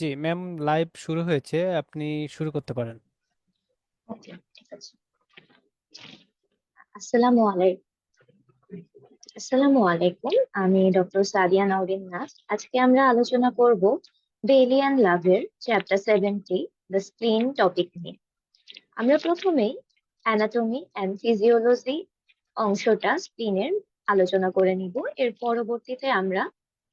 জি ma'am, live শুরু হয়েছে, আপনি শুরু করতে পারেন। ওকে, ঠিক আছে। আসসালামু আলাইকুম। আসসালামু আলাইকুম। আমি ডক্টর সাদিয়া নাউরিন নাস। আজকে আমরা আলোচনা করব বেলিয়ান লাভের চ্যাপ্টার 70 দ্য স্প্লিন টপিক নিয়ে। আমরা প্রথমেই অ্যানাটমি অ্যান্ড ফিজিওলজি অংশটা স্প্লিনের আলোচনা করে নিব। এর পরবর্তীতে আমরা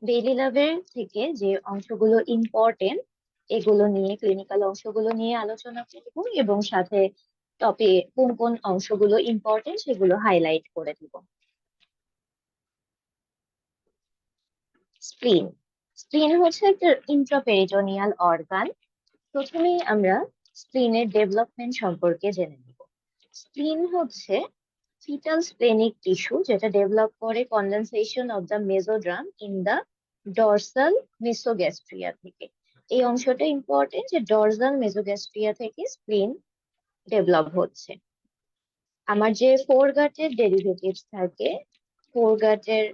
বেলি লাভের থেকে যে অংশগুলো ইম্পর্টেন্ট এগুলো নিয়ে, ক্লিনিক্যাল অংশগুলো নিয়ে আলোচনা করব এবং সাথে কোন কোন অংশগুলো ইম্পর্টেন্ট সেগুলো হাইলাইট করে দিব। স্প্লিন স্প্লিন হচ্ছে একটা ইন্ট্রাপেরিটোনিয়াল অর্গান। প্রথমেই আমরা স্প্লিনের ডেভেলপমেন্ট সম্পর্কে জেনে নিব। স্প্লিন হচ্ছে ফিটাল স্প্লেনিক টিস্যু যেটা ডেভেলপ করে condensation of the mesoderm in the dorsal mesogastria থেকে। এই অংশটা ইম্পর্টেন্ট যে ডরসাল মেসোগ্যাস্ট্রিয়া থেকে স্প্লিন ডেভেলপ হচ্ছে। আমার যে ফোরগাটের ডেরিভেটিভস থাকে, ফোরগাটের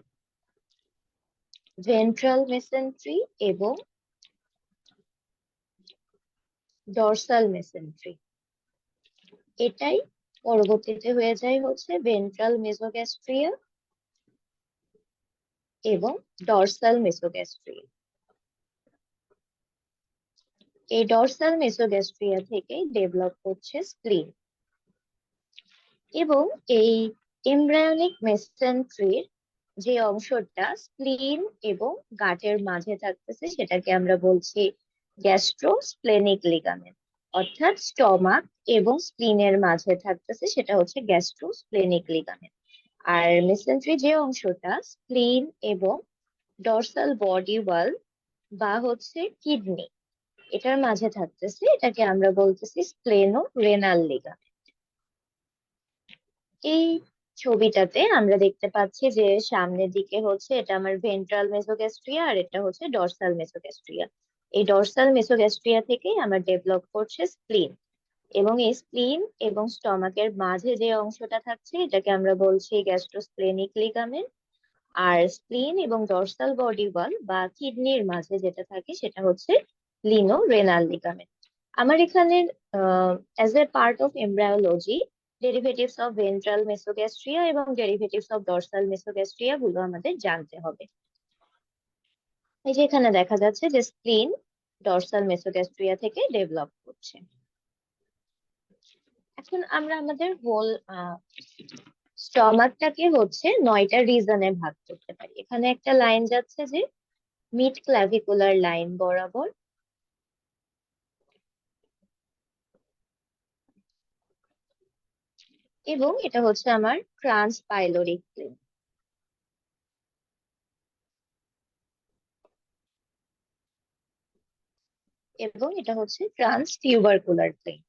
ভেন্ট্রাল মেসেন্ট্রি এবং ডরসাল মেসেন্ট্রি, এটাই পরবর্তীতে হয়ে যায় হচ্ছে ভেন্ট্রাল মেসোগ্যাস্ট্রিয়া এবং ডরসাল মেসোগ্যাস্ট্রিয়া। এই ডরসাল মেসোগ্যাস্ট্রিয়া থেকে ডেভেলপ করছে স্প্লিন। এবং এই এমব্রায়োনিক মেসেন্ট্রির যে অংশটা স্প্লিন এবং গাটের মাঝে থাকতেছে সেটাকে আমরা বলছি গ্যাস্ট্রোস্প্লেনিক লিগামেন্ট। অর্থাৎ স্টমাক এবং স্প্লিনের মাঝে থাকতেছে সেটা হচ্ছে গ্যাস্ট্রোস্প্লেনিক লিগামেন্ট। আর মেসেন্ট্রি যে অংশটা স্প্লিন এবং ডর্সাল বডি ওয়াল বা হচ্ছে কিডনি এটার মাঝে থাকতেছে, এটাকে আমরা বলতেছি স্প্লেনো রেনাল লিগামেন্ট। এই ছবিটাতে আমরা দেখতে পাচ্ছি যে সামনের দিকে হচ্ছে এটা আমার ভেন্ট্রাল মেসোগ্যাস্ট্রিয়া আর এটা হচ্ছে ডর্সাল মেসোগ্যাস্ট্রিয়া। এই ডর্সাল মেসোগ্যাস্ট্রিয়া থেকেই আমার ডেভেলপ করছে স্প্লিন। এবং এই স্প্লিন এবং স্টমাকের মাঝে যে অংশটা থাকছে এটাকে আমরা বলছি গ্যাস্ট্রোস্প্লেনিক লিগামেন্ট। আর স্প্লিন এবং ডর্সাল বডি ওয়াল বা কিডনির মাঝে যেটা থাকে সেটা হচ্ছে লিনো রেনাল লিগামেন্ট। আমার এখানে as a part of embryology derivatives of ventral mesogastria এবং ডেরিভেটিভস অফ ডর্সাল মেসোগ্যাস্ট্রিয়া গুলো আমাদের জানতে হবে। এই যে এখানে দেখা যাচ্ছে যে স্প্লিন ডর্সাল মেসোগ্যাস্ট্রিয়া থেকে ডেভেলপ করছে। এখন আমরা আমাদের হোল স্টমাকটাকে হচ্ছে 9টা রিজনে ভাগ করতে পারি। এখানে একটা লাইন যাচ্ছে যে মিড ক্লাভিকুলার লাইন বরাবর, এবং এটা হচ্ছে আমার ট্রান্সপাইলোরিক প্লেন, এবং এটা হচ্ছে ট্রান্স টিউবারকুলার প্লেন।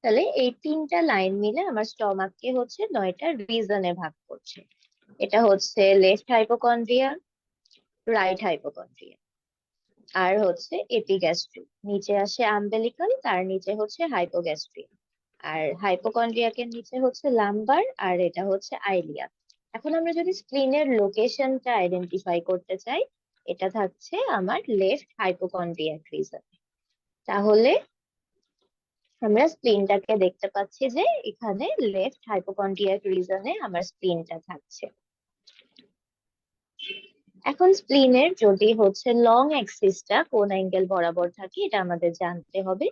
তাহলে এই তিনটা লাইন মিলে আমার স্টমাককে হচ্ছে 9টা রিজনে ভাগ করছে। এটা হচ্ছে লেফট হাইপোকন্ড্রিয়া, রাইট হাইপোকন্ড্রিয়া, আর হচ্ছে এপিগ্যাস্ট্রিক, নিচে আসে আম্বেলিকাল, তার নিচে হচ্ছে হাইপোগ্যাস্ট্রিক, আর হাইপোকন্ড্রিয়াকের নিচে হচ্ছে লাম্বার, আর এটা হচ্ছে আইলিয়া। এখন আমরা যদি স্প্লিনের লোকেশনটা আইডেন্টিফাই করতে চাই, এটা থাকছে আমার লেফট হাইপোকন্ড্রিয়াক রিজন। তাহলে আমরা স্প্লিনটাকে দেখতে পাচ্ছি যে এখানে লেফট হাইপোকন্ড্রিয়াক রিজনে আমার স্প্লিনটা থাকছে। এখন স্প্লিনের যদি হচ্ছে লং অ্যাক্সিসটা কোন অ্যাঙ্গেল বরাবর থাকে এটা আমাদের জানতে হবে।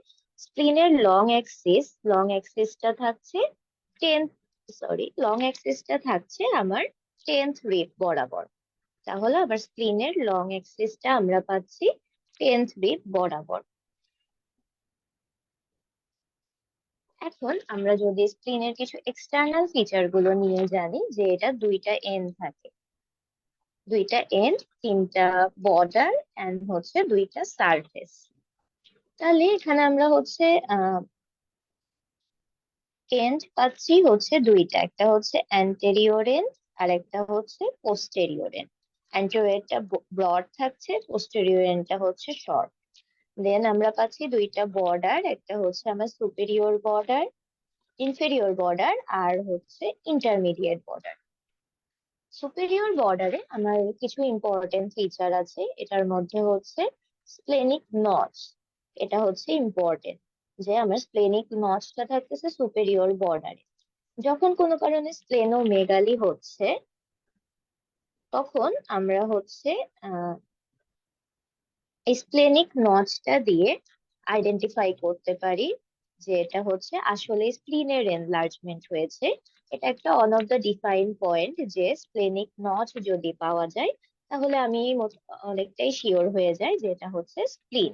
স্প্লিনের লং অ্যাক্সিসটা থাকছে টেন্থ লং অ্যাক্সিসটা থাকছে আমার 10th রিব বরাবর। তাহলে আবার স্প্লিনের লং অ্যাক্সিসটা আমরা পাচ্ছি 10th রিব বরাবর। এখন আমরা যদি স্প্লিনের কিছু এক্সটার্নাল ফিচার গুলো নিয়ে জানি, যে এটা দুইটা এন্ড থাকে, দুইটা এন্ড, তিনটা বর্ডার এন্ড হচ্ছে দুইটা সারফেস। তাহলে এখানে আমরা হচ্ছে এন্ড পাচ্ছি হচ্ছে দুইটা, একটা হচ্ছে অ্যান্টেরিয়র এন্ড আর একটা হচ্ছে পোস্টেরিয়র এন্ড। অ্যান্টেরিয়রটা ব্রড থাকছে, পোস্টেরিয়র এন্ডটা হচ্ছে শর্ট। দেন আমরা পাচ্ছি দুইটা বর্ডার, একটা হচ্ছে আমার সুপেরিয়র বর্ডার, ইনফেরিয়র বর্ডার, আর হচ্ছে ইন্টারমিডিয়েট বর্ডার। সুপিরিয়র বর্ডারে আমার কিছু ইম্পর্টেন্ট ফিচার আছে, এটার মধ্যে হচ্ছে স্প্লেনিক নচ। এটা হচ্ছে ইম্পর্টেন্ট যে আমার স্প্লেনিক নচটা থাকতেছে সুপিরিয়র বর্ডারে। যখন কোনো কারণে স্প্লেনোমেগালি হচ্ছে, তখন আমরা হচ্ছে এই স্প্লেনিক নচটা দিয়ে আইডেন্টিফাই করতে পারি যে এটা হচ্ছে আসলে স্প্লিনের এনলার্জমেন্ট হয়েছে। এটা একটা one of the define point যে স্প্লেনিক নচ যদি পাওয়া যায়, তাহলে আমি অনেকটাই শিওর হয়ে যাই যে এটা হচ্ছে স্প্লিন।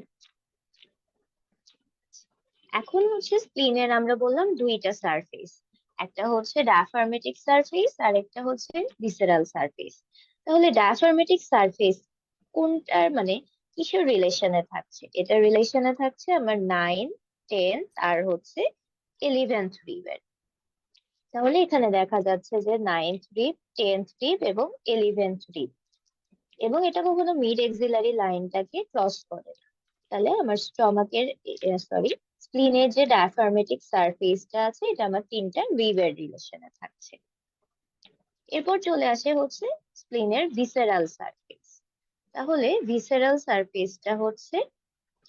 এখন হচ্ছে স্প্লিনের আমরা বললাম দুইটা সারফেস, একটা হচ্ছে ডায়াফ্রামেটিক সারফেস আর একটা হচ্ছে ভিসেরাল সারফেস। তাহলে ডায়াফ্রামেটিক সারফেস কোনটার মানে কিসের রিলেশনে থাকছে? এটা রিলেশনে থাকছে আমার 9, 10 আর হচ্ছে 11th রিবের। তাহলে এখানে দেখা যাচ্ছে যে 9th রিব, 10th রিব এবং 11th রিব, এবং এটা কখনো মিড এক্সিলারি লাইনটাকে ক্রস করে না। তাহলে আমার স্টমাকের, সরি, স্প্লিনের যে ডায়াফ্রামেটিক সারফেসটা আছে, এটা আমার তিনটা রিবের রিলেশনে থাকছে। এরপর চলে আসে হচ্ছে স্প্লিনের ভিসেরাল সারফেস। তাহলে ভিসেরাল সারফেসটা হচ্ছে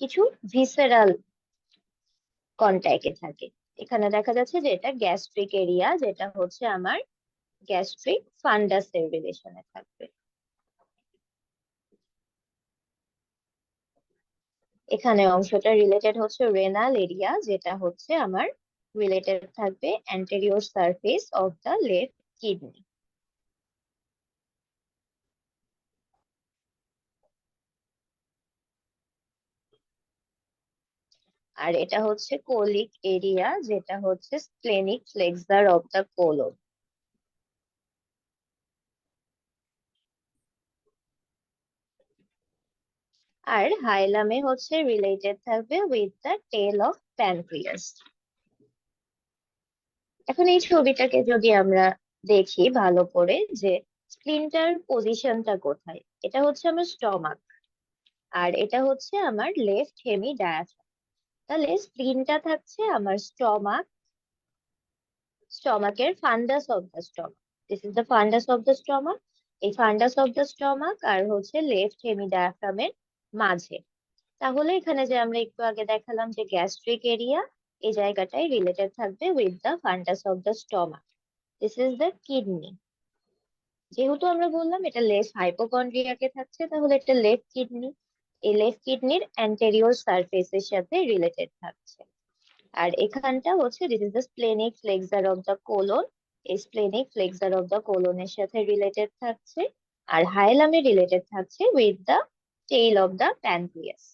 কিছু ভিসেরাল কন্টাক্টে থাকে। এখানে দেখা যাচ্ছে যে এটা গ্যাস্ট্রিক এরিয়া, যেটা হচ্ছে আমার গ্যাস্ট্রিক ফান্ডাসের রিলেশনে থাকবে। এখানে অংশটা রিলেটেড হচ্ছে রেনাল এরিয়া, যেটা হচ্ছে আমার রিলেটেড থাকবে anterior surface of the left kidney. আর এটা হচ্ছে কোলিক এরিয়া, যেটা হচ্ছে splenic flexure of the colon. আর হাইলামে হচ্ছে রিলেটেড থাকবে with the tail of pancreas. এখন এই ছবিটাকে যদি আমরা দেখি ভালো করে, যে স্প্লিনটার পজিশনটা কোথায়, এটা হচ্ছে আমার স্টমাক আর এটা হচ্ছে আমার লেফট হেমি ডায়াফ্রাম। তাহলে স্প্লিনটা থাকছে আমার স্টমাকের fundus of the stomach. This is the fundus of the stomach. এই ফান্ডাস অফ দ্য স্টমাক আর হচ্ছে লেফট হেমি ডায়াফ্রামের মাঝে। তাহলে এখানে যে আমরা একটু আগে দেখালাম যে গ্যাস্ট্রিক এরিয়া, এই জায়গাটাই রিলেটেড থাকবে with the fundus of the stomach. This is the kidney. যেহেতু আমরা বললাম এটা লেফট হাইপোকন্ড্রিয়াকে থাকছে, তাহলে এটা লেফট কিডনি। এই লেফট কিডনির অ্যান্টেরিয়র সারফেসের সাথে রিলেটেড থাকছে। আর এখানটা হচ্ছে this is the splenic flexure of the colon. এই স্প্লেনিক ফ্লেক্সার অফ দ্য কোলনের সাথে রিলেটেড থাকছে। আর হাইলামে রিলেটেড থাকছে with the tail of the pancreas.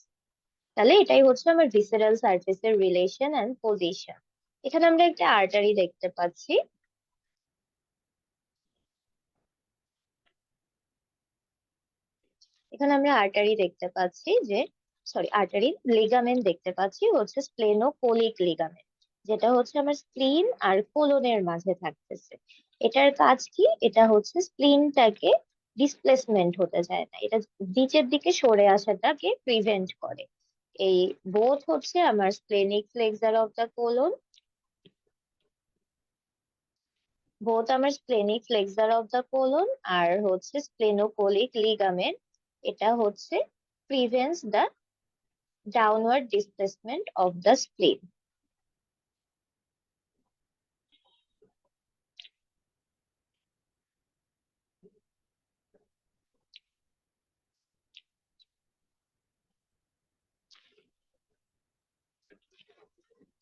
তাহলে এটাই হচ্ছে আমার ভিসেরাল সারফেসের রিলেশন এন্ড পজিশন। এখানে আমরা একটা আর্টারি দেখতে পাচ্ছি। এখানে আমরা আর্টারি দেখতে পাচ্ছি যে, সরি, আর্টারি লিগামেন্ট দেখতে পাচ্ছি হচ্ছে স্প্লেনোকোলিক লিগামেন্ট, যেটা হচ্ছে আমার স্প্লিন আর কোলনের মাঝে থাকতেছে। এটার কাজ কি? এটা হচ্ছে স্প্লিনটাকে ডিসপ্লেসমেন্ট হতে যায় না, এটা নিচের দিকে সরে আসাটাকে প্রিভেন্ট করে। এই বোথ হচ্ছে আমার splenic flexure of the colon, splenic flexure of the colon আর হচ্ছে স্প্লেনোকোলিক লিগামেন্ট, এটা হচ্ছে prevents the downward displacement of the spleen.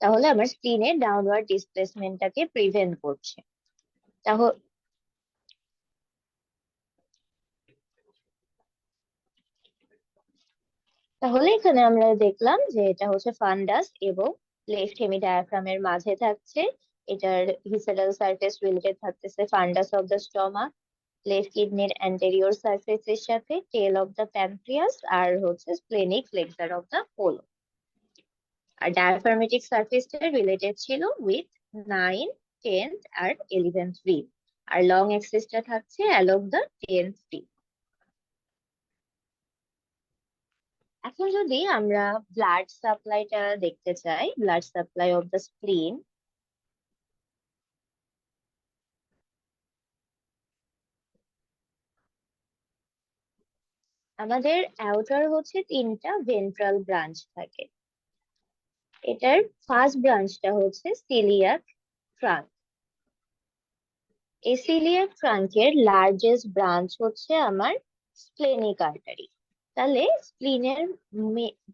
তাহলে আমার স্প্লিনের ডাউনওয়ার্ড ডিসপ্লেসমেন্টটাকে প্রিভেন্ট করছে। তাহলে এখানে আমরা দেখলাম যে এটা হচ্ছে ফান্ডাস এবং লেফট হেমি ডায়াফ্রামের মাঝে থাকছে। এটার ভিসেরাল সারফেস রিলেটেড থাকতেছে fundus of the stomach, left কিডনির অ্যান্টেরিয়র সারফেসের সাথে টেল অফ দ্য প্যানক্রিয়াস আর হচ্ছে splenic flexure of the colon. আর ডায়াফ্রামেটিক সারফেসটা রিলেটেড ছিল উইথ 9, 10 আর 11th রিব। আর লং অ্যাক্সিসটা থাকছে অ্যালং দ্য 10th রিব। এখন যদি আমরা ব্লাড সাপ্লাইটা দেখতে চাই, ব্লাড সাপ্লাই অফ দ্য স্প্লিন, আমাদের অ্যাওর্টার হচ্ছে তিনটা ভেন্ট্রাল ব্রাঞ্চ থাকে। এটার ফার্স্ট ব্রাঞ্চটা হচ্ছে সিলিয়াক ট্রাঙ্ক। এই সিলিয়াক ট্রাঙ্কের লার্জেস্ট ব্রাঞ্চ হচ্ছে আমার স্প্লেনিক আর্টারি। তাহলে স্প্লিনের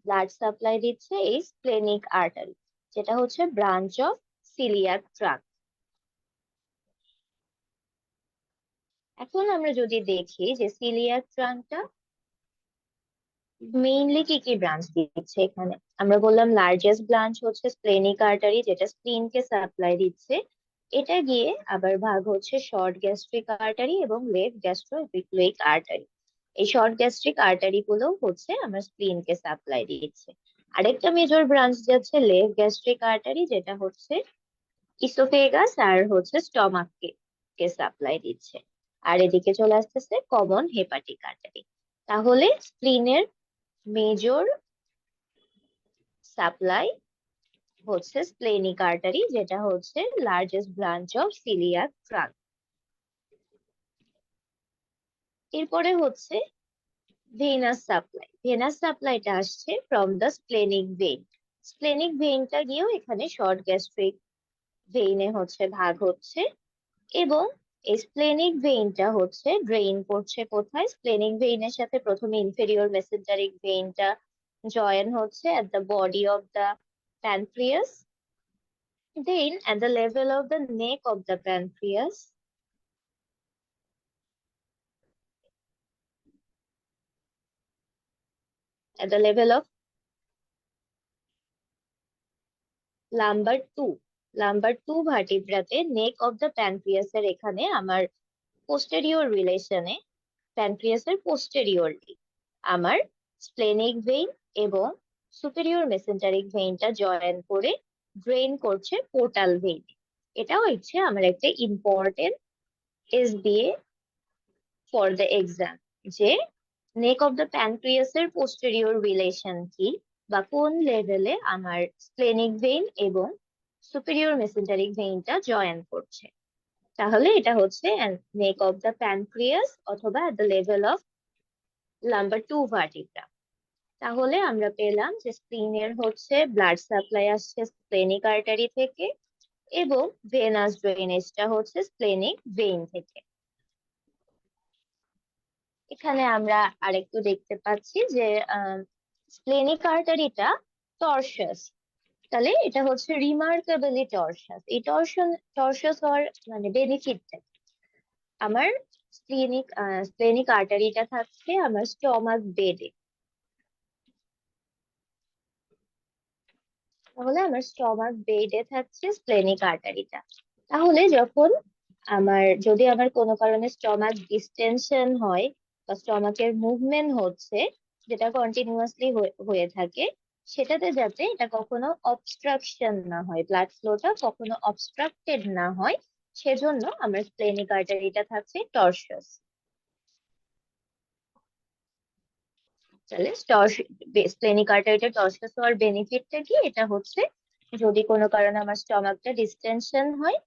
ব্লাড সাপ্লাই দিচ্ছে এই স্প্লেনিক আর্টারি, যেটা হচ্ছে ব্রাঞ্চ অফ সিলিয়াক ট্রাঙ্ক। এখন আমরা যদি দেখি যে সিলিয়াক ট্রাঙ্কটা মেইনলি কি কি ব্রাঞ্চ দিচ্ছে, এখানে আমরা বললাম লার্জেস্ট ব্রাঞ্চ হচ্ছে স্প্লেনিক আর্টারি, যেটা স্প্লিনকে সাপ্লাই দিচ্ছে। এটা গিয়ে আবার ভাগ হচ্ছে শর্ট গ্যাস্ট্রিক আর্টারি এবং লেফট গ্যাস্ট্রোএপিক্লোইক আর্টারি। এই শর্ট গ্যাস্ট্রিক আর্টারি গুলো হচ্ছে আমার স্প্লিনকে সাপ্লাই দিচ্ছে। আরেকটা মেজর ব্রাঞ্চ যাচ্ছে লেফট গ্যাস্ট্রিক আর্টারি, যেটা হচ্ছে ইসোফেগাস আর হচ্ছে স্টমাক কে সাপ্লাই দিচ্ছে। আর এদিকে চলে আসতেছে কমন হেপাটিক আর্টারি। তাহলে স্প্লিনের মেজর সাপ্লাই হচ্ছে স্প্লেনিক আর্টারি, যেটা হচ্ছে largest branch of coeliac trunk. এরপরে হচ্ছে ভেনাস সাপ্লাই। ভেনাস সাপ্লাইটা আসছে from the splenic vein. Splenic ভেইনটা গিয়েও এখানে শর্ট গ্যাস্ট্রিক ভেইনে হচ্ছে ভাগ হচ্ছে, এবং এই স্প্লেনিক ভেইনটা হচ্ছে ড্রেইন করছে কোথায়? স্প্লেনিক ভেইনের সাথে প্রথমে ইনফেরিয়র মেসেঞ্জারিক ভেইনটা জয়েন হচ্ছে at the body of the pancreas. Then at the level of the neck of the pancreas, at the level of lumbar 2, lumbar 2 ভার্টিব্রাতে নেক অফ দ্য প্যানক্রিয়াস এর এখানে আমার পোস্টেরিয়র রিলেশনে, প্যানক্রিয়াসের পোস্টেরিয়রলি আমার স্প্লেনিক ভেইন এবং superior mesenteric ভেইনটা join করে ড্রেন করছে পোর্টাল ভেইন। এটাও হচ্ছে আমার একটা important SBA for the exam, যে নেক অফ দ্য প্যানক্রিয়াস এর পোস্টেরিয়র রিলেশন কি, বা কোন লেভেলে আমার স্প্লেনিক ভেইন এবং সুপেরিয়র মেসেঞ্জারিক ভেইনটা জয়েন করছে। তাহলে এটা হচ্ছে নেক অফ দ্য প্যানক্রিয়াস অথবা at the level of lumbar 2 vertebra। তাহলে আমরা পেলাম যে স্প্লিনের হচ্ছে ব্লাড সাপ্লাই আসছে স্প্লেনিক আর্টারি থেকে, এবং ভেনাস ড্রেনেজটা হচ্ছে স্প্লেনিক ভেইন থেকে। এখানে আমরা আরেকটু দেখতে পাচ্ছি যে স্প্লেনিক আর্টারিটা টর্সাস। তাহলে এটা হচ্ছে রিমার্কেবলি টর্সাস। এই টর্সাস হওয়ার মানে বেনিফিটটা, আমার স্প্লেনিক আর্টারিটা থাকছে আমার স্টমাক বেডে। তাহলে আমার স্টমাক বেডে থাকছে স্প্লেনিক আর্টারিটা। তাহলে যখন যদি আমার কোনো কারণে স্টমাক ডিস্টেনশন হয় বা স্টমাকের মুভমেন্ট হচ্ছে, যেটা কন্টিনিউয়াসলি হয়ে থাকে, সেটাতে যাতে এটা কখনো অবস্ট্রাকশন না হয়, ব্লাড ফ্লোটা কখনো অবস্ট্রাক্টেড না হয়, সেজন্য আমার স্প্লেনিক আর্টারিটা থাকছে টর্সাস। তাহলে স্প্লেনিক আর্টারিটা টর্সাস হওয়ার বেনিফিটটা কি? এটা হচ্ছে যদি কোনো কারণে আমার স্টমাকটা ডিস্টেনশন হয়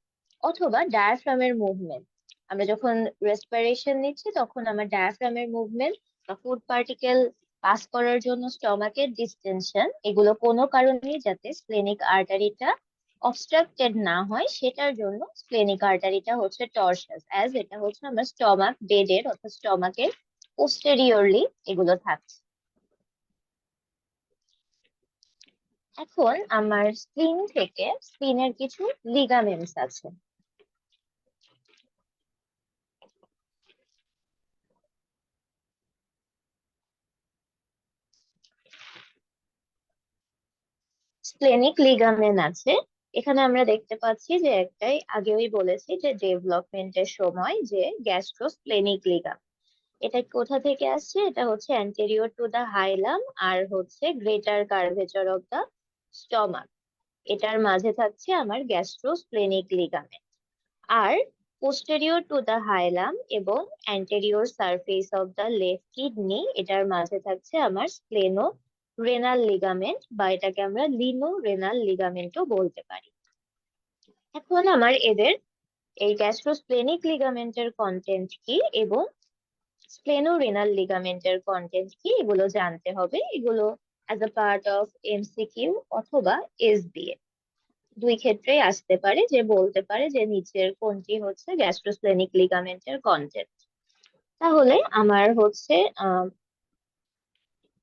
অথবা ডায়াফ্রামের মুভমেন্ট, আমরা যখন রেসপিরেশন নিচ্ছি তখন আমার ডায়াফ্রামের মুভমেন্ট বা ফুড পার্টিকেল পাস করার জন্য স্টমাকের ডিস্টেনশন, এগুলো কোনো কারণেই যাতে স্প্লেনিক আর্টারিটা অবস্ট্রাক্টেড না হয়, সেটার জন্য স্প্লেনিক আর্টারিটা হচ্ছে টর্সাস, অ্যাজ এটা হচ্ছে আমার স্টমাক বেডের অর্থাৎ স্টমাকের পোস্টেরিয়রলি এগুলো থাকছে। এখন আমার স্প্লিনের কিছু লিগামেন্টস আছে। স্প্লেনিক লিগামেন্ট আছে। এখানে আমরা দেখতে পাচ্ছি যে একটাই আগেই বলেছি যে ডেভেলপমেন্টের সময় যে গ্যাস্ট্রোস্প্লেনিক লিগামেন্ট, এটা কোথা থেকে আসছে? এটা হচ্ছে অ্যান্টেরিয়র টু দা হাইলাম আর হচ্ছে greater curvature of the stomach, এটার মাঝে থাকছে আমার গ্যাস্ট্রোস্প্লেনিক লিগামেন্ট। আর পোস্টেরিয়র টু দা হাইলাম এবং anterior surface of the left kidney, এটার মাঝে থাকছে আমার স্প্লেনো রেনাল লিগামেন্ট, বা এটাকে আমরা লিনো রেনাল লিগামেন্টও বলতে পারি। এখন আমার এই গ্যাস্ট্রোস্প্লেনিক লিগামেন্টের কন্টেন্ট কি এবং স্প্লেনোরেনাল লিগামেন্টের কন্টেন্ট কি এগুলো জানতে হবে। এগুলো as a part of MCQ অথবা এসবিএ দুই ক্ষেত্রেই আসতে পারে, যে বলতে পারে যে নিচের কোনটি হচ্ছে গ্যাস্ট্রোস্প্লেনিক লিগামেন্টের কন্টেন্ট। তাহলে আমার হচ্ছে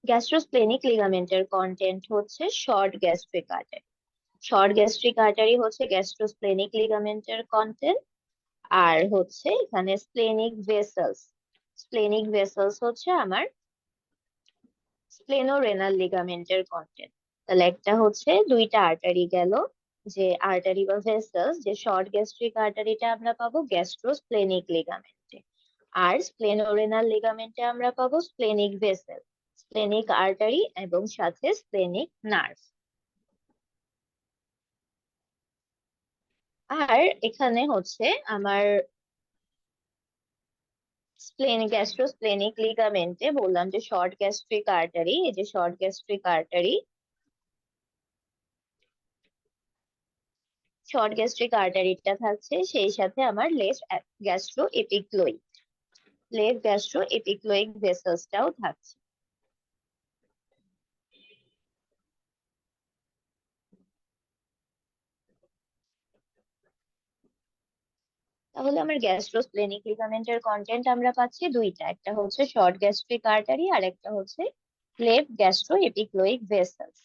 গ্যাস্ট্রোস্প্লেনিক লিগামেন্টের কন্টেন্ট হচ্ছে short gastric artery. Short gastric artery হচ্ছে গ্যাস্ট্রোস্প্লেনিক লিগামেন্টের কন্টেন্ট। আর হচ্ছে এখানে স্প্লেনিক ভেসেলস, স্প্লেনিক ভেসেলস হচ্ছে আমার স্প্লেনোরেনাল লিগামেন্টের কন্টেন্ট। তাহলে একটা হচ্ছে দুইটা আর্টারি গেল, যে আর্টারি বা ভেসেলস, যে শর্ট গ্যাস্ট্রিক আর্টারিটা আমরা পাবো গ্যাস্ট্রোস্প্লেনিক লিগামেন্টে, আর স্প্লেনোরেনাল লিগামেন্টে আমরা পাবো স্প্লেনিক ভেসেল, স্প্লেনিক আর্টারি এবং সাথে স্প্লেনিক নার্ভ। আর এখানে হচ্ছে আমার গ্যাস্ট্রোস্প্লেনিক লিগামেন্টে বললাম যে শর্ট গ্যাস্ট্রিক আর্টারি, এই যে short gastric artery, short gastric আর্টারিটা থাকছে, সেই সাথে আমার left gastro epiploic, left gastro epiploic ভেসেলসটাও থাকছে। তাহলে আমার গ্যাস্ট্রোস্প্লেনিক লিগামেন্টের কন্টেন্ট আমরা পাচ্ছি দুইটা, একটা হচ্ছে শর্ট গ্যাস্ট্রিক আর্টারি আর একটা হচ্ছে লেফট গ্যাস্ট্রো এপিক্লোইক ভেসেলস।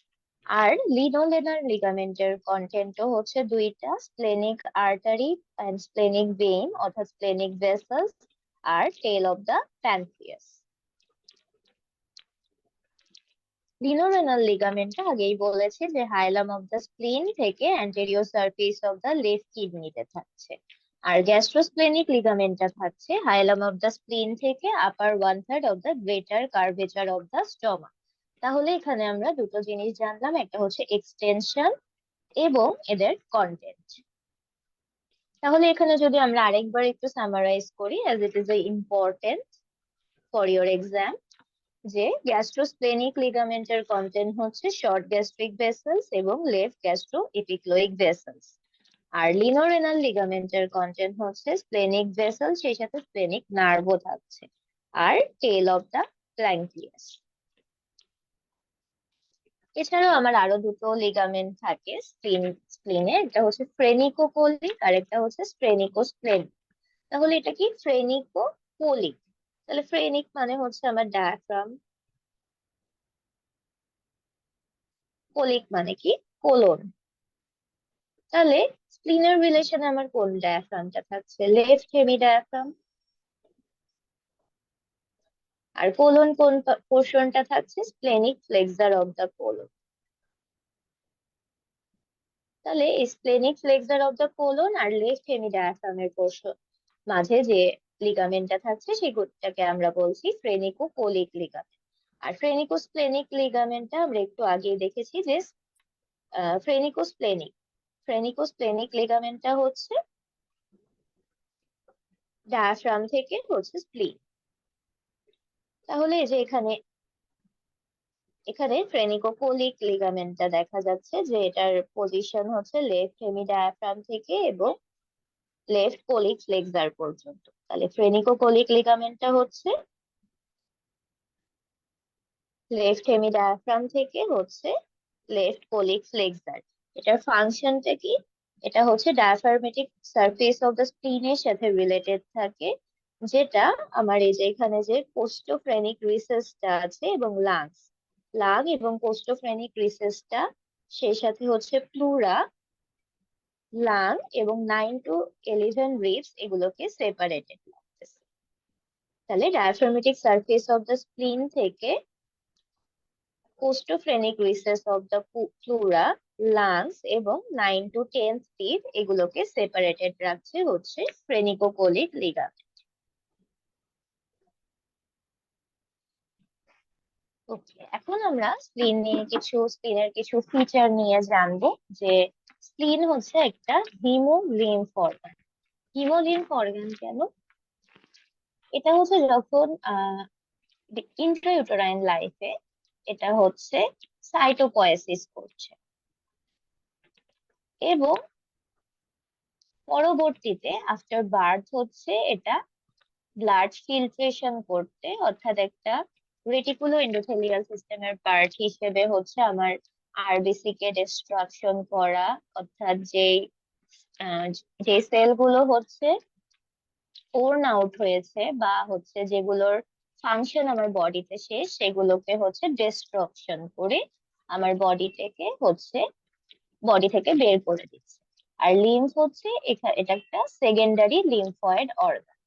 আর লিনোলেনার লিগামেন্টের কন্টেন্টও হচ্ছে দুইটা, splenic artery and splenic vein অর্থাৎ স্প্লেনিক ভেসেলস আর tail of the pancreas. Lienorenal লিগামেন্টটা আগেই বলেছে যে হাইলাম অফ দ্য স্প্লিন থেকে anterior surface of the left কিডনিতে থাকছে। আর গ্যাস্ট্রোস্প্লেনিক লিগামেন্টটা থাকছে হাইলাম অফ দ্য স্প্লিন থেকে আপার 1/3 of the greater curvature of the stomach. তাহলে এখানে আমরা দুটো জিনিস জানলাম, একটা হচ্ছে এক্সটেনশন এবং এদের কন্টেন্ট। তাহলে এখানে যদি আমরা আরেকবার একটু সামারাইজ করি, as it is important for your exam, যে গ্যাস্ট্রোস্প্লেনিক লিগামেন্টের কন্টেন্ট হচ্ছে শর্ট গ্যাস্ট্রিক ভেসেলস এবং লেফট গ্যাস্ট্রো এপিক্লোইক ভেসেলস। আর লিনোরেনাল লিগামেন্টের কন্টেন্ট হচ্ছে স্প্লেনিক ভেসেল, সেই সাথে স্প্লেনিক নার্ভও থাকছে, আর টেল অফ দা প্যানক্রিয়াস। এছাড়াও আমার আরো দুটো লিগামেন্ট থাকে স্প্লিনে, একটা হচ্ছে ফ্রেনিকোকোলিক আর একটা হচ্ছে স্প্রেনিকোস্প্লেনিক। তাহলে এটা কি ফ্রেনিকোকোলিক? তাহলে ফ্রেনিক মানে হচ্ছে আমার ডায়াফ্রাম, কোলিক মানে কি কোলন। তাহলে স্প্লিনের রিলেশনে আমার কোন ডায়াফ্রামটা থাকছে? Left hemi diaphragm. আর কোলন কোন পোর্শনটা থাকছে? Splenic flexure of the colon. তাহলে splenic flexure of the colon আর লেফট হেমি ডায়াফ্রামের পোর্শন মাঝে যে লিগামেন্টটা থাকছে সেটাকে আমরা বলছি ফ্রেনিকো কোলিক লিগামেন্ট। আর ফ্রেনিকোস্প্লেনিক লিগামেন্টটা আমরা একটু আগেই দেখেছি যে ফ্রেনিকোস্প্লেনিক, ফ্রেনিকোস্প্লেনিক লিগামেন্টটা হচ্ছে ডায়াফ্রাম থেকে হচ্ছে স্প্লিন। তাহলে এই যে এখানে এখানে ফ্রেনিকোকোলিক লিগামেন্টটা দেখা যাচ্ছে যে এটার পজিশন হচ্ছে লেফট হেমি ডায়াফ্রাম থেকে এবং লেফট কোলিক ফ্লেক্সার পর্যন্ত। তাহলে ফ্রেনিকোকোলিক লিগামেন্টটা হচ্ছে লেফট হেমি ডায়াফ্রাম থেকে হচ্ছে লেফট কোলিক ফ্লেক্সার। এটার ফাংশনটা কি? এটা হচ্ছে ডায়াফ্রামেটিক সারফেস অফ দ্য স্প্লিনের সাথে রিলেটেড থাকে, যেটা আমার এই যে এখানে যে কোস্টোফ্রেনিক রিসেসটা আছে এবং লাংস, লাং এবং কোস্টোফ্রেনিক রিসেসটা, সেই সাথে হচ্ছে প্লুরা, লাং এবং 9 to 11 রিবস এগুলোকে সেপারেটেড লাগতেছে। তাহলে diaphragmatic surface of the spleen থেকে costophrenic recess of the pleura, lungs এবং 9 to 10 রিব এগুলোকে সেপারেটেড রাখছে হচ্ছে ফ্রেনিকোকোলিক লিগামেন্ট। ওকে, এখন আমরা স্প্লিনের কিছু ফিচার নিয়ে জানবো। যে স্প্লিন হচ্ছে একটা হিমোলিম্ফ অর্গান। হিমোলিম্ফ অর্গান কেন? এটা হচ্ছে যখন ইন্ট্রাইউটেরাইন লাইফে এটা হচ্ছে সাইটোপয়েসিস করছে এবং পরবর্তীতে আফটার বার্থ হচ্ছে এটা ব্লাড ফিল্ট্রেশন করতে, অর্থাৎ একটা রেটিকুলো এন্ডোথেলিয়াল সিস্টেমের পার্ট হিসেবে হচ্ছে আমার আরবিসি কে ডিস্ট্রাকশন করা, অর্থাৎ আহ, যে সেলগুলো হচ্ছে ওর্ন আউট হয়েছে বা হচ্ছে যেগুলোর ফাংশন আমার বডিতে শেষ, সেগুলোকে হচ্ছে ডিস্ট্রাকশন করে আমার বডি থেকে বের করে দিচ্ছে। আর লিম্ফ হচ্ছে এটা একটা সেকেন্ডারি লিম্ফয়েড অর্গান,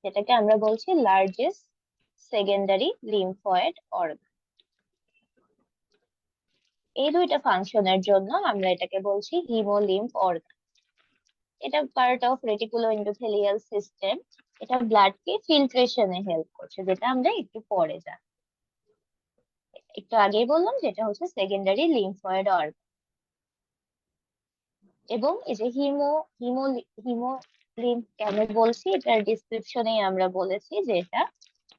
যেটাকে আমরা বলছি লার্জেস্ট সেকেন্ডারি লিম্ফয়েড অর্গান। এই দুইটা ফাংশনের জন্য আমরা এটাকে বলছি হিমোলিম্ফ অর্গান। এটা part of reticulo endothelial system. এটা ব্লাডকে ফিল্ট্রেশনে হেল্প করছে, যেটা আমরা একটু পরে জানবো। একটু আগেই বললাম যেটা হচ্ছে সেকেন্ডারি লিম্ফয়েড অর্গান। এবং এই যে হিমো হিমো লিম্ফ কেন বলছি, এটার ডিসক্রিপশনেই আমরা বলেছি যে এটা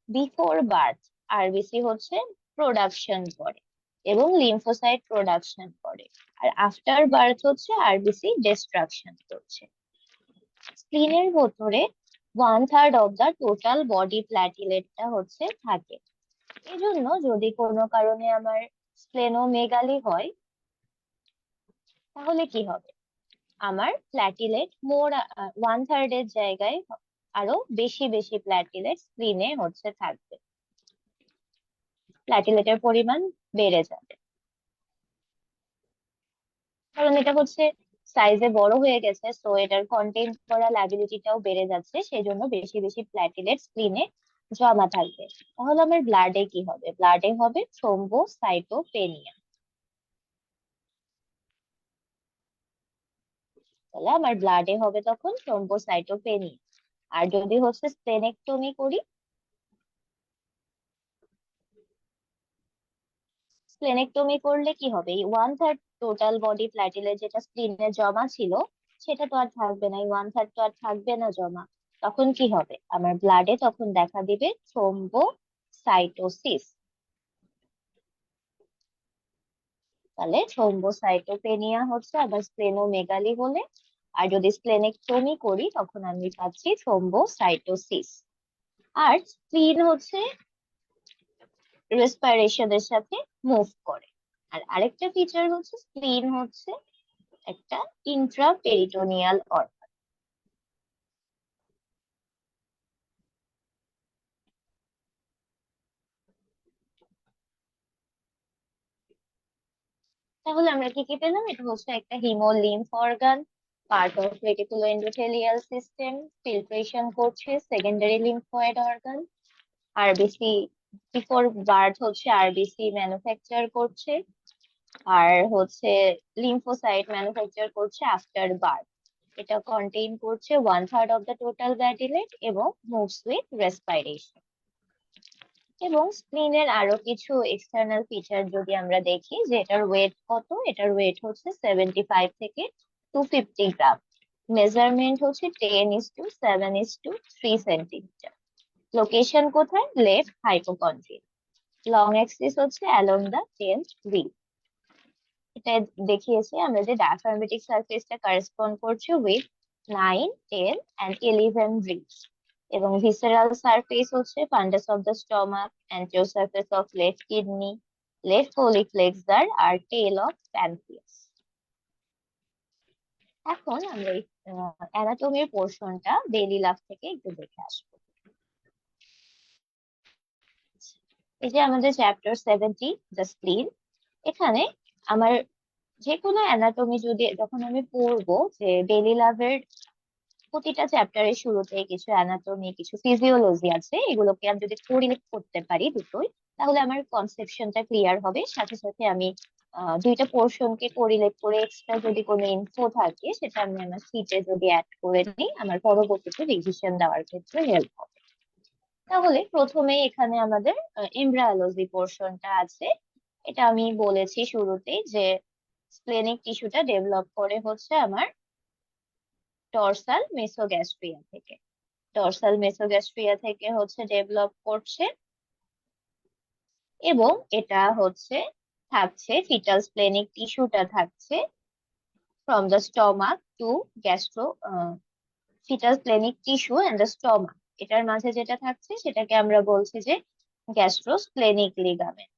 বিফোর বার্থ আরবিসি হচ্ছে প্রোডাকশন করে এবং লিম্ফোসাইট প্রোডাকশন করে, আর আফটার বার্থ হচ্ছে আরবিসি ডিস্ট্রাকশন করছে। স্প্লিনের ভেতরে 1/3 অফ দা টোটাল বডি প্ল্যাটিলেটটা হচ্ছে থাকে। এজন্য যদি কোনো কারণে আমার স্প্লেনোমেগালি হয়, তাহলে কি হবে? আমার প্ল্যাটিলেট 1/3 এর জায়গায় আরো বেশি বেশি প্ল্যাটিলেট স্প্লিনে হচ্ছে থাকবে, প্ল্যাটিলেটের পরিমাণ বেড়ে যাবে। কারণ এটা হচ্ছে সাইজে বড় হয়ে গেছে, তো এটার কন্টেইন করা লাইবিলিটিটাও বেড়ে যাচ্ছে, সেই জন্য বেশি বেশি প্ল্যাটিলেট স্প্লিনে জমা থাকবে। তাহলে আমার ব্লাডে কি হবে? ব্লাডে হবে থ্রোম্বোসাইটোপেনিয়া। তাহলে আমার ব্লাডে হবে তখন থ্রোম্বোসাইটোপেনিয়া। আর যদি হচ্ছে স্প্লেনেক্টমি করি, স্প্লেনেক্টমি করলে কি হবে? এই 1/3 টোটাল বডি প্ল্যাটিলেট যেটা স্প্লিনে জমা ছিল, সেটা তো আর থাকবে না, এই 1/3 তো আর থাকবে না জমা। তখন কি হবে? আমার ব্লাডে তখন দেখা দিবে থ্রোম্বোসাইটোসিস। তাহলে থ্রোম্বোসাইটোপেনিয়া হচ্ছে আবার স্প্লেনোমেগালি হলে। আর যদি স্প্লেনেক্টমি করি, তখন আমি পাচ্ছি থ্রোম্বোসাইটোসিস। আর স্প্লিন হচ্ছে রেসপিরেশনের সাথে মুভ করে। আর আরেকটা ফিচার হচ্ছে স্প্লিন হচ্ছে একটা ইন্ট্রাপেরিটোনিয়াল অর্গান। তাহলে আমরা কি কি পেলাম? এটা হচ্ছে একটা haemolymph organ, part of reticulo endothelial system, filtration করছে, secondary lymphoid organ, RBC before birth হচ্ছে আরবিসি ম্যানুফ্যাকচার করছে, আর হচ্ছে লিম্ফোসাইট ম্যানুফ্যাকচার করছে আফটার বার্থ। এটা কন্টেইন করছে 1/3 অফ দ্য টোটাল প্ল্যাটিলেট এবং মুভস উইথ রেসপিরেশন। এবং স্প্লিনের আরো কিছু এক্সটার্নাল ফিচার যদি আমরা দেখি, যে এটার ওয়েট কত, এটার ওয়েট হচ্ছে 75 থেকে 250 গ্রাম। মেজারমেন্ট হচ্ছে 10:7:3 সেন্টিমিটার। লোকেশন কোথায়? Left hypochondria. লং অ্যাক্সিস হচ্ছে অ্যালং দা 10th রিব। এটা দেখিয়েছি আমরা যে ডায়াফ্রাগমেটিক সারফেসটা কারেসপন্ড করছে উইথ 9, 10 and 11 রিবস। এবং ভিসেরাল সারফেস হচ্ছে fundus of the stomach, anterior surface of left kidney, left colic flexure আর টেল অফ প্যানক্রিয়াস। এখন আমরা এই অ্যানাটমির পোর্শনটা বেলি লাফ থেকে একটু দেখে আসবো। এই যে আমাদের চ্যাপ্টার 70 দ্য স্প্লিন, এখানে আমার যে কোনো অ্যানাটমি যদি যখন আমি পড়বো, যে বেলি লাভের প্রতিটা চ্যাপ্টারের শুরুতে কিছু অ্যানাটমি কিছু ফিজিওলজি আছে, এগুলোকে আমি যদি কোরিলেট করতে পারি দুটোই, তাহলে আমার কনসেপশনটা ক্লিয়ার হবে। সাথে সাথে আমি দুইটা পোর্শনকে কোরিলেট করে এক্সট্রা যদি কোনো ইনফো থাকে, সেটা আমি আমার সিটে যদি অ্যাড করে নিই, আমার পরবর্তীতে রিভিশন দেওয়ার ক্ষেত্রে হেল্প হবে। তাহলে প্রথমে এখানে আমাদের এমব্রায়োলজি পোর্শনটা আছে। এটা আমি বলেছি শুরুতেই যে স্প্লেনিক টিস্যুটা ডেভেলপ করে হচ্ছে আমার ডরসাল মেসোগ্যাস্ট্রিয়া থেকে। ডরসাল মেসোগ্যাস্ট্রিয়া থেকে হচ্ছে ডেভেলপ করছে, এবং এটা হচ্ছে থাকছে ফিটাল স্প্লেনিক টিস্যুটা থাকছে from the stomach to gastro fetal splenic tissue and the stomach, এটার মাঝে যেটা থাকছে সেটাকে আমরা বলছি যে গ্যাস্ট্রোস্প্লেনিক লিগামেন্ট।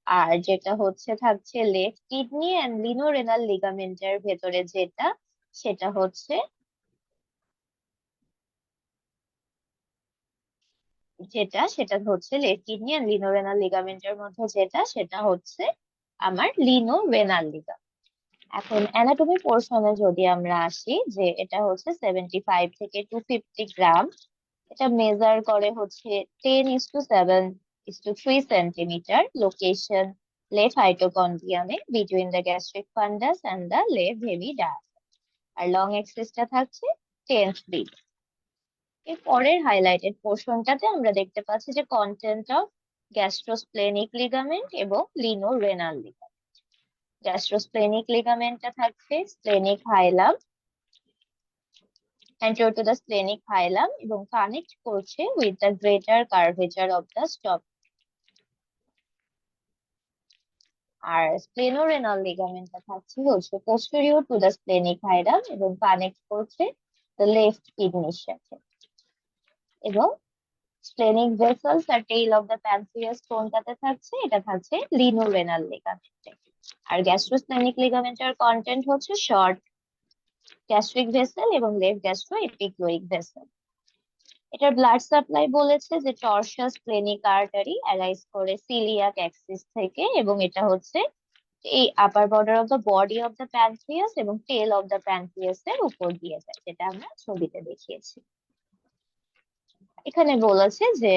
আর যেটা হচ্ছে থাকছে লেফট কিডনি এন্ড লিনোরেনাল লিগামেন্টের ভেতরে যেটা, সেটা হচ্ছে সেটা হচ্ছে লেফট কিডনি এন্ড লিনোরেনাল লিগামেন্টের মধ্যে যেটা, সেটা হচ্ছে আমার লিনোরেনাল লিগামেন্ট। এখন অ্যানাটমি পোর্শনে যদি আমরা আসি, যে এটা হচ্ছে 75 থেকে 250 গ্রাম। এটা মেজার করে হচ্ছে 10:7:3 সেন্টিমিটার। লোকেশন লেফট হাইটোকন্ড্রিয়ামে between the gastric fundus and the left hemi diaphragm. আর লং এক্সিসটা থাকছে 10th। এর পরের হাইলাইটেড পোর্শনটাতে আমরা দেখতে পাচ্ছি যে কন্টেন্ট অফ গ্যাস্ট্রোস্প্লেনিক লিগামেন্ট এবং লিনোরেনাল লিগামেন্ট। গ্যাস্ট্রোস্প্লেনিক লিগামেন্টটা থাকছে splenic hilum, anterior to the splenic hilum এবং কানেক্ট করছে with the greater curvature of the stomach. আর স্প্লেনোরেনাল লিগামেন্টটা থাকছে হচ্ছে posterior to the splenic hilum এবং কানেক্ট করছে দ্য লেফট কিডনির সাথে। এবং স্প্লেনিক ভেসেলস আর টেইল অফ দ্য প্যানক্রিয়াস কোনটাতে থাকছে, এটা থাকছে লিনোরেনাল লিগামেন্টে। আর গ্যাস্ট্রোস্প্লেনিক লিগামেন্টের কন্টেন্ট হচ্ছে শর্ট গ্যাস্ট্রিক ভেসেল এবং লেফট গ্যাস্ট্রো এপিক্লোইক ভেসেল। এটার ব্লাড সাপ্লাই বলেছে যে টর্সাস স্প্লেনিক আর্টারি অ্যারাইজ করে সিলিয়াক অ্যাক্সিস থেকে, এবং এটা হচ্ছে এই upper border of the body of the pancreas এবং টেল অফ দ্য প্যানক্রিয়াস এর উপর দিয়ে যায়, যেটা আমরা ছবিতে দেখিয়েছি। এখানে বলেছে যে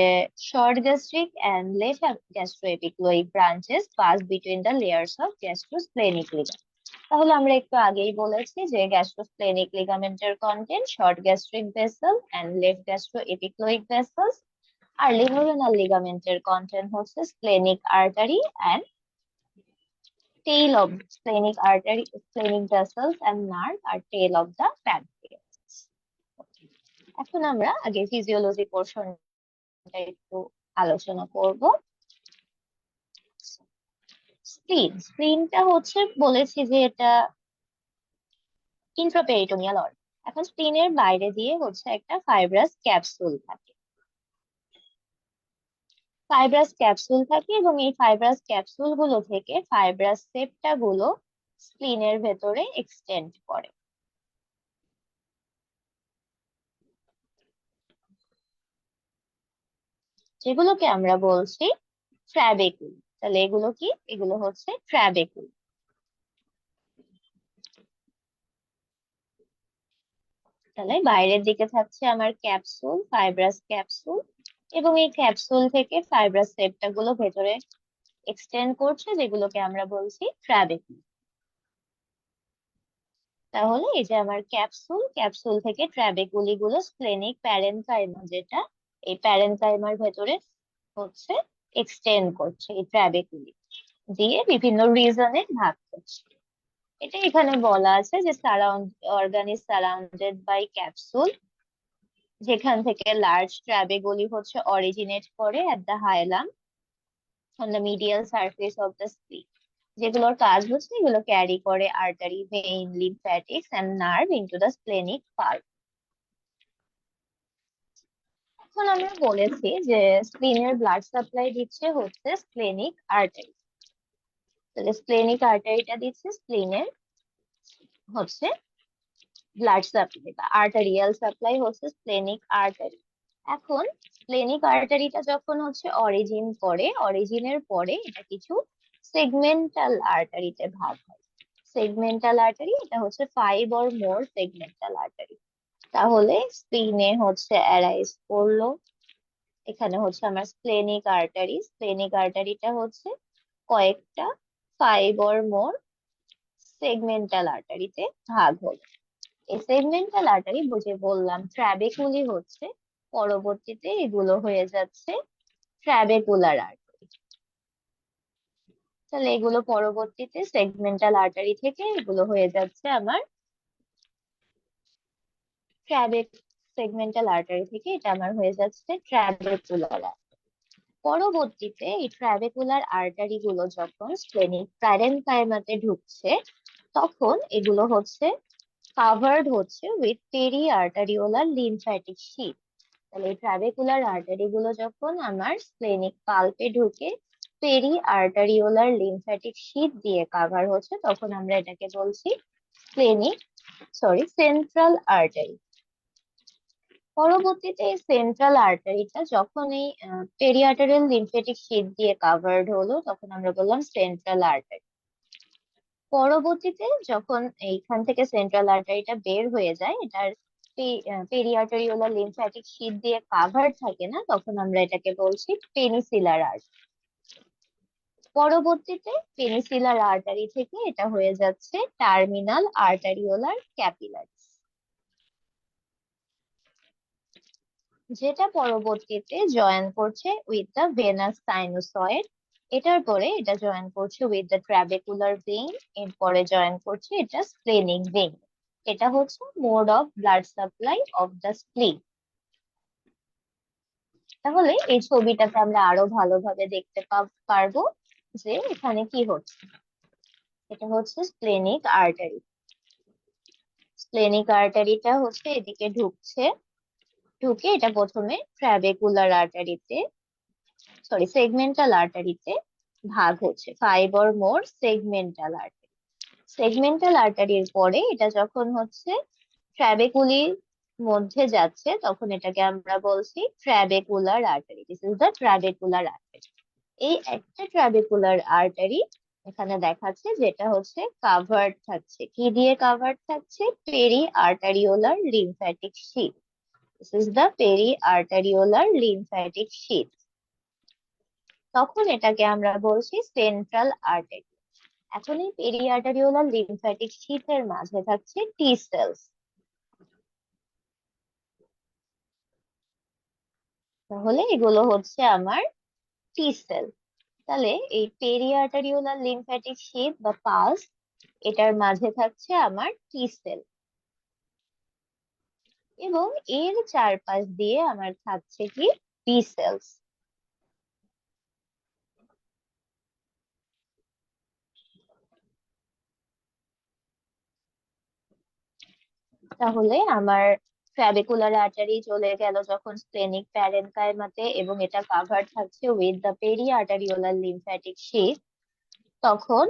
short gastric and left gastroepiploic branches pass between the layers of gastrosplenic ligament. তাহলে আমরা একটু আগেই বলেছি যে গ্যাস্ট্রোস্প্লেনিক লিগামেন্টের content short gastric vessel and left gastroepiploic vessels. আর লিনোরেনাল লিগামেন্টের কন্টেন্ট হচ্ছে splenic artery and tail of splenic artery, splenic vessels and nerve আর টেল অফ দ্য প্যানক্রিয়াস। এখন আমরা আগে ফিজিওলজি পোর্শনটা একটু আলোচনা করব। স্প্লিনটা হচ্ছে বলেছি যে এটা ইন্ট্রাপেরিটোনিয়াল অর্গান। এখন স্প্লিনের বাইরে দিয়ে হচ্ছে একটা ফাইব্রাস ক্যাপসুল থাকে, এবং এই ফাইব্রাস ক্যাপসুল গুলো থেকে ফাইব্রাস সেপ্টা গুলো স্প্লিনের ভেতরে এক্সটেন্ড করে। যেগুলোকে আমরা বলছি ট্র্যাবেকুল। তাহলে এগুলো কি? এগুলো হচ্ছে ট্র্যাবেকুল। তাহলে বাইরের দিকে থাকছে আমার ক্যাপসুল, ফাইব্রাস ক্যাপসুল, এবং এই ক্যাপসুল থেকে ফাইব্রাস সেপ্টা গুলো ভেতরে এক্সটেন্ড করছে, যেগুলোকে আমরা বলছি ট্র্যাবেকুল। তাহলে এই যে আমার ক্যাপসুল, ক্যাপসুল থেকে ট্র্যাবেকুলি গুলো স্প্লেনিক প্যারেনকাইমা, যেটা এই প্যারেনকাইমার ভেতরে হচ্ছে এক্সটেন্ড করছে, এই ট্র্যাবেকুলি দিয়ে বিভিন্ন রিজনে ভাগ করছে। এটা এখানে বলা আছে যে organ is surrounded by capsule, যেখান থেকে লার্জ ট্র্যাবেকুলি হচ্ছে অরিজিনেট করে at the hilum on the medial surface of the spleen. যেগুলোর কাজ হচ্ছে এগুলো ক্যারি করে artery, vein, lymphatics and nerve into the splenic pulp. এখন আমরা বলেছি যে স্প্লিনের ব্লাড সাপ্লাই দিচ্ছে হচ্ছে স্প্লেনিক আর্টারি। তাহলে স্প্লেনিক আর্টারিটা দিচ্ছে স্প্লিনের হচ্ছে ব্লাড সাপ্লাই, বা আর্টারিয়াল সাপ্লাই হচ্ছে স্প্লেনিক আর্টারি। এখন স্প্লেনিক আর্টারিটা যখন হচ্ছে অরিজিন করে, অরিজিনের পরে এটা কিছু সেগমেন্টাল আর্টারিতে ভাগ হয়। সেগমেন্টাল আর্টারি, এটা হচ্ছে 5 or more সেগমেন্টাল আর্টারি। তাহলে স্প্লিনে হচ্ছে অ্যারাইজ করলো, এখানে হচ্ছে আমার স্প্লেনিক আর্টারি, স্প্লেনিক আর্টারিটা হচ্ছে কয়েকটা 5 or more সেগমেন্টাল আর্টারিতে ভাগ হলো। এই সেগমেন্টাল আর্টারি বুঝে বললাম ট্র্যাবেকুলি হচ্ছে, পরবর্তীতে এগুলো হয়ে যাচ্ছে ট্র্যাবেকুলার আর্টারি। তাহলে এগুলো পরবর্তীতে সেগমেন্টাল আর্টারি থেকে এগুলো হয়ে যাচ্ছে আমার ট্র্যাবেক সেগমেন্টাল আর্টারি থেকে এটা আমার হয়ে যাচ্ছে ট্র্যাবেকুলার। পরবর্তীতে এই ট্র্যাবেকুলার আর্টারি গুলো যখন স্প্লেনিক প্যারেনকাইমাতে ঢুকছে, তখন এগুলো হচ্ছে কাভার্ড হচ্ছে with peri arteriolar lymphatic sheet. তাহলে এই ট্রাবেকুলার আর্টারি গুলো যখন আমার স্প্লেনিক পাল্পে ঢুকে পেরি আর্টারিওলার লিম্ফ্যাটিক শিট দিয়ে কাভার হচ্ছে, তখন আমরা এটাকে বলছি স্প্লেনিক সেন্ট্রাল আর্টারি। পরবর্তীতে এই সেন্ট্রাল আর্টারিটা যখন এই পেরিআর্টারিয়াল লিম্ফ্যাটিক শিট দিয়ে কাভার্ড হলো, তখন আমরা বললাম সেন্ট্রাল আর্টারি। পরবর্তীতে যখন এইখান থেকে সেন্ট্রাল আর্টারিটা বের হয়ে যায়, এটার পেরিআর্টারিওলার লিম্ফ্যাটিক শিট দিয়ে কাভার থাকে না, তখন আমরা এটাকে বলছি পেনিসিলার আর্টারি। পরবর্তীতে পেনিসিলার আর্টারি থেকে এটা হয়ে যাচ্ছে টার্মিনাল আর্টারিওলার ক্যাপিলারিস, যেটা পরবর্তীতে জয়েন করছে উইথ দ্য ভেনাস সাইনোসয়েড। এটার পরে এটা জয়েন করছে উইথ দ্য ট্রাবেকুলার ভেইন, এরপরে জয়েন করছে এটা স্প্লেনিক ভেইন। এটা হচ্ছে mode of blood supply of the spleen. তাহলে এই ছবিটাতে আমরা আরো ভালোভাবে দেখতে পারবো যে এখানে কি হচ্ছে। এটা হচ্ছে স্প্লেনিক আর্টারি। স্প্লেনিক আর্টারিটা হচ্ছে এদিকে ঢুকছে, ঢুকে এটা প্রথমে ট্রাবেকুলার আর্টারিতে সেগমেন্টাল আর্টারিতে ভাগ হচ্ছে, 5 or more segmental artery. Segmental আর্টারির পরে এটা যখন হচ্ছে ট্রাবেকুলির মধ্যে যাচ্ছে, তখন এটাকে আমরা বলছি trabecular artery. This is the trabecular artery. এই একটা ট্রাবেকুলার আর্টারি এখানে দেখাচ্ছে, যেটা হচ্ছে কাভার্ড থাকছে, কি দিয়ে কাভার্ড থাকছে? Peri arteriolar lymphatic sheath. This is the peri arteriolar lymphatic sheath. তখন এটাকে আমরা বলছি সেন্ট্রাল আর্টারি। এখন এই পেরিআর্টারিওলার লিম্ফ্যাটিক শিটের মাঝে থাকছে টি সেলস। তাহলে এগুলো হচ্ছে আমার টি সেল। তাহলে এই পেরিআর্টারিওলার লিম্ফ্যাটিক শিট বা পালস, এটার মাঝে থাকছে আমার টি সেল, এবং এর চারপাশ দিয়ে আমার থাকছে কি? B cells. তাহলে আমার ট্রাবেকুলার আর্টারি চলে গেল যখন স্প্লেনিক প্যারেনকাইমাতে, এবং এটা কাভার থাকছে with the peri arteriolar lymphatic sheath, তখন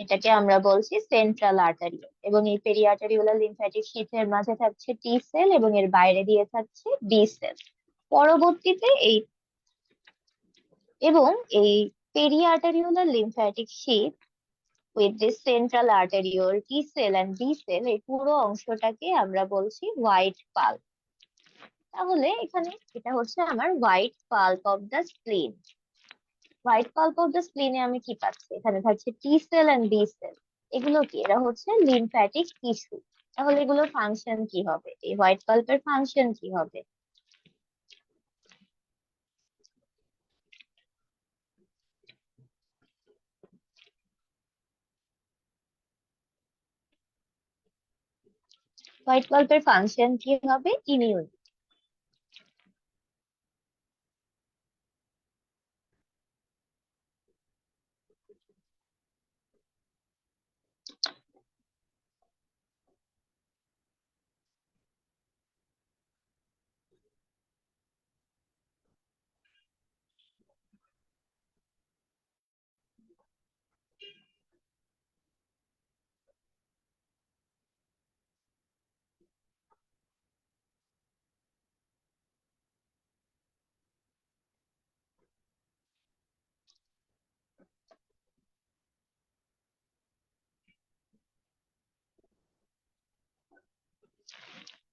এটাকে আমরা বলছি সেন্ট্রাল আর্টারি। এবং এই পেরি আর্টারিওলার লিম্ফ্যাটিক শিটের মাঝে থাকছে টি সেল, এবং এর বাইরে দিয়ে থাকছে বি সেল। পরবর্তীতে এই peri arteriolar lymphatic sheath with this central arteriole, T cell and B cell, এই পুরো অংশটাকে আমরা বলছি হোয়াইট পাল্প। তাহলে এখানে এটা হচ্ছে আমার white pulp of the spleen. White pulp of the স্প্লিনে আমি কি পাচ্ছি? এখানে থাকছে T cell and B cell. এগুলো কি? এরা হচ্ছে লিম্ফ্যাটিক টিস্যু। তাহলে এগুলোর ফাংশন কি হবে? এই হোয়াইট পাল্পের ফাংশন কি হবে? হোয়াইট পাল্পের ফাংশন কি হবে? ইমিউন।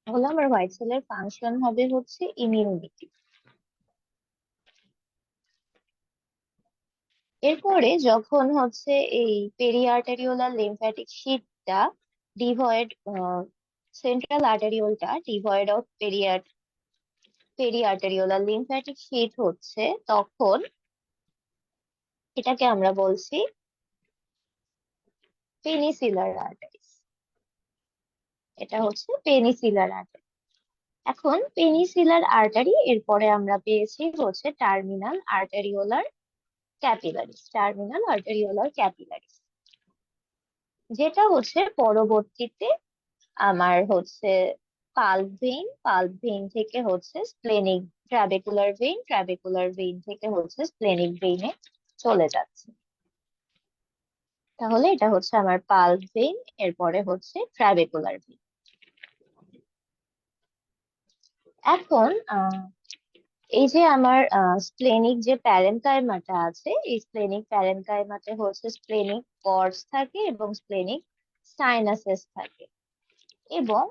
তাহলে আমার হোয়াইট সেলের ফাংশন হবে হচ্ছে ইমিউনিটি। এরপরে যখন হচ্ছে এই পেরিআর্টারিওলার লিম্ফ্যাটিক শিটটা ডিভয়েড, সেন্ট্রাল আর্টারিওলটা devoid of periarteriolar lymphatic sheath হচ্ছে, তখন এটাকে আমরা বলছি পেনিসিলার আর্টারিস। এটা হচ্ছে পেনিসিলার আর্টারি। এখন পেনিসিলার আর্টারি, এরপরে আমরা পেয়েছি হচ্ছে terminal arteriolar capillaries. Terminal arteriolar capillaries. যেটা হচ্ছে পরবর্তীতে আমার হচ্ছে পাল্প ভেইন থেকে হচ্ছে splenic trabecular vein, trabecular vein থেকে হচ্ছে স্প্লেনিক ভেইনে চলে যাচ্ছে। তাহলে এটা হচ্ছে আমার পাল্প ভেইন, এরপরে হচ্ছে ট্রাবেকুলার ভেইন। এখন এই যে আমার স্প্লেনিক যে প্যারেনকাইমাটা আছে, এই স্প্লেনিক প্যারেনকাইমাতে হচ্ছে স্প্লেনিক কর্ডস থাকে এবং স্প্লেনিক সাইনাসেস থাকে। এবং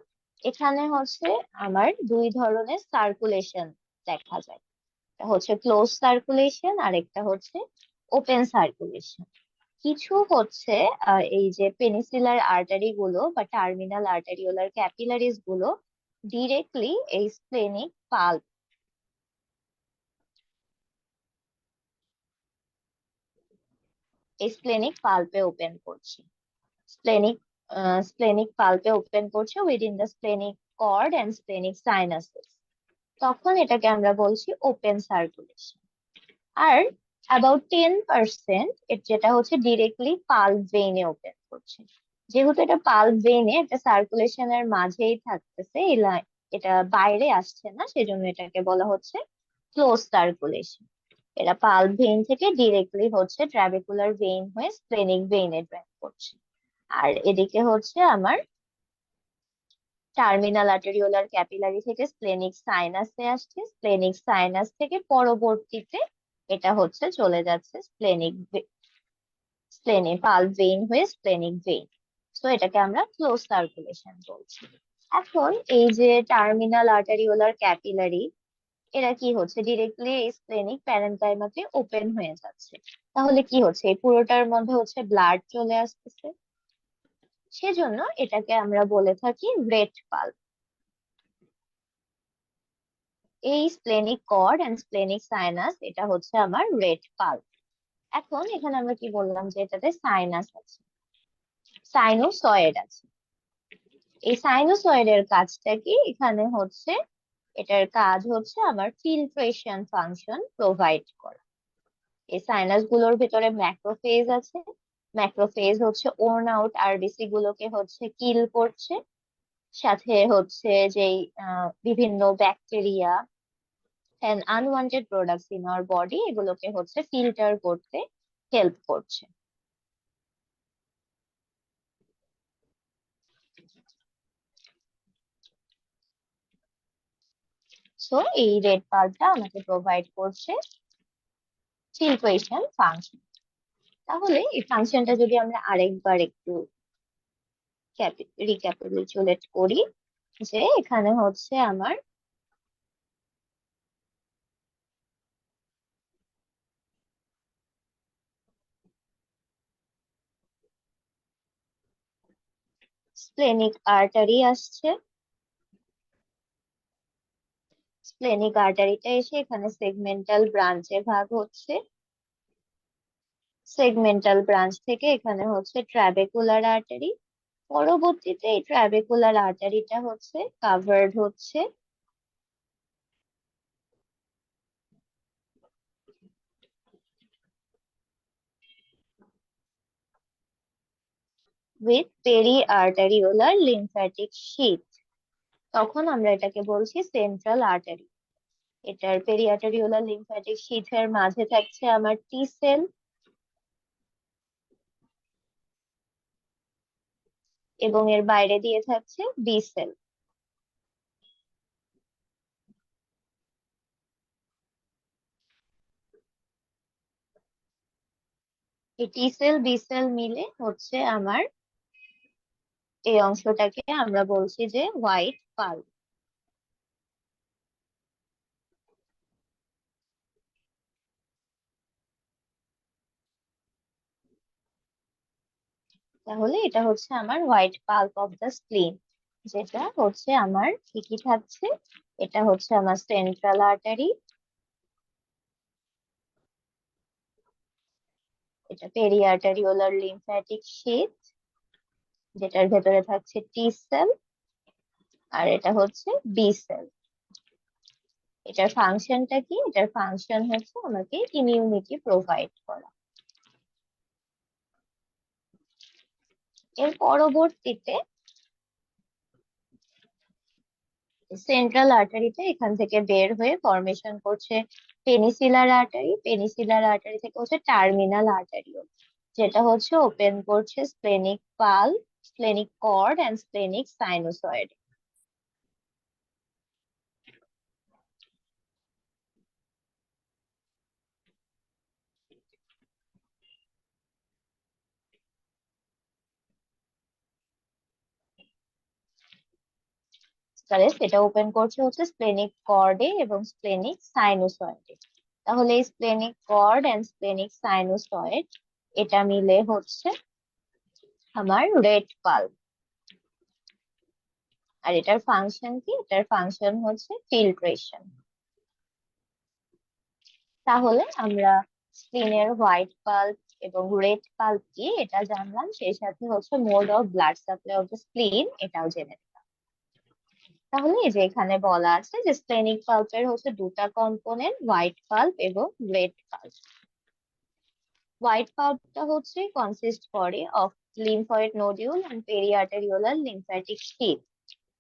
এখানে হচ্ছে আমার দুই ধরনের সার্কুলেশন দেখা যায়। একটা হচ্ছে ক্লোজ সার্কুলেশন আর একটা হচ্ছে ওপেন সার্কুলেশন। কিছু হচ্ছে এই যে পেনিসিলার আর্টারি গুলো বা টার্মিনাল আর্টারিওলার ক্যাপিলারিজ গুলো ডিরেক্টলি এই স্প্লেনিক পাল্প, এই স্প্লেনিক পাল্পে ওপেন করছে। স্প্লেনিক স্প্লেনিক পাল্পে ওপেন করছে within the splenic cord and splenic sinuses. তখন এটাকে আমরা বলছি ওপেন সার্কুলেশন। আর অ্যাবাউট 10% যেটা হচ্ছে ডিরেক্টলি পাল্প ভেইনে ওপেন করছে। যেহেতু এটা পাল্প ভেইনে একটা সার্কুলেশনের মাঝেই থাকতেছে, এটা বাইরে আসছে না, সেজন্য এটাকে বলা হচ্ছে ক্লোজ সার্কুলেশন। এটা পাল্প ভেইন থেকে ডিরেক্টলি হচ্ছে ট্রাবেকুলার ভেইন হয়ে স্প্লেনিক ভেইনে ড্রেন করছে। আর এদিকে হচ্ছে আমার টার্মিনাল আর্টেরিওলার ক্যাপিলারি থেকে স্প্লেনিক সাইনাসে আসছে, স্প্লেনিক সাইনাস থেকে পরবর্তীতে এটা হচ্ছে চলে যাচ্ছে পাল্প ভেইন হয়ে স্প্লেনিক ভেইন। তো এটাকে আমরা ক্লোজ সার্কুলেশন বলছি। এখন এই যে টার্মিনাল আর্টেরিওলার ক্যাপিলারি, এরা কি হচ্ছে ডিরেক্টলি স্প্লেনিক প্যারেনকাইমাতে ওপেন হয়ে যাচ্ছে। তাহলে কি হচ্ছে, এই পুরোটার মধ্যে হচ্ছে ব্লাড চলে আসতেছে, সেজন্য এটাকে আমরা বলে থাকি রেড পাল্প। এই splenic cord and splenic sinus, এটা হচ্ছে আমার রেড পাল্প। এখন এখানে আমরা কি বললাম যে এটাতে সাইনাস আছে, সাইনোসয়েড আছে। এই সাইনোসয়েডের কাজটা কি, এখানে হচ্ছে এটার কাজ হচ্ছে আমার ফিল্ট্রেশন ফাংশন প্রোভাইড করা। এই সাইনাস গুলোর ভেতরে ম্যাক্রোফেজ আছে। ম্যাক্রোফেজ হচ্ছে ওর্ন আউট আরবিসি গুলোকে হচ্ছে কিল করছে, সাথে হচ্ছে যেই বিভিন্ন bacteria and unwanted products in our body, এগুলোকে হচ্ছে ফিল্টার করতে হেল্প করছে। সো এই রেড পার্টটা আমাকে প্রোভাইড করছে ফিল্ট্রেশন ফাংশন। তাহলে এই ফাংশনটা যদি আমরা আরেকবার একটু রিক্যাপিচুলেট করি, যে এখানে হচ্ছে আমার স্প্লেনিক আর্টারি আসছে, স্প্লেনিক আর্টারিটা এসে এখানে সেগমেন্টাল ব্রাঞ্চে ভাগ হচ্ছে, সেগমেন্টাল ব্রাঞ্চ থেকে এখানে হচ্ছে ট্রাবেকুলার আর্টারি। পরবর্তীতে এই ট্রাবেকুলার আর্টারিটা হচ্ছে কাভার্ড হচ্ছে with peri arteriolar lymphatic sheath. তখন আমরা এটাকে বলছি সেন্ট্রাল আর্টারি। এটার পেরি আর্টারিওলার লিম্ফ্যাটিক শিটের মাঝে থাকছে আমার টি সেল, এবং এর বাইরে দিয়ে থাকছে বি সেল। এই টি সেল বি সেল মিলে হচ্ছে আমার এই অংশটাকে আমরা বলছি যে হোয়াইট পাল্প। তাহলে এটা হচ্ছে আমার হোয়াইট পাল্প অফ দ্য স্প্লিন। যেটা হচ্ছে আমার কি কি থাকছে, এটা হচ্ছে আমার সেন্ট্রাল আর্টারি, এটা পেরি আর্টারিওলার লিম্ফ্যাটিক শিট, যেটার ভেতরে থাকছে টি সেল, আর এটা হচ্ছে বি সেল। এটার ফাংশনটা কি, এটার ফাংশন হচ্ছে আমাকে ইমিউনিটি প্রোভাইড করা। এর পরবর্তীতে সেন্ট্রাল আর্টারিতে এখান থেকে বের হয়ে ফর্মেশন করছে পেনিসিলার আর্টারি। পেনিসিলার আর্টারি থেকে হচ্ছে টার্মিনাল আর্টারিও, যেটা হচ্ছে ওপেন করছে splenic pulp, splenic cord and splenic sinusoid. তাহলে সেটা ওপেন করছে হচ্ছে স্প্লেনিক কর্ডে এবং স্প্লেনিক সাইনোসয়েডে। তাহলে এই splenic cord and splenic sinusoid এটা মিলে হচ্ছে আমার রেড পাল। আর এটার ফাংশন কি? এটার ফাংশন হচ্ছে ফিল্ট্রেশন। তাহলে আমরা স্কিনের হোয়াইট পাল্প এবং রেড পাল্প কি এটা জানলাম, সেই সাথে হচ্ছে mode of blood supply of the স্প্লিন এটাও জেনে নিলাম। তাহলে এই যে এখানে বলা আছে যে স্প্লেনিক পাল্পের হচ্ছে দুটা কম্পোনেন্ট, হোয়াইট পাল্প এবং রেড পাল্প। হোয়াইট পাল্পটা হচ্ছে কনসিস্ট করে of lymphoid nodule and periarteriolar lymphatic sheath,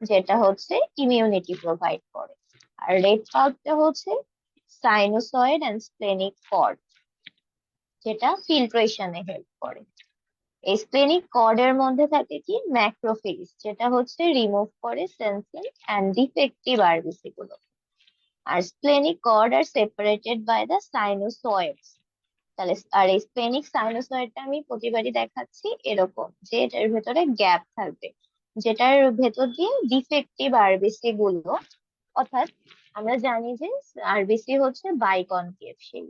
যেটা হচ্ছে ইমিউনিটি প্রোভাইড করে। আর রেড পাল্পটা হচ্ছে সাইনোসয়েড এন্ড স্প্লেনিক কর্ড, যেটা ফিল্ট্রেশনে হেল্প করে। এই স্প্লেনিক কর্ড এর মধ্যে থাকে কি ম্যাক্রোফেজ, যেটা হচ্ছে রিমুভ করে সেন্সিং এন্ড ডিফেক্টিভ আরবিসি গুলো। আর splenic cord are separated by the sinusoids. তাহলে আর এই স্প্লেনিক সাইনোসয়েডটা আমি প্রতিবারই দেখাচ্ছি এরকম যে এটার ভেতরে গ্যাপ থাকবে, যেটার ভেতর দিয়ে ডিফেক্টিভ আরবিসি গুলো, অর্থাৎ আমরা জানি যে আরবিসি হচ্ছে বাইকনকেভ সেই।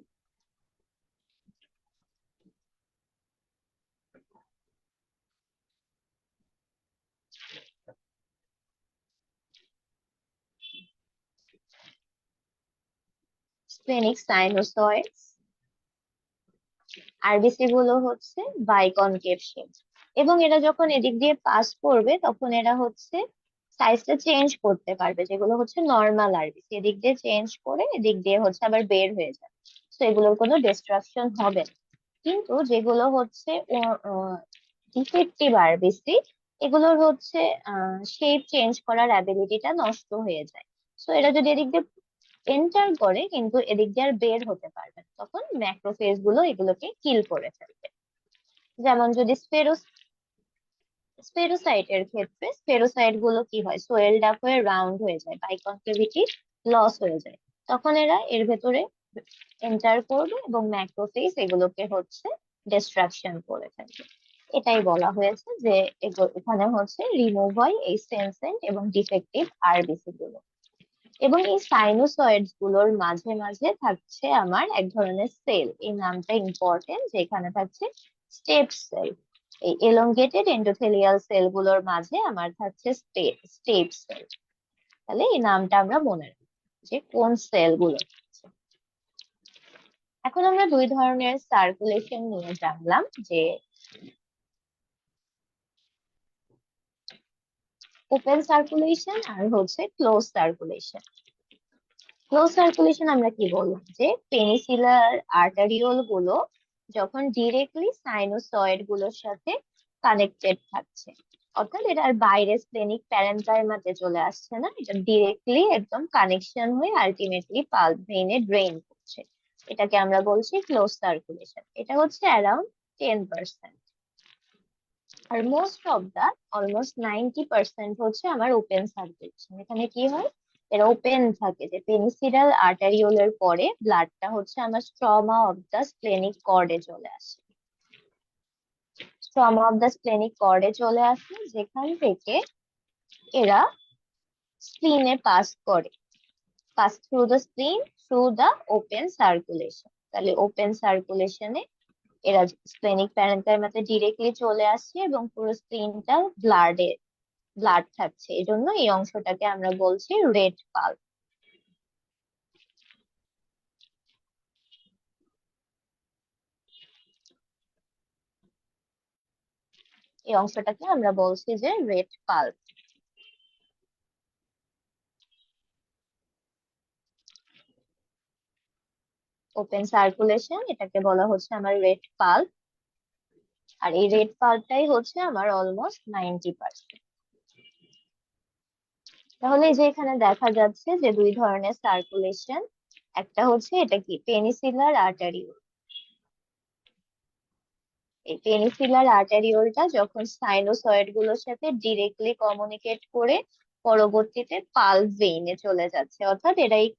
স্প্লেনিক সাইনোসয়েডস আরবিসি গুলো হচ্ছে বাইকনকেভ শেপ, এবং এরা যখন এদিক দিয়ে পাস করবে তখন এরা হচ্ছে সাইজটা চেঞ্জ করতে পারবে। যেগুলো হচ্ছে নর্মাল আরবিসি এদিক দিয়ে চেঞ্জ করে এদিক দিয়ে হচ্ছে আবার বের হয়ে যায়, তো এগুলোর কোনো ডিস্ট্রাকশন হবে না। কিন্তু যেগুলো হচ্ছে ডিফেক্টিভ আরবিসি, এগুলোর হচ্ছে শেপ চেঞ্জ করার অ্যাবিলিটিটা নষ্ট হয়ে যায়। তো এরা যদি এদিক দিয়ে এন্টার করে কিন্তু এদিক দিয়ে আর বের হতে পারবে না, তখন ম্যাক্রোফেজ গুলো এগুলোকে কিল করে ফেলবে। যেমন যদি স্পেরোসাইট এর ক্ষেত্রে স্পেরোসাইট গুলো কি হয়, সোয়েলড আপ হয়ে রাউন্ড হয়ে যায়, বাইকনকেভিটি লস হয়ে যায়। তখন এরা এর ভেতরে এন্টার করবে এবং ম্যাক্রোফেজ এগুলোকে হচ্ছে ডিস্ট্রাকশন করে ফেলবে। এটাই বলা হয়েছে যে এখানে হচ্ছে রিমুভ হয় এই সেন্সেন্ট এবং ডিফেক্টিভ আরবিসি গুলো। এবং এই সাইনোসয়েডস গুলোর মাঝে মাঝে থাকছে আমার এক ধরনের সেল, এই নামটা ইম্পর্টেন্ট, যেখানে থাকছে স্টেপ সেল। এই এলongated এন্ডোথেলিয়াল সেল গুলোর মাঝে আমার থাকছে স্টেপ সেল। তাহলে এই নামটা আমরা মনে রাখবো যে কোন সেল গুলো থাকছে। এখন আমরা দুই ধরনের সার্কুলেশন নিয়ে জানলাম, যে ওপেন সার্কুলেশন আর হচ্ছে ক্লোজ সার্কুলেশন। ক্লোজ সার্কুলেশন আমরা কি বললাম, যে পেনিসিলার আর্টারিওল গুলো যখন ডিরেক্টলি সাইনোসয়েড গুলোর সাথে কানেক্টেড থাকছে, অর্থাৎ এটার বাইরে স্প্লেনিক প্যারেনকাইমাতে চলে আসছে না, এটা ডিরেক্টলি একদম কানেকশন হয়ে আলটিমেটলি পালস ভেইনে ড্রেন করছে, এটাকে আমরা বলছি ক্লোজ সার্কুলেশন। এটা হচ্ছে অ্যারাউন্ড 10%। আর মোস্ট অফ দা অলমোস্ট 90% হচ্ছে আমার ওপেন সার্কুলেশন। এখানে কি হয়, এরা ওপেন থাকে, যে পেনিসিলার আর্টারিওলের পরে ব্লাডটা হচ্ছে আমার স্ট্রমা অফ দা স্প্লেনিক কর্ডে চলে আসে। স্ট্রমা অফ দা স্প্লেনিক কর্ডে চলে আসে, যেখান থেকে এরা স্প্লিনে পাস করে, pass through the স্প্লিন through the open circulation. তাহলে ওপেন সার্কুলেশনে এরা স্প্লেনিক প্যারেনকাইমাতে ডিরেক্টলি চলে আসছে এবং পুরো স্প্লিনটা ব্লাড থাকছে, এই জন্য এই অংশটাকে আমরা বলছি রেড পাল্প। এই অংশটাকে আমরা বলছি যে রেড পাল্প। ওপেন সার্কুলেশন এটাকে বলা হচ্ছে আমার রেড পাল্প। আর এই রেড পার্টটাই হচ্ছে আমার অলমোস্ট 90%। তাহলে এই যে এখানে দেখা যাচ্ছে যে দুই ধরনের সার্কুলেশন। একটা হচ্ছে এটা কি পেনিসিলার আর্টারিওল। এই পেনিসিলার আর্টারিওলটা যখন সাইনোসয়েড গুলোর সাথে ডিরেক্টলি কমিউনিকেট করে পরবর্তীতে পালস ভেইনে চলে যাচ্ছে, অর্থাৎ এটা এই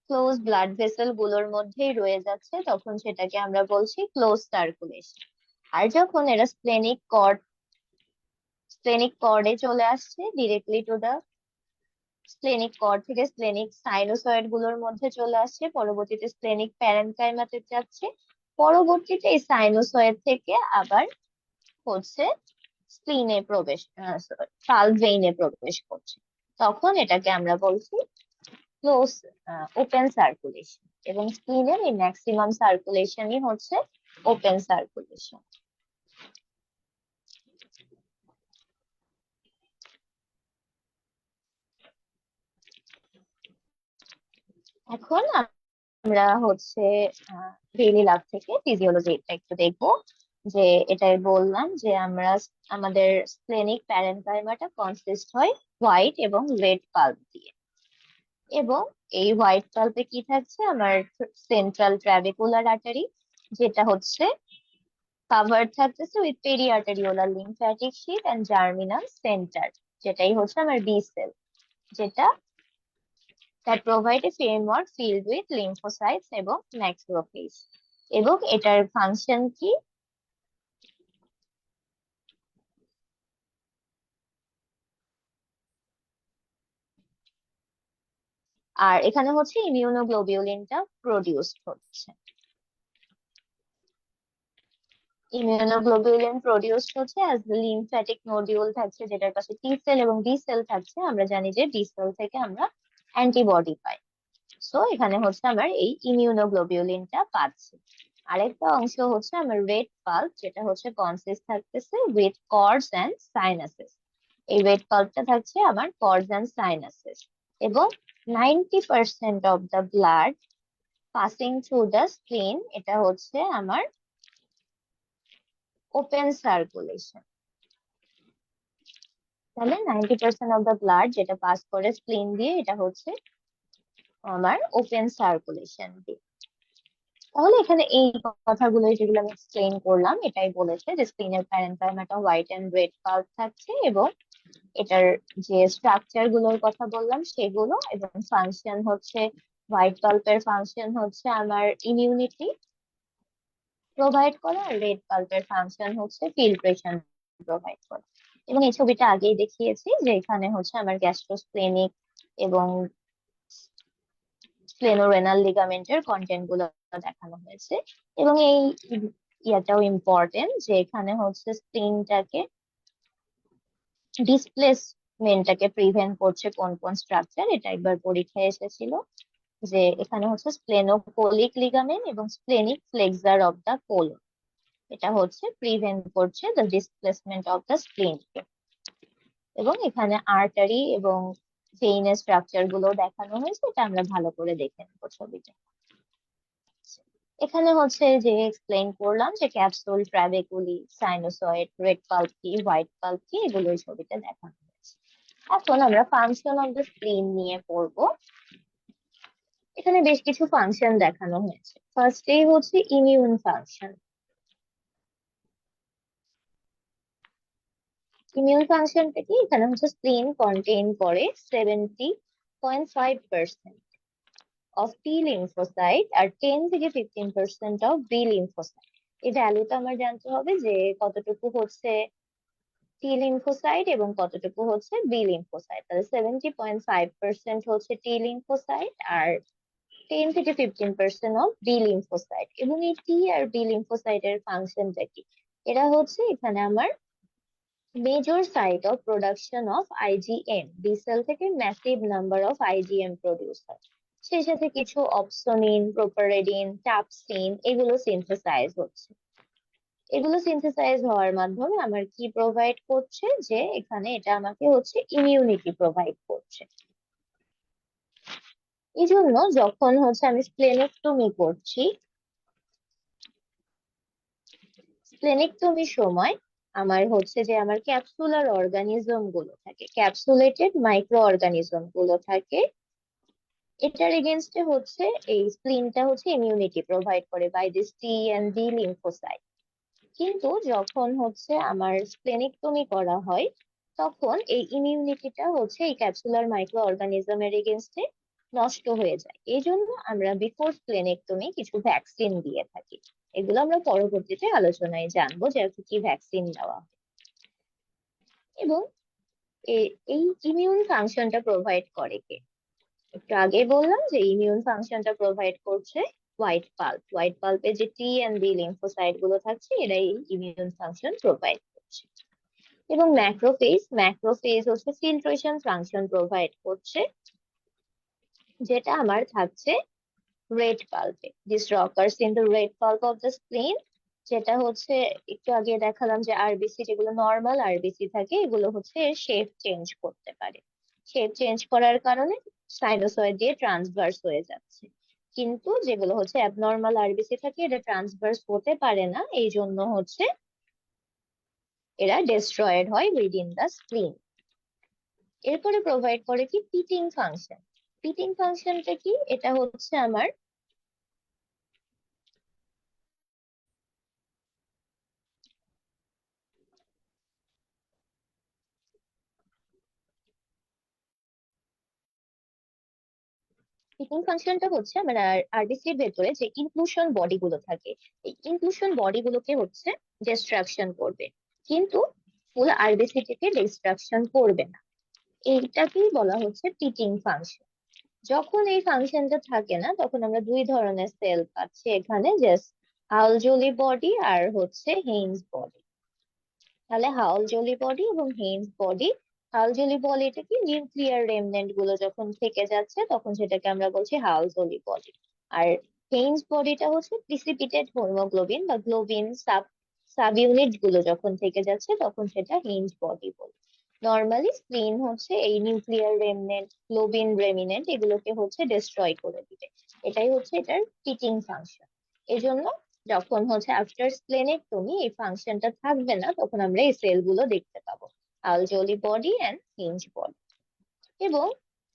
ক্লোজ ব্লাড ভেসেল গুলোর মধ্যেই রয়ে যাচ্ছে, তখন সেটাকে আমরা বলছি ক্লোজ সার্কুলেশন। আর যখন এরা স্প্লেনিক কর্ডে চলে আসছে, directly to the splenic cord থেকে স্প্লেনিক সাইনোসয়েড গুলোর মধ্যে চলে আসছে, পরবর্তীতে স্প্লেনিক প্যারেনকাইমাতে যাচ্ছে, পরবর্তীতে এই সাইনোসয়েড থেকে আবার হচ্ছে স্প্লিনে প্রবেশ পালস ভেইনে প্রবেশ করছে, তখন এটাকে আমরা বলছি ক্লোজ ওপেন সার্কুলেশন। এবং স্প্লিনের এই ম্যাক্সিমাম সার্কুলেশনই হচ্ছে ওপেন সার্কুলেশন। এখন আমরা হচ্ছে ডেইলি লাইফ থেকে ফিজিওলজিটা একটু দেখবো। যে এটাই বললাম যে আমাদের স্প্লেনিক প্যারেনকাইমাটা কনসিস্ট হয় হোয়াইট এবং রেড পাল্প দিয়ে। এবং এই হোয়াইট পাল্পে কি থাকছে, আমার সেন্ট্রাল ট্রাবেকুলার আর্টারি, যেটা হচ্ছে কাভার্ড থাকতেছে with periarteriolar lymphatic sheath and germinal centre, যেটাই হচ্ছে আমার বি সেল, যেটা that provide a framework filled with lymphocytes এবং macrophages। এবং এটার ফাংশন কি, আর এখানে হচ্ছে ইমিউনোগ্লোবিউলিনটা প্রডিউসড হচ্ছে। ইমিউনোগ্লোবিউলিন প্রডিউসড হচ্ছে অ্যাজ দ্য লিম্ফ্যাটিক নোডিউল থাকছে, যেটার পাশে টি সেল এবং বি সেল থাকছে। আমরা জানি যে বি সেল থেকে আমরা অ্যান্টিবডি পাই, সো এখানে হচ্ছে আমার এই ইমিউনোগ্লোবিউলিনটা পাচ্ছি। আরেকটা অংশ হচ্ছে আমার রেড পাল্প, যেটা হচ্ছে কনসিস্ট থাকতেছে উইথ কর্ডস এন্ড সাইনাসেস। এই রেড পাল্পটা থাকছে আমার কর্ডস এন্ড সাইনাসেস। এবং 90% of the blood passing through the স্প্লিন, এটা হচ্ছে আমার ওপেন সার্কুলেশন। তাহলে 90% অফ দ্য ব্লাড যেটা পাস করে স্প্লিন দিয়ে, এটা হচ্ছে আমার ওপেন সার্কুলেশন দিয়ে। তাহলে এখানে এই কথাগুলো যেগুলো আমি এক্সপ্লেইন করলাম, এটাই বলেছে যে স্প্লিনের প্যারেনকাইমাটা হোয়াইট এন্ড রেড পাল্প থাকছে, এবং এটার যে স্ট্রাকচার গুলোর কথা বললাম সেগুলো, এবং ফাংশন হচ্ছে হোয়াইট পাল্পের ফাংশন হচ্ছে আমার ইমিউনিটি প্রোভাইড করা, আর রেড পাল্পের ফাংশন হচ্ছে ফিল্ট্রেশন প্রোভাইড করা। এবং এই ছবিটা আগেই দেখিয়েছি যে এখানে হচ্ছে আমার গ্যাস্ট্রোস্প্লেনিক এবং স্প্লেনোরেনাল লিগামেন্টের কন্টেন্ট গুলো দেখানো হয়েছে। এবং এই ইয়াটাও ইম্পর্টেন্ট যে এখানে হচ্ছে স্প্লিনটাকে ডিসপ্লেসমেন্টটাকে প্রিভেন্ট করছে কোন কোন স্ট্রাকচার, এটা একবার পরীক্ষায় এসেছিল। যে এখানে হচ্ছে স্প্লেনোকোলিক লিগামেন্ট এবং splenic flexure of the colon, এটা হচ্ছে প্রিভেন্ট করছে the displacement of the spleen. এবং এখানে আর্টারি এবং ভেইনের স্ট্রাকচার গুলো দেখানো হয়েছে, এটা আমরা ভালো করে দেখে নেবো ছবিটা। এখানে হচ্ছে যে এক্সপ্লেইন করলাম যে ক্যাপসুল, ট্রাবেকুলি, সাইনোসয়েড, রেড পাল্প কি, হোয়াইট পাল্প কি, এগুলো এই ছবিতে দেখানো হয়েছে। এখন আমরা ফাংশন অফ দ্য স্প্লিন নিয়ে পড়বো। এখানে বেশ কিছু ফাংশন দেখানো হয়েছে। ফার্স্টেই হচ্ছে ইমিউন ফাংশন। ইমিউন ফাংশনটা কি, এখানে হচ্ছে স্প্লিন কন্টেইন করে 70.5% অফ টি লিম্ফোসাইট আর 10 থেকে 15% অফ বি লিম্ফোসাইট। এই ভ্যালুটা আমার জানতে হবে যে কতটুকু হচ্ছে টি লিম্ফোসাইট এবং কতটুকু হচ্ছে বি লিম্ফোসাইট। তাহলে 70.5% হচ্ছে টি লিম্ফোসাইট আর 10 থেকে 15% অফ বি লিম্ফোসাইট। এবং এই টি আর বি লিম্ফোসাইটের ফাংশনটা কি, এরা হচ্ছে এখানে আমার major site of production of IgM. B cell থেকে massive number of IgM produce হয়, সেই সাথে কিছু অপসোনিন, প্রোপারেডিন, টাপসিন, এগুলো সিনথেসাইজ হচ্ছে। এগুলো সিনথেসাইজ হওয়ার মাধ্যমে আমার কি প্রোভাইড করছে, যে এখানে এটা আমাকে হচ্ছে ইমিউনিটি প্রোভাইড করছে। এই জন্য যখন হচ্ছে আমি স্প্লেনেক্টমি করছি, স্প্লেনেক্টমির সময় আমার হচ্ছে যে আমার ক্যাপসুলার অর্গানিজম গুলো থাকে, ক্যাপসুলেটেড মাইক্রো অর্গানিজম গুলো থাকে, এটার এগেনস্টে হচ্ছে এই স্প্লিনটা হচ্ছে ইমিউনিটি প্রোভাইড করে by this T and B lymphocyte. কিন্তু যখন হচ্ছে আমার স্প্লেনেক্টমি করা হয়, তখন এই ইমিউনিটিটা হচ্ছে এই ক্যাপসুলার মাইক্রো অর্গানিজমের এগেনস্টে নষ্ট হয়ে যায়। এই জন্য আমরা বিফোর স্প্লেনেক্টমি কিছু ভ্যাকসিন দিয়ে থাকি। এগুলো আমরা পরবর্তীতে আলোচনায় জানবো যে কি কি ভ্যাকসিন দেওয়া হয়। এবং এই ইমিউন ফাংশনটা প্রোভাইড করে কে? একটু আগে বললাম যে ইমিউন ফাংশনটা প্রোভাইড করছে হোয়াইট পাল্প। হোয়াইট পাল্পে যে টি এন্ড বি লিম্ফোসাইট গুলো থাকছে, এরাই ইমিউন ফাংশন প্রোভাইড করছে। এবং ম্যাক্রোফেজ, ম্যাক্রোফেজ হচ্ছে ফিল্ট্রেশন ফাংশন প্রোভাইড করছে, যেটা আমার থাকছে রেড পাল্পে। This occurs in the red pulp of the spleen, যেটা হচ্ছে একটু আগে দেখালাম যে আরবিসি, যেগুলো নর্মাল আরবিসি থাকে, এগুলো হচ্ছে এর শেপ চেঞ্জ করতে পারে। শেপ চেঞ্জ করার কারণে সাইনোসয়েড দিয়ে ট্রান্সভার্স হয়ে যাচ্ছে। কিন্তু যেগুলো হচ্ছে অ্যাবনর্মাল আরবিসি থাকে, এটা ট্রান্সভার্স হতে পারে না, এই জন্য হচ্ছে এরা ডেস্ট্রয়েড হয় উইদিন দা স্প্লিন। এরপরে প্রোভাইড করে কি পিটিং ফাংশন। পিটিং ফাংশনটা কি? এটা হচ্ছে আমার পিকিং ফাংশনটা হচ্ছে আমার আরবিসি এর ভেতরে যে ইনক্লুশন বডি গুলো থাকে, এই ইনক্লুশন বডি গুলোকে হচ্ছে ডিস্ট্রাকশন করবে, কিন্তু ফুল আরবিসি থেকে ডিস্ট্রাকশন করবে না। এইটাকেই বলা হচ্ছে পিকিং ফাংশন। যখন এই ফাংশনটা থাকে না, তখন আমরা দুই ধরনের সেল পাচ্ছি এখানে, জাস্ট হাউলজোলি বডি আর হচ্ছে হেইনস বডি। তাহলে হাউলজোলি বডি এবং হেইনস বডি, হাউলজোলি বডিটা কি নিউক্লিয়ার রেমনেন্ট গুলো যখন থেকে যাচ্ছে তখন সেটাকে আমরা বলছি হাউলজোলি বডি। আর হেইনস বডিটা হচ্ছে প্রিসিপিটেড হিমোগ্লোবিন বা গ্লোবিন সাব ইউনিট গুলো যখন থেকে যাচ্ছে তখন সেটা হেইনস বডি বলি। নর্মালি স্প্লিন হচ্ছে এই নিউক্লিয়ার রেমনেন্ট, গ্লোবিন রেমিনেন্ট, এগুলোকে হচ্ছে ডিস্ট্রয় করে দিবে। এটাই হচ্ছে এটার পিটিং ফাংশন। এজন্য যখন হচ্ছে আফটার স্প্লেনেক্টমি এই ফাংশনটা থাকবে না, তখন আমরা এই সেল গুলো দেখতে পাবো, Howell Jolly body and Heinz body. এবং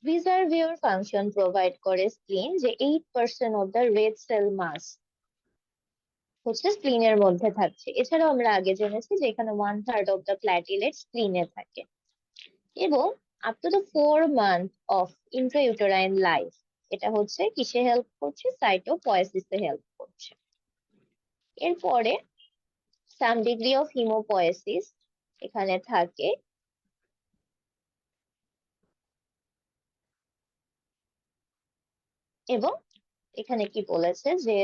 রিজার্ভিয়র ফাংশন প্রোভাইড করে স্প্লিন, যে 8% of the red cell mass হচ্ছে স্প্লিনের মধ্যে থাকছে। এছাড়াও আমরা আগে জেনেছি যে এখানে 1/3 অফ দ্য প্ল্যাটিলেট স্প্লিনে থাকে। এবং up to the 4 month of intrauterine life, এটা হচ্ছে কিসে হেল্প করছে? সাইটোপয়েসিসে হেল্প করছে। এরপরে সাম ডিগ্রি অফ হিমোপয়েসিস এখানে থাকে। এবং এখানে কি বলেছে যে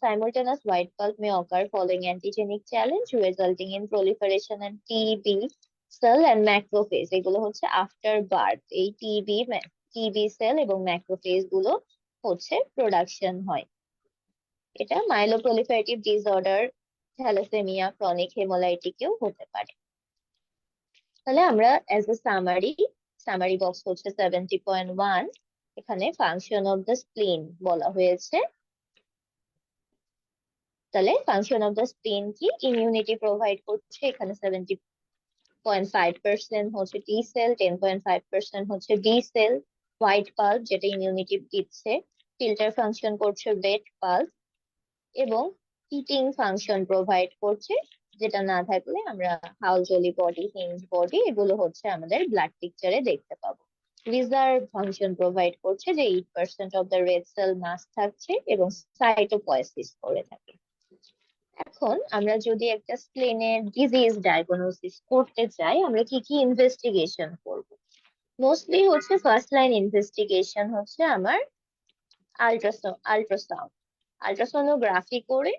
simultaneous white pulp may occur following antigenic challenge resulting in proliferation and TB cell and macrophage, এগুলো হচ্ছে আফটার বার্থ এই টিবি সেল এবং ম্যাক্রোফেজ গুলো হচ্ছে প্রোডাকশন হয়। এটা মাইলোপ্রলিফারেটিভ ডিসঅর্ডার, থ্যালাসেমিয়া, ক্রনিক হেমোলাইটিকেও হতে পারে। তাহলে আমরা অ্যাজ এ সামারি বক্স হচ্ছে 70.1, এখানে ফাংশন অফ দ্য স্প্লিন বলা হয়েছে। তাহলে ফাংশন অফ দ্য স্প্লিন কি? ইমিউনিটি প্রোভাইড করছে, এখানে 70.5% হচ্ছে টি সেল, 10.5% হচ্ছে বি সেল। হোয়াইট পাল্প যেটা ইমিউনিটি দিচ্ছে, ফিল্টার ফাংশন করছে রেড পাল্প, এবং হিটিং ফাংশন প্রোভাইড করছে, যেটা না থাকলে আমরা হাউলজোলি বডি, হিঞ্জ বডি, এগুলো হচ্ছে আমাদের ব্লাড পিকচারে দেখতে পাবো। রিজার্ভ ফাংশন প্রোভাইড করছে, যে 8% of the red cell mass থাকছে এবং সাইটোপয়েসিস করে থাকে। এখন আমরা যদি একটা স্প্লেনের ডিজিজ ডায়াগনোসিস করতে চাই, আমরা কি কি ইনভেস্টিগেশন করব? মোস্টলি হচ্ছে ফার্স্ট লাইন ইনভেস্টিগেশন হচ্ছে আমার আল্ট্রাসাউন্ড। আল্ট্রাসোনোগ্রাফি করে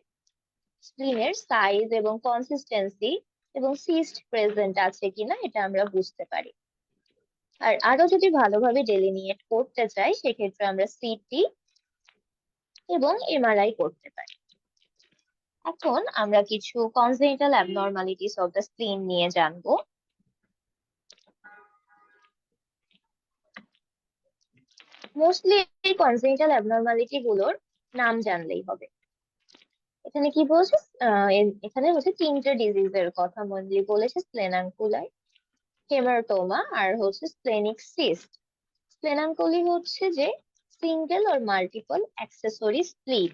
স্প্লিনের সাইজ এবং কনসিস্টেন্সি এবং সিস্ট প্রেজেন্ট আছে কিনা এটা আমরা বুঝতে পারি। আর আরো যদি ভালোভাবে ডেলিনিয়েট করতে চাই, সেক্ষেত্রে আমরা সিটি এবং এমআরআই করতে পারি। এখন আমরা কিছু কনজেনিটাল অ্যাবনর্মালিটিস অফ দ্য স্প্লিন নিয়ে জানবো। মোস্টলি এই কনজেনিটাল অ্যাবনর্মালিটি গুলোর নাম জানলেই হবে। এখানে কি বলছে? এখানে হচ্ছে তিনটে ডিজিজের কথা মনলি বলেছে, স্প্লেনাঙ্কুলাই, হেমাটোমা আর হচ্ছে স্প্লেনিক সিস্ট। স্প্লেনাঙ্কুলি হচ্ছে যে single or multiple accessory স্প্লিন।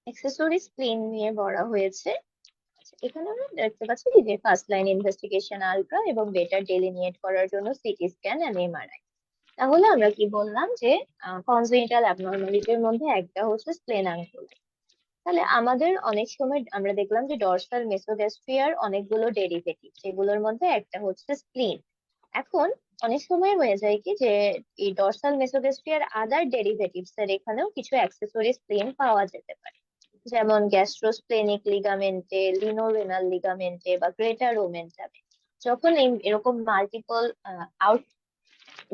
Accessory স্প্লিন নিয়ে বলা হয়েছে। এখানে আমরা দেখতে পাচ্ছি যে ফার্স্ট লাইন ইনভেস্টিগেশন আলট্রা এবং বেটার ডেলিনিয়েট করার জন্য সিটি স্ক্যান এন্ড এমআরআই। তাহলে আমরা কি বললাম যে কনজেনিটাল অ্যাবনর্মালিটির মধ্যে একটা হচ্ছে স্প্লেনাঙ্কুলাই। তাহলে আমাদের অনেক সময় আমরা দেখলাম যে ডর্সাল মেসোগ্যাস্ট্রিয়ার অনেকগুলো ডেরিভেটিভ, যেগুলোর মধ্যে একটা হচ্ছে স্প্লিন। এখন অনেক সময় হয়ে যায় কি যে এই ডর্সাল মেসোগ্যাস্ট্রিয়ার আদার ডেরিভেটিভস এর এখানেও কিছু অ্যাক্সেসরি স্প্লিন পাওয়া যেতে পারে, যেমন গ্যাস্ট্রোস্প্লেনিক লিগামেন্টে, লিনোরেনাল লিগামেন্টে বা গ্রেটার ওমেন্টামে। যখন এরকম মাল্টিপল আউট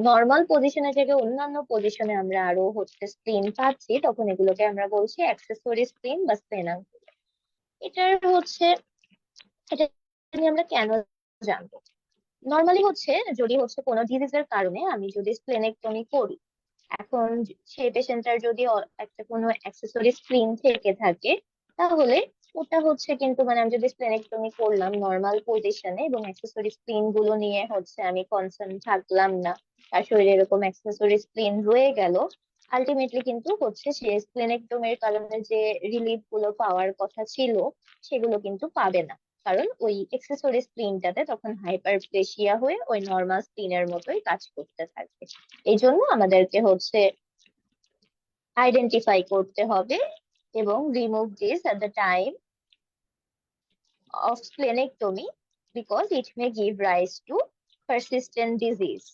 নর্মাল পজিশনে থেকে অন্যান্য পজিশনে আমরা আরো হচ্ছে স্প্লিন পাচ্ছি, তখন এগুলোকে আমরা বলছি অ্যাক্সেসরি স্প্লিন বা স্প্লেনাঙ্কুল। এটার হচ্ছে এটা নিয়ে আমরা কেন জানবো? নর্মালি হচ্ছে যদি হচ্ছে কোনো ডিজিজের কারণে আমি যদি স্প্লেনেক্টমি করি, এখন সেই পেশেন্টটার যদি একটা কোনো অ্যাক্সেসরি স্প্লিন থেকে থাকে, তাহলে ওটা হচ্ছে কিন্তু মানে আমি যদি স্প্লেনেক্টমি করলাম নর্মাল পজিশনে এবং অ্যাক্সেসরি স্প্লিন গুলো নিয়ে হচ্ছে আমি কনসার্ন থাকলাম না, তার শরীরে এরকম অ্যাক্সেসরি স্প্লিন রয়ে গেল, আলটিমেটলি কিন্তু হচ্ছে সে স্প্লেনেক্টমির কারণে যে রিলিফ গুলো পাওয়ার কথা ছিল সেগুলো কিন্তু পাবে না। কারণ ওই এক্সেসরি স্প্লিনটাতে তখন হাইপারপ্লেসিয়া হয়ে ওই নর্মাল স্প্লিনের মতোই কাজ করতে থাকবে। এই জন্য আমাদেরকে হচ্ছে আইডেন্টিফাই করতে হবে এবং remove this at the time of splenectomy because it may give rise to persistent disease.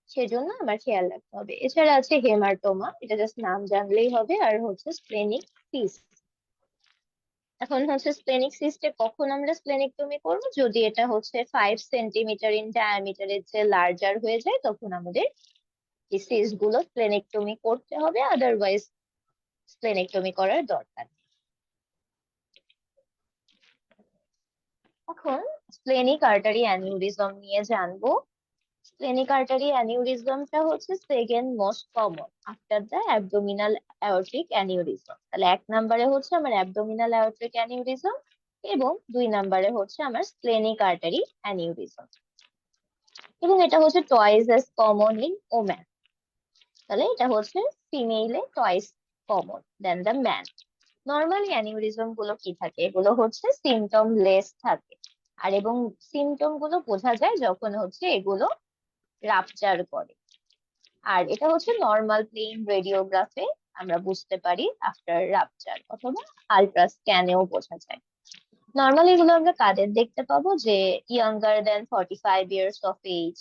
সেজন্য আমার খেয়াল রাখতে হবে। এছাড়া আছে হেমাটোমা, এটা জাস্ট নাম জানলেই হবে, আর হচ্ছে স্প্লেনিক সিস্ট। এখন হচ্ছে স্প্লেনিক সিস্টে কখন আমরা স্প্লেনেক্টমি করবো? যদি এটা হচ্ছে 5 সেন্টিমিটার ইন ডায়ামিটারের যে লার্জার হয়ে যায়, তখন আমাদের এই সিস্ট গুলো স্প্লেনেক্টমি করতে হবে, আদারওয়াইজ স্প্লেনেক্টমি করার দরকার নেই। এখন স্প্লেনিক আর্টারি অ্যানিউরিজম নিয়ে জানবো। স্প্লেনিক আর্টারি অ্যানিউরিজমটা হচ্ছে second most common after the abdominal aortic aneurysm. তাহলে 1 নম্বরে হচ্ছে আমার অ্যাবডোমিনাল অ্যাওর্টিক অ্যানিউরিজম এবং 2 নম্বরে হচ্ছে আমার স্প্লেনিক আর্টারি অ্যানিউরিজম। এবং এটা হচ্ছে twice as common in woman. তাহলে এটা হচ্ছে ফিমেইলে twice common than the man. Normally aneurysm গুলো কি থাকে? এগুলো হচ্ছে সিমটম লেস থাকে, আর এবং সিমটম গুলো বোঝা যায় যখন হচ্ছে এগুলো রাপচার করে। আর এটা হচ্ছে নর্মাল প্লেন রেডিওগ্রাফে আমরা বুঝতে পারি আফটার রাপচার, অথবা আলট্রা স্ক্যানেও বোঝা যায়। নর্মালি এগুলো আমরা কাদের দেখতে পাবো? যে younger than 45 years of age,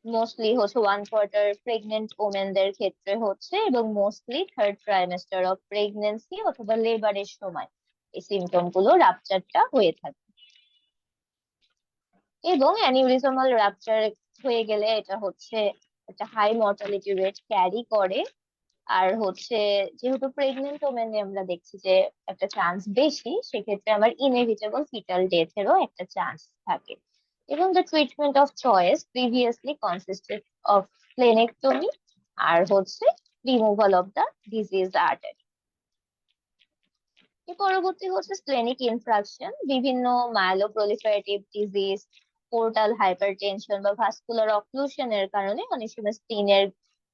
mostly হচ্ছে 1/4 প্রেগনেন্ট ওমেনদের ক্ষেত্রে হচ্ছে, এবং mostly third trimester of pregnancy অথবা লেবারের সময় এই সিমটম গুলো রাপচারটা হয়ে থাকে। এবং অ্যানিউরিজমাল রাপচার হয়ে গেলে এটা হচ্ছে একটা হাই মর্টালিটি রেট ক্যারি করে। আর হচ্ছে যেহেতু প্রেগনেন্ট ওমেনে আমরা দেখছি যে একটা চান্স বেশি, সেক্ষেত্রে আমার ইনএভিটেবল ফিটাল ডেথেরও একটা চান্স থাকে। এবং the treatment of choice previously consisted of splenectomy আর হচ্ছে removal of the disease artery. এর পরবর্তী হচ্ছে স্প্লেনিক ইনফ্রাকশন। বিভিন্ন মাইলোপ্রলিফারেটিভ ডিজিজ, পোর্টাল হাইপারটেনশন বা ভাস্কুলার অক্লুশনের কারণে অনেক সময় স্প্লিনের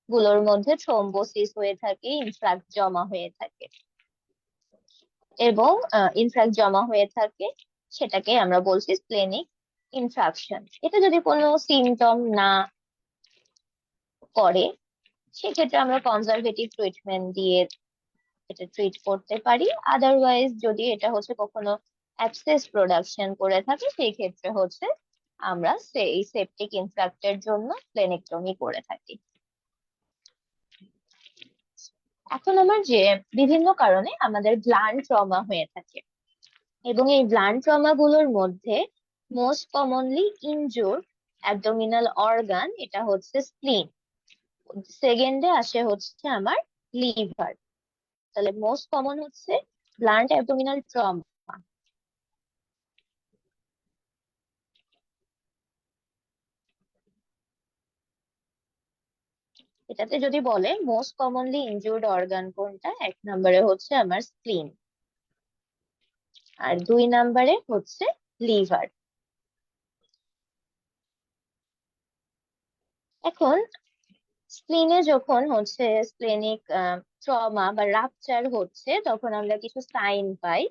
গুলোর মধ্যে থ্রোম্বোসিস হয়ে থাকে, ইনফ্রাক্ট জমা হয়ে থাকে, এবং ইনফ্রাক্ট জমা হয়ে থাকে, সেটাকে আমরা বলছি স্প্লেনিক ইনফ্রাকশন। এটা যদি কোনো সিমটম না করে, সেক্ষেত্রে আমরা কনজারভেটিভ ট্রিটমেন্ট দিয়ে এটা ট্রিট করতে পারি। আদারওয়াইজ যদি এটা হচ্ছে কখনো অ্যাবসেস প্রোডাকশন করে থাকে, সেই ক্ষেত্রে হচ্ছে আমরা সেই সেপটিক ইনফ্রাক্টের জন্য স্প্লেনেক্টমি করে থাকি। এখন আমার যে বিভিন্ন কারণে আমাদের ব্লান্ট ট্রমা হয়ে থাকে, এবং এই ব্লান্ট ট্রমা গুলোর মধ্যে most commonly injury abdominal organ, এটা হচ্ছে স্প্লিন। সেকেন্ডে আসে হচ্ছে আমার লিভার। তাহলে মোস্ট কমন হচ্ছে ব্লান্ট অ্যাবডোমিনাল ট্রমা। এটাতে যদি বলে মোস্ট কমনলি ইনজুর্ড অর্গান কোনটা, 1 নম্বরে হচ্ছে আমার স্প্লিন, আর 2 নম্বরে হচ্ছে লিভার। এখন স্প্লিনে যখন হচ্ছে স্প্লেনিক ট্রমা বা রাপচার হচ্ছে, তখন আমরা কিছু সাইন পাই।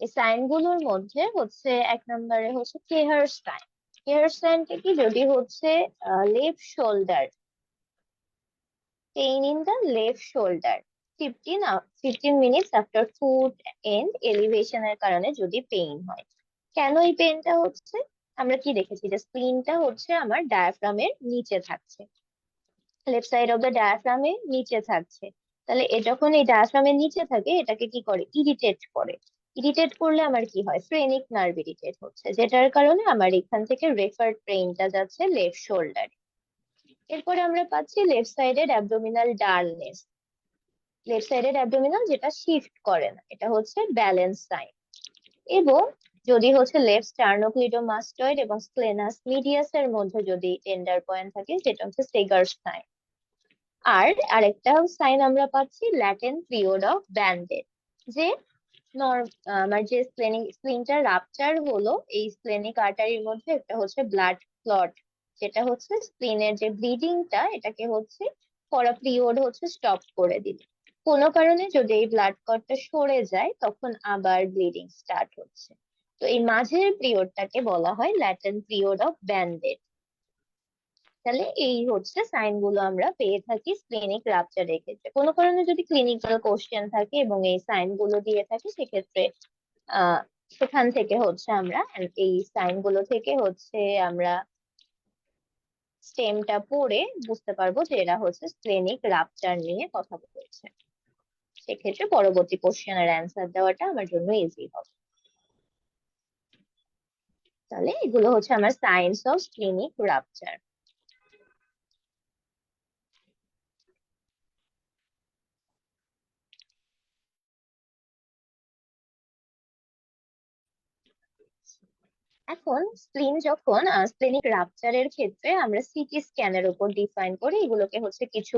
এই সাইন গুলোর মধ্যে হচ্ছে 1 নম্বরে হচ্ছে কেহার সাইন। কেহার সাইনটা কি, যদি হচ্ছে left shoulder, pain in the left shoulder 15 minutes after foot end এলিভেশনের কারণে যদি পেইন হয়। কেন এই পেইনটা হচ্ছে, আমরা কি দেখেছি যে স্প্লিনটা হচ্ছে আমার ডায়াফ্রামের নিচে থাকছে, লেফট সাইড অফ দ্য ডায়াফ্রামের নিচে থাকছে। তাহলে এ যখন এই ডায়াফ্রামের নিচে থাকে, এটাকে কি করে, ইরিটেট করে। ইরিটেট করলে আমার কি হয়, ফ্রেনিক নার্ভ ইরিটেট হচ্ছে, যেটার কারণে আমার এখান থেকে রেফার্ড পেইনটা যাচ্ছে লেফট শোল্ডার। এরপরে আমরা পাচ্ছি লেফট সাইডের অ্যাবডোমিনাল ডালনেস। লেফট সাইডের অ্যাবডোমিনাল যেটা শিফট করে না, এটা হচ্ছে ব্যালেন্স সাইন। এবং যদি হচ্ছে লেফট স্টার্নোক্লিডোমাস্টয়েড এবং স্ক্লেনাস মিডিয়াস এর মধ্যে যদি টেন্ডার পয়েন্ট থাকে, সেটা হচ্ছে সেগার সাইন। আর আরেকটা সাইন আমরা পাচ্ছি ল্যাটেন্ট পিরিয়ড অফ ব্যান্ডেড, যে আমার যে স্প্লিনটা রাপচার হলো, এই স্প্লেনিক আর্টারির মধ্যে একটা হচ্ছে ব্লাড ক্লট, যেটা হচ্ছে স্প্লিনের যে ব্লিডিংটা, এটাকে হচ্ছে ফর আ পিরিয়ড হচ্ছে স্টপ করে দিল। কোনো কারণে যদি এই ব্লাড ক্লটটা সরে যায়, তখন আবার ব্লিডিং স্টার্ট হচ্ছে। তো এই মাঝের পিরিয়ডটাকে বলা হয় ল্যাটেন্ট পিরিয়ড অফ ব্যান্ডেড। তাহলে এই হচ্ছে সাইন গুলো আমরা পেয়ে থাকি স্প্লেনিক রাপচারের ক্ষেত্রে। কোনো কারণে যদি ক্লিনিক্যাল কোশ্চেন থাকে এবং এই সাইন গুলো দিয়ে থাকে, সেক্ষেত্রে আহ সেখান থেকে হচ্ছে আমরা, এই সাইন গুলো থেকে হচ্ছে আমরা স্টেমটা পড়ে বুঝতে পারবো যে এরা হচ্ছে স্প্লেনিক রাপচার নিয়ে কথা বলছে। সেক্ষেত্রে পরবর্তী কোশ্চেনের অ্যান্সার দেওয়াটা আমার জন্য ইজি হবে। তাহলে এগুলো হচ্ছে আমার সাইন্স অফ স্প্লেনিক রাপচার। এখন যখন স্প্লেনিক রাপচারের ক্ষেত্রে আমরা সিটি স্ক্যানের উপর ডিফাইন করি, এগুলোকে হচ্ছে কিছু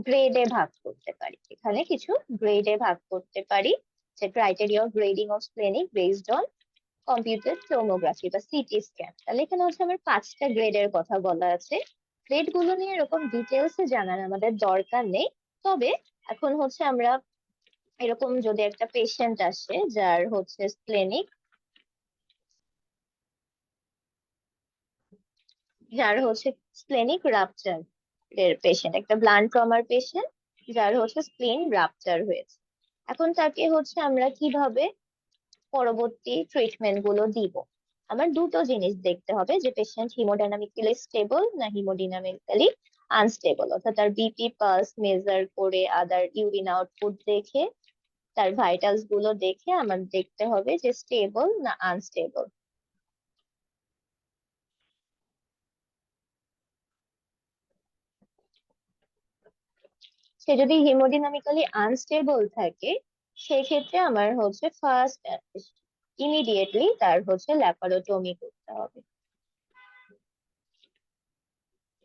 গ্রেডে ভাগ করতে পারি। এখানে কিছু গ্রেডে ভাগ করতে পারি, যে criteria of grading of splenic based on computed tomography বা সিটি স্ক্যান। তাহলে এখানে হচ্ছে আমার 5টা গ্রেডের কথা বলা আছে। গ্রেড গুলো নিয়ে এরকম ডিটেলসে জানার আমাদের দরকার নেই। তবে এখন হচ্ছে আমরা এরকম যদি একটা পেশেন্ট আসে যার হচ্ছে স্প্লেনিক রাপচার এর পেশেন্ট, একটা ব্লান্ট ট্রমার পেশেন্ট যার হচ্ছে স্প্লিন রাপচার হয়েছে, এখন তাকে হচ্ছে আমরা কিভাবে পরবর্তী ট্রিটমেন্ট গুলো দিব। আমার দুটো জিনিস দেখতে হবে, যে পেশেন্ট হিমোডাইনামিক্যালি স্টেবল না হিমোডাইনামিক্যালি আনস্টেবল, অর্থাৎ তার বিপি পালস মেজার করে, আদার ইউরিন আউটপুট দেখে, তার ভাইটালস গুলো দেখে আমার দেখতে হবে যে স্টেবল না আনস্টেবল। সে যদি হিমোডিনামিক্যালি আনস্টেবল থাকে, সেক্ষেত্রে আমার হচ্ছে ফার্স্ট ইমিডিয়েটলি তার হচ্ছে ল্যাপারোটমি করতে হবে।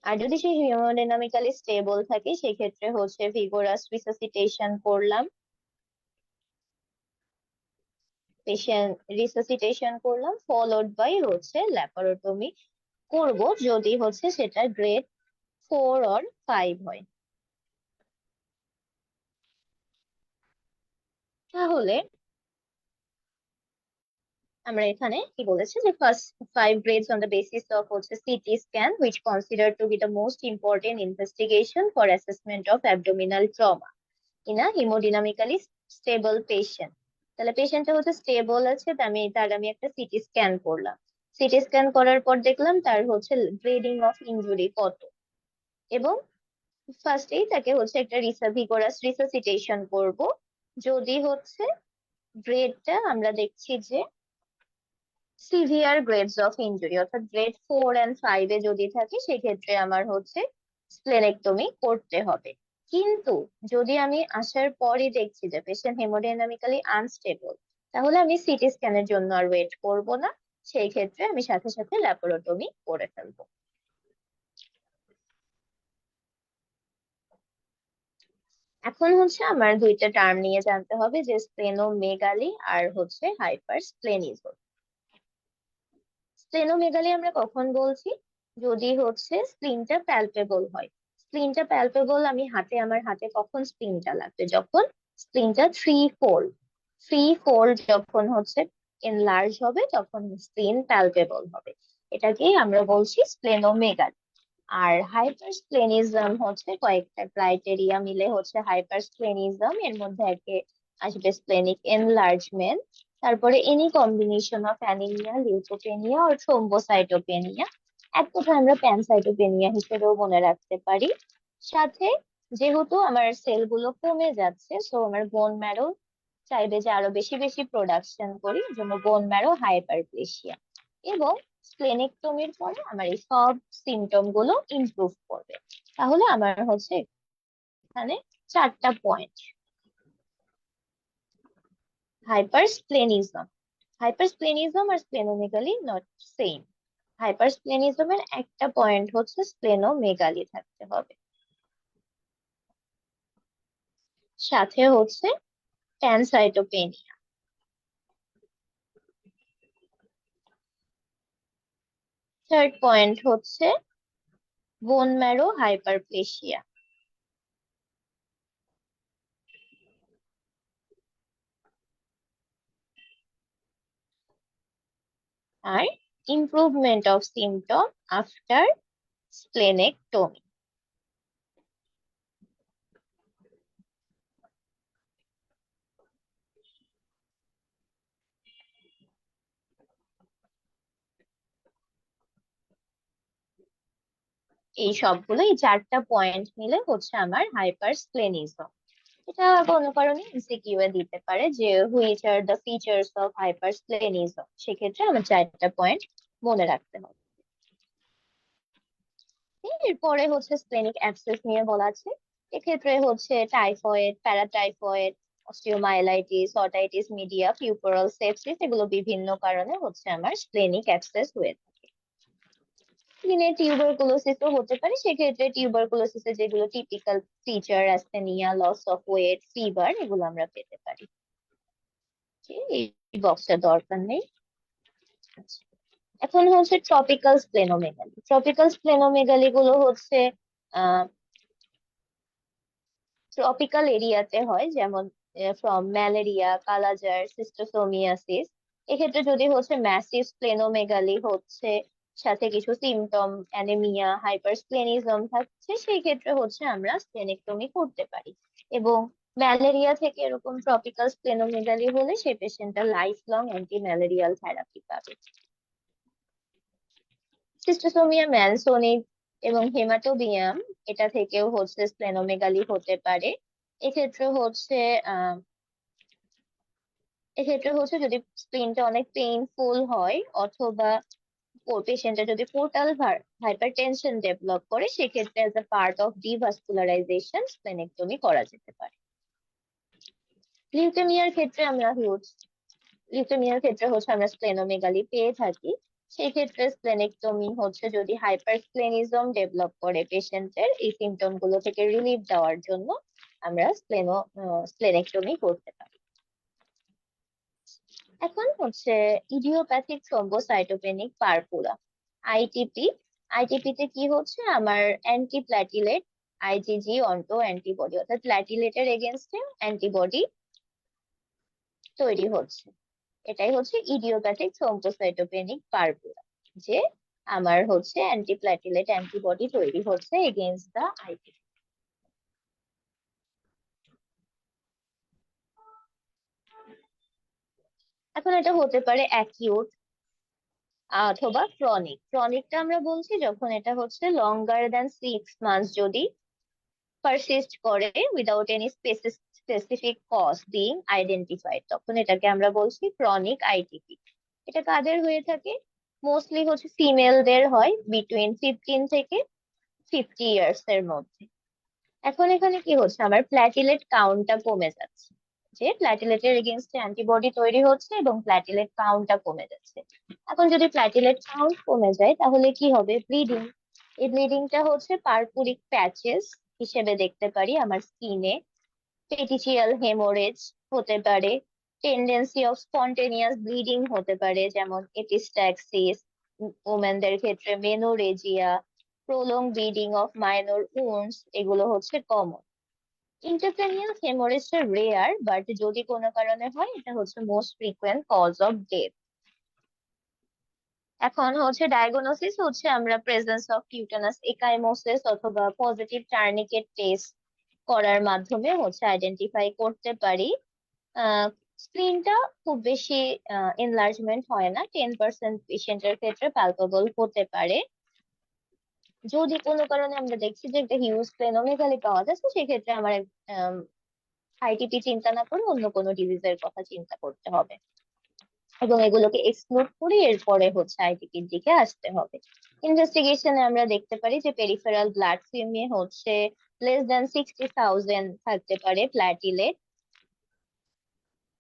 আর যদি সে হিমোডাইনামিক্যালি স্টেবল থাকে, সেক্ষেত্রে হচ্ছে ভিগোরাস রিসাসিটেশন করলাম, পেশেন্ট রিসাসিটেশন করলাম, ফলোড বাই হচ্ছে ল্যাপারোটমি করব, যদি হচ্ছে সেটা গ্রেড 4 or 5 হয়। তাহলে আমরা এখানে কি বলেছে, যে first 5 grades on the basis of হচ্ছে CT scan which considered to be the most important investigation for assessment of abdominal trauma in a hemodynamically stable patient। তাহলে পেশেন্টটা হচ্ছে স্টেবল আছে, তার আমি একটা সিটি স্ক্যান করলাম। সিটি স্ক্যান করার পর দেখলাম তার হচ্ছে গ্রেডিং অফ ইনজুরি কত, এবং ফার্স্টেই তাকে হচ্ছে একটা ভিগোরাস রিসাসিটেশন করব। যদি হচ্ছে গ্রেডটা আমরা দেখছি যে সিভিয়ার গ্রেডস অফ ইনজুরি, অর্থাৎ গ্রেড 4 and 5 যদি থাকে, সেক্ষেত্রে আমার হচ্ছে স্প্লেনেক্টমি করতে হবে। কিন্তু যদি আমি আসার পরই দেখছি যে পেশেন্ট হেমোডাইনামিক্যালি আনস্টেবল, তাহলে আমি সিটি স্ক্যানের জন্য আর ওয়েট করব না, সেই ক্ষেত্রে আমি সাথে সাথে ল্যাপারোটমি করে ফেলবো। এখন হচ্ছে আমার দুইটা টার্ম নিয়ে জানতে হবে, যে স্প্লেনোমেগালি আর হচ্ছে হাইপারস্প্লেনিজম। স্প্লেনোমেগালি আমরা কখন বলছি? যদি হচ্ছে স্প্লিনটা প্যালপেবল হয়। স্প্লিনটা প্যালপেবল, আমি আমার হাতে কখন স্প্লিনটা লাগবে? যখন স্প্লিনটা থ্রি ফোল্ড যখন হচ্ছে এনলার্জ হবে, তখন স্প্লিন প্যালপেবল হবে। এটাকেই আমরা বলছি স্প্লেনোমেগালি। আর হাইপারস্প্লেনিজম হচ্ছে কয়েকটা ক্রাইটেরিয়া মিলে হচ্ছে হাইপারস্প্লেনিজম। এর মধ্যে একে আসবে স্প্লেনিক এনলার্জমেন্ট, তারপরে any combination of anaemia, leukopenia আর থ্রোম্বোসাইটোপেনিয়া। এক কথা আমরা প্যানসাইটোপেনিয়া হিসেবেও মনে রাখতে পারি। সাথে যেহেতু আমার সেলগুলো কমে যাচ্ছে, সো আমার বোন ম্যারো চাইবে যে আরো বেশি বেশি প্রোডাকশন করি, জন্য বোন ম্যারো হাইপারপ্লেসিয়া। এবং স্প্লেনেক্টমির পরে আমার এই সব সিমটম গুলো ইমপ্রুভ করবে। তাহলে আমার হচ্ছে এখানে চারটা পয়েন্ট। হাইপারস্প্লেনিজম, হাইপারস্প্লেনিজম আর স্প্লেনোমেগালি নট সেম। হাইপারস্প্লেনিজমের একটা পয়েন্ট হচ্ছে স্প্লেনোমেগালি থাকতে হবে, সাথে হচ্ছে প্যানসাইটোপেনিয়া। থার্ড পয়েন্ট হচ্ছে বোন ম্যারো হাইপারপ্লেসিয়া। আর improvement of symptom after splenectomy. এই সবগুলো, এই চারটা পয়েন্ট মিলে হচ্ছে আমার হাইপারস্প্লেনিজম। এটা কোনো কারণে এমসিকিউ এ দিতে পারে যে which are the features of hypersplenism, সেক্ষেত্রে আমার চারটা পয়েন্ট মনে রাখতে হবে। এরপরে হচ্ছে স্প্লেনিক অ্যাবসেস নিয়ে বলা আছে। এক্ষেত্রে হচ্ছে typhoid, paratyphoid, osteomyelitis, otitis media, puerperal sepsis, এগুলো বিভিন্ন কারণে হচ্ছে আমার স্প্লেনিক অ্যাবসেস হয়ে থাকে। স্কিনে টিউবারকুলোসিসও হতে পারে, সেক্ষেত্রে টিউবারকুলোসিসের যেগুলো typical feature, asthenia, loss of weight, fever, এগুলো আমরা পেতে পারি। এই বক্সটা দরকার নেই। আচ্ছা, এখন হচ্ছে ট্রপিক্যাল স্প্লেনোমেগালি। ট্রপিক্যাল স্প্লেনোমেগালি গুলো হচ্ছে আহ ট্রপিক্যাল এরিয়াতে হয়, যেমন ফ্রম ম্যালেরিয়া, কালাজার, সিস্টোসোমিয়াসিস। এক্ষেত্রে যদি হচ্ছে ম্যাসিভ স্প্লেনোমেগালি হচ্ছে, সাথে কিছু সিমটম অ্যানেমিয়া, হাইপারস্প্লেনিজম থাকছে, সেই ক্ষেত্রে হচ্ছে আমরা স্প্লেনেক্টমি করতে পারি। এবং ম্যালেরিয়া থেকে এরকম ট্রপিক্যাল স্প্লেনোমেগালি হলে সেই পেশেন্টটা life long anti malarial therapy পাবে। সিস্টোসোমিয়া ম্যানসোনি এবং হেমাটোবিয়াম, এটা থেকেও হচ্ছে স্প্লেনোমেগালি হতে পারে। এক্ষেত্রে হচ্ছে আহ এক্ষেত্রে হচ্ছে যদি স্প্লিনটা অনেক পেইনফুল হয়, অথবা পেশেন্টের যদি পোর্টাল হাইপারটেনশন ডেভেলপ করে, সেক্ষেত্রে as a part of devascularization splenectomy করা যেতে পারে। লিউকেমিয়ার ক্ষেত্রে আমরা লিউকেমিয়ার ক্ষেত্রে হচ্ছে আমরা স্প্লেনোমেগালি পেয়ে থাকি। সেই ক্ষেত্রে স্প্লেনেক্টমি হচ্ছে যদি হাইপারস্প্লেনিজম ডেভেলপ করে পেশেন্টের, এই সিমটম গুলো থেকে রিলিফ দেওয়ার জন্য আমরা স্প্লেনেক্টমি করতে পারি। এখন হচ্ছে ইডিওপ্যাথিক থ্রোম্বোসাইটোপেনিক পারপুরা, আইটিপি। আইটিপি তে কি হচ্ছে, আমার অ্যান্টি প্ল্যাটিলেট আইজিজি অন্টো অ্যান্টিবডি, অর্থাৎ প্ল্যাটিলেটের এগেনস্টে অ্যান্টিবডি তৈরি হচ্ছে। এটাই হচ্ছে ইডিওপ্যাথিক থ্রোম্বোসাইটোপেনিক পারপুরা, যে আমার হচ্ছে অ্যান্টি প্ল্যাটিলেট অ্যান্টিবডি তৈরি হচ্ছে এগেনস্ট দা আইটিপি। এখন এটা হতে পারে অ্যাকিউট অথবা ক্রনিক। ক্রনিকটা আমরা বলছি যখন এটা হচ্ছে লঙ্গার দ্যান 6 মান্থস যদি পারসিস্ট করে without any specific cause being identified, তখন এটাকে আমরা বলছি ক্রনিক আইটিপি। এটা কাদের হয়ে থাকে? মোস্টলি হচ্ছে ফিমেলদের হয়, বিটুইন 15 থেকে 50 ইয়ার্স এর মধ্যে। এখন এখানে কি হচ্ছে, আমার প্ল্যাটিলেট কাউন্টটা কমে যাচ্ছে, যে প্ল্যাটিলেটের এগেনস্টে অ্যান্টিবডি তৈরি হচ্ছে এবং প্ল্যাটিলেট কাউন্টটা কমে যাচ্ছে। এখন যদি প্ল্যাটিলেট কাউন্ট কমে যায় তাহলে কি হবে, ব্লিডিং। এই ব্লিডিংটা হচ্ছে পারপুরিক প্যাচেস হিসেবে দেখতে পারি আমার স্কিনে। পেটিচিয়াল হেমোরেজ হতে পারে, টেন্ডেন্সি অফ স্পন্টেনিয়াস ব্লিডিং হতে পারে, যেমন এপিস্ট্যাক্সিস, ওমেনদের ক্ষেত্রে menorrhagia, prolong bleeding of minor wounds, এগুলো হচ্ছে কমন। ইন্টারক্রেনিয়াল হেমোরেজটা রেয়ার, বাট যদি কোনো কারণে হয় এটা হচ্ছে most frequent cause of death. এখন হচ্ছে ডায়াগনোসিস হচ্ছে আমরা প্রেজেন্স অফ কিউটানাস একাইমোসিস অথবা পজিটিভ টার্নিকেট টেস্ট করার মাধ্যমে হচ্ছে আইডেন্টিফাই করতে পারি। স্ক্রিনটা খুব বেশি এনলার্জমেন্ট হয় না, 10% পেশেন্টের ক্ষেত্রে পালপেবল হতে পারে। যদি কোনো কারণে আমরা দেখছি যে একটা হিউজ স্প্লেনোমেগালি পাওয়া যাচ্ছে, সেক্ষেত্রে আমার আইটিপি চিন্তা না করে অন্য কোনো ডিজিজের কথা চিন্তা করতে হবে এবং এগুলোকে এক্সক্লুড করে এরপরে হচ্ছে আইটিপির দিকে আসতে হবে। ইনভেস্টিগেশনে আমরা দেখতে পারি যে পেরিফেরাল ব্লাড ফিল্মে হচ্ছে <60,000 থাকতে পারে প্ল্যাটিলেট,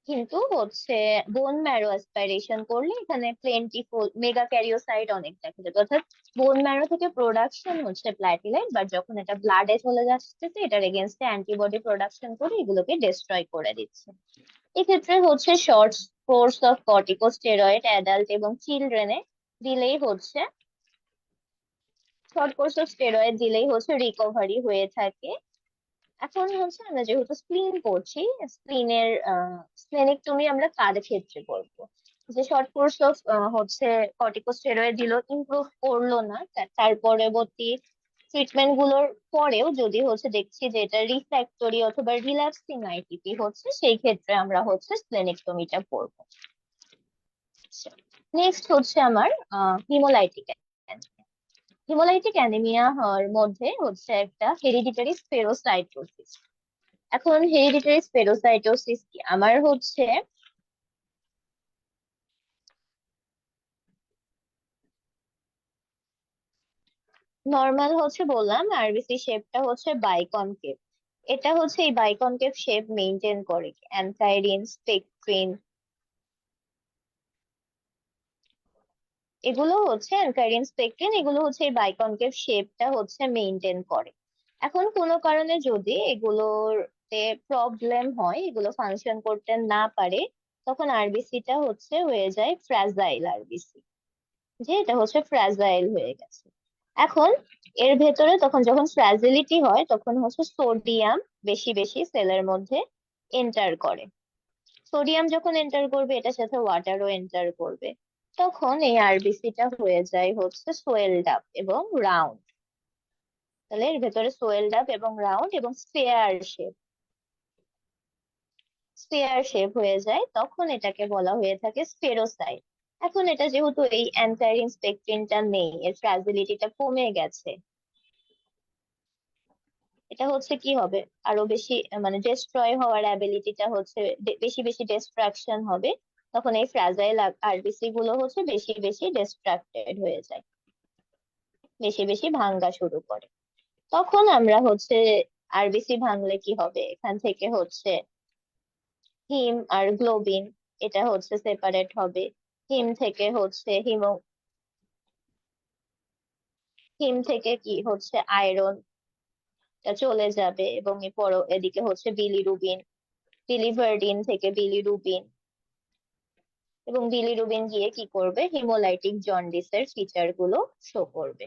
কিন্তু হচ্ছে বোন ম্যারো অ্যাসপাইরেশন করলে এখানে প্লেন্টিফুল মেগা ক্যারিওসাইট অনেক দেখা যাবে, অর্থাৎ বোন ম্যারো থেকে প্রোডাকশন হচ্ছে প্ল্যাটিলেট, বাট যখন এটা ব্লাডে চলে যাচ্ছে এটার এগেনস্টে অ্যান্টিবডি প্রোডাকশন করে এগুলোকে ডিস্ট্রয় করে দিচ্ছে। এক্ষেত্রে হচ্ছে short course of corticosteroid adult এবং চিলড্রেনে দিলেই হচ্ছে, শর্ট কোর্স অফ স্টেরয়েড দিলেই হচ্ছে রিকভারি হয়ে থাকে। এখন হচ্ছে আমরা যেহেতু স্প্লিন করছি, স্প্লিনের স্প্লেনেক্টমি আমরা কার ক্ষেত্রে করবো, যে শর্ট কোর্স অফ হচ্ছে কর্টিকোস্টেরয়েড দিল, ইমপ্রুভ করলো না, তার পরবর্তী ট্রিটমেন্ট গুলোর পরেও যদি হচ্ছে দেখছি যে এটা রিফ্র্যাক্টরি অথবা রিল্যাপসিং আইটিপি হচ্ছে, সেই ক্ষেত্রে আমরা হচ্ছে স্প্লেনেক্টমিটা করবো। নেক্সট হচ্ছে আমার হিমোলাইটিক অ্যানিমিয়া। হিমোলাইটিক অ্যানিমিয়া হওয়ার মধ্যে হচ্ছে একটা হেরিডিটারি স্পেরোসাইটোসিস। এখন হেরিডিটারি স্পেরোসাইটোসিস কি, আমার হচ্ছে নর্মাল হচ্ছে বললাম আরবিসি শেপটা হচ্ছে বাইকনকেভ। এটা হচ্ছে এই বাইকনকেভ শেপ মেনটেন করে অ্যানথাইরিন, স্পেকট্রিন, এগুলো হচ্ছে অ্যানথাইরিন, স্পেকট্রিন, এগুলো হচ্ছে এই বাইকনকেভ শেপটা হচ্ছে মেনটেন করে। এখন কোনো কারণে যদি এগুলোতে প্রবলেম হয়, এগুলো ফাংশন করতে না পারে, তখন আরবিসিটা হচ্ছে হয়ে যায় ফ্রাজাইল আরবিসি, যে এটা হচ্ছে ফ্রাজাইল হয়ে গেছে। এখন এর ভেতরে তখন যখন ফ্র্যাজিলিটি হয় তখন হচ্ছে সোডিয়াম বেশি বেশি সেলের মধ্যে এন্টার করে। সোডিয়াম যখন এন্টার করবে এটার সাথে ওয়াটারও এন্টার করবে, তখন এই আরবিসিটা হয়ে যায় হচ্ছে সোয়েলড আপ এবং রাউন্ড। তাহলে এর ভেতরে সোয়েলড আপ এবং রাউন্ড এবং স্পেয়ার শেপ হয়ে যায়, তখন এটাকে বলা হয়ে থাকে স্পেরোসাইট। এখন এটা যেহেতু এই অ্যান্থাইরিন স্পেকট্রিনটা নেই, এর ফ্র্যাজিলিটিটা কমে গেছে, এটা হচ্ছে কি হবে, আরো বেশি মানে ডিস্ট্রয় হওয়ার অ্যাবিলিটিটা হচ্ছে বেশি বেশি ডিস্ট্রাকশন হবে, তখন এই ফ্রাজাইল আরবিসি গুলো হচ্ছে বেশি বেশি ডিস্ট্রাক্টেড হয়ে যায়, বেশি বেশি ভাঙ্গা শুরু করে। তখন আমরা হচ্ছে আরবিসি ভাঙলে কি হবে, এখান থেকে হচ্ছে হিম আর গ্লোবিন এটা হচ্ছে সেপারেট হবে। হিম থেকে হচ্ছে হিম থেকে কি হচ্ছে আয়রন চলে যাবে এবং এদিকে হচ্ছে বিলিরুবিন, বিলিভারডিন থেকে বিলিরুবিন, এবং বিলিরুবিন গিয়ে কি করবে, হিমোলাইটিক জন্ডিসের ফিচার গুলো শো করবে,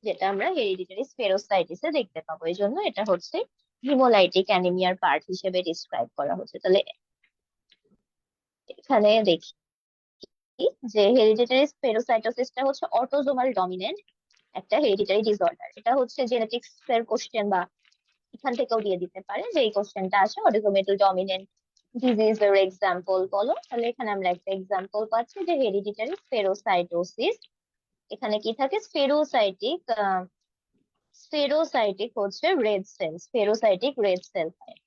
যেটা আমরা হেরিডিটারি স্পেরোসাইটিসে দেখতে পাবো। এই জন্য এটা হচ্ছে হিমোলাইটিক অ্যানিমিয়ার পার্ট হিসেবে ডিসক্রাইব করা হচ্ছে। তাহলে এখানে দেখি যে হেরিডিটারি স্পেরোসাইটোসিসটা হচ্ছে অটোজোমাল ডমিনেন্ট একটা হেরিডিটারি ডিসঅর্ডার। এটা হচ্ছে জেনেটিক্স এর কোশ্চেন বা এখান থেকেও দিয়ে দিতে পারে যে এই কোশ্চেনটা আসে অটোজোমেটাল ডমিনেন্ট ডিজিজ এর এক্সাম্পল বলো, তাহলে এখানে আমরা একটা এক্সাম্পল পাচ্ছি যে হেরিডিটারি স্পেরোসাইটোসিস। এখানে কি থাকে, স্পেরোসাইটিক হচ্ছে red cell, spherocytic red cell হয়।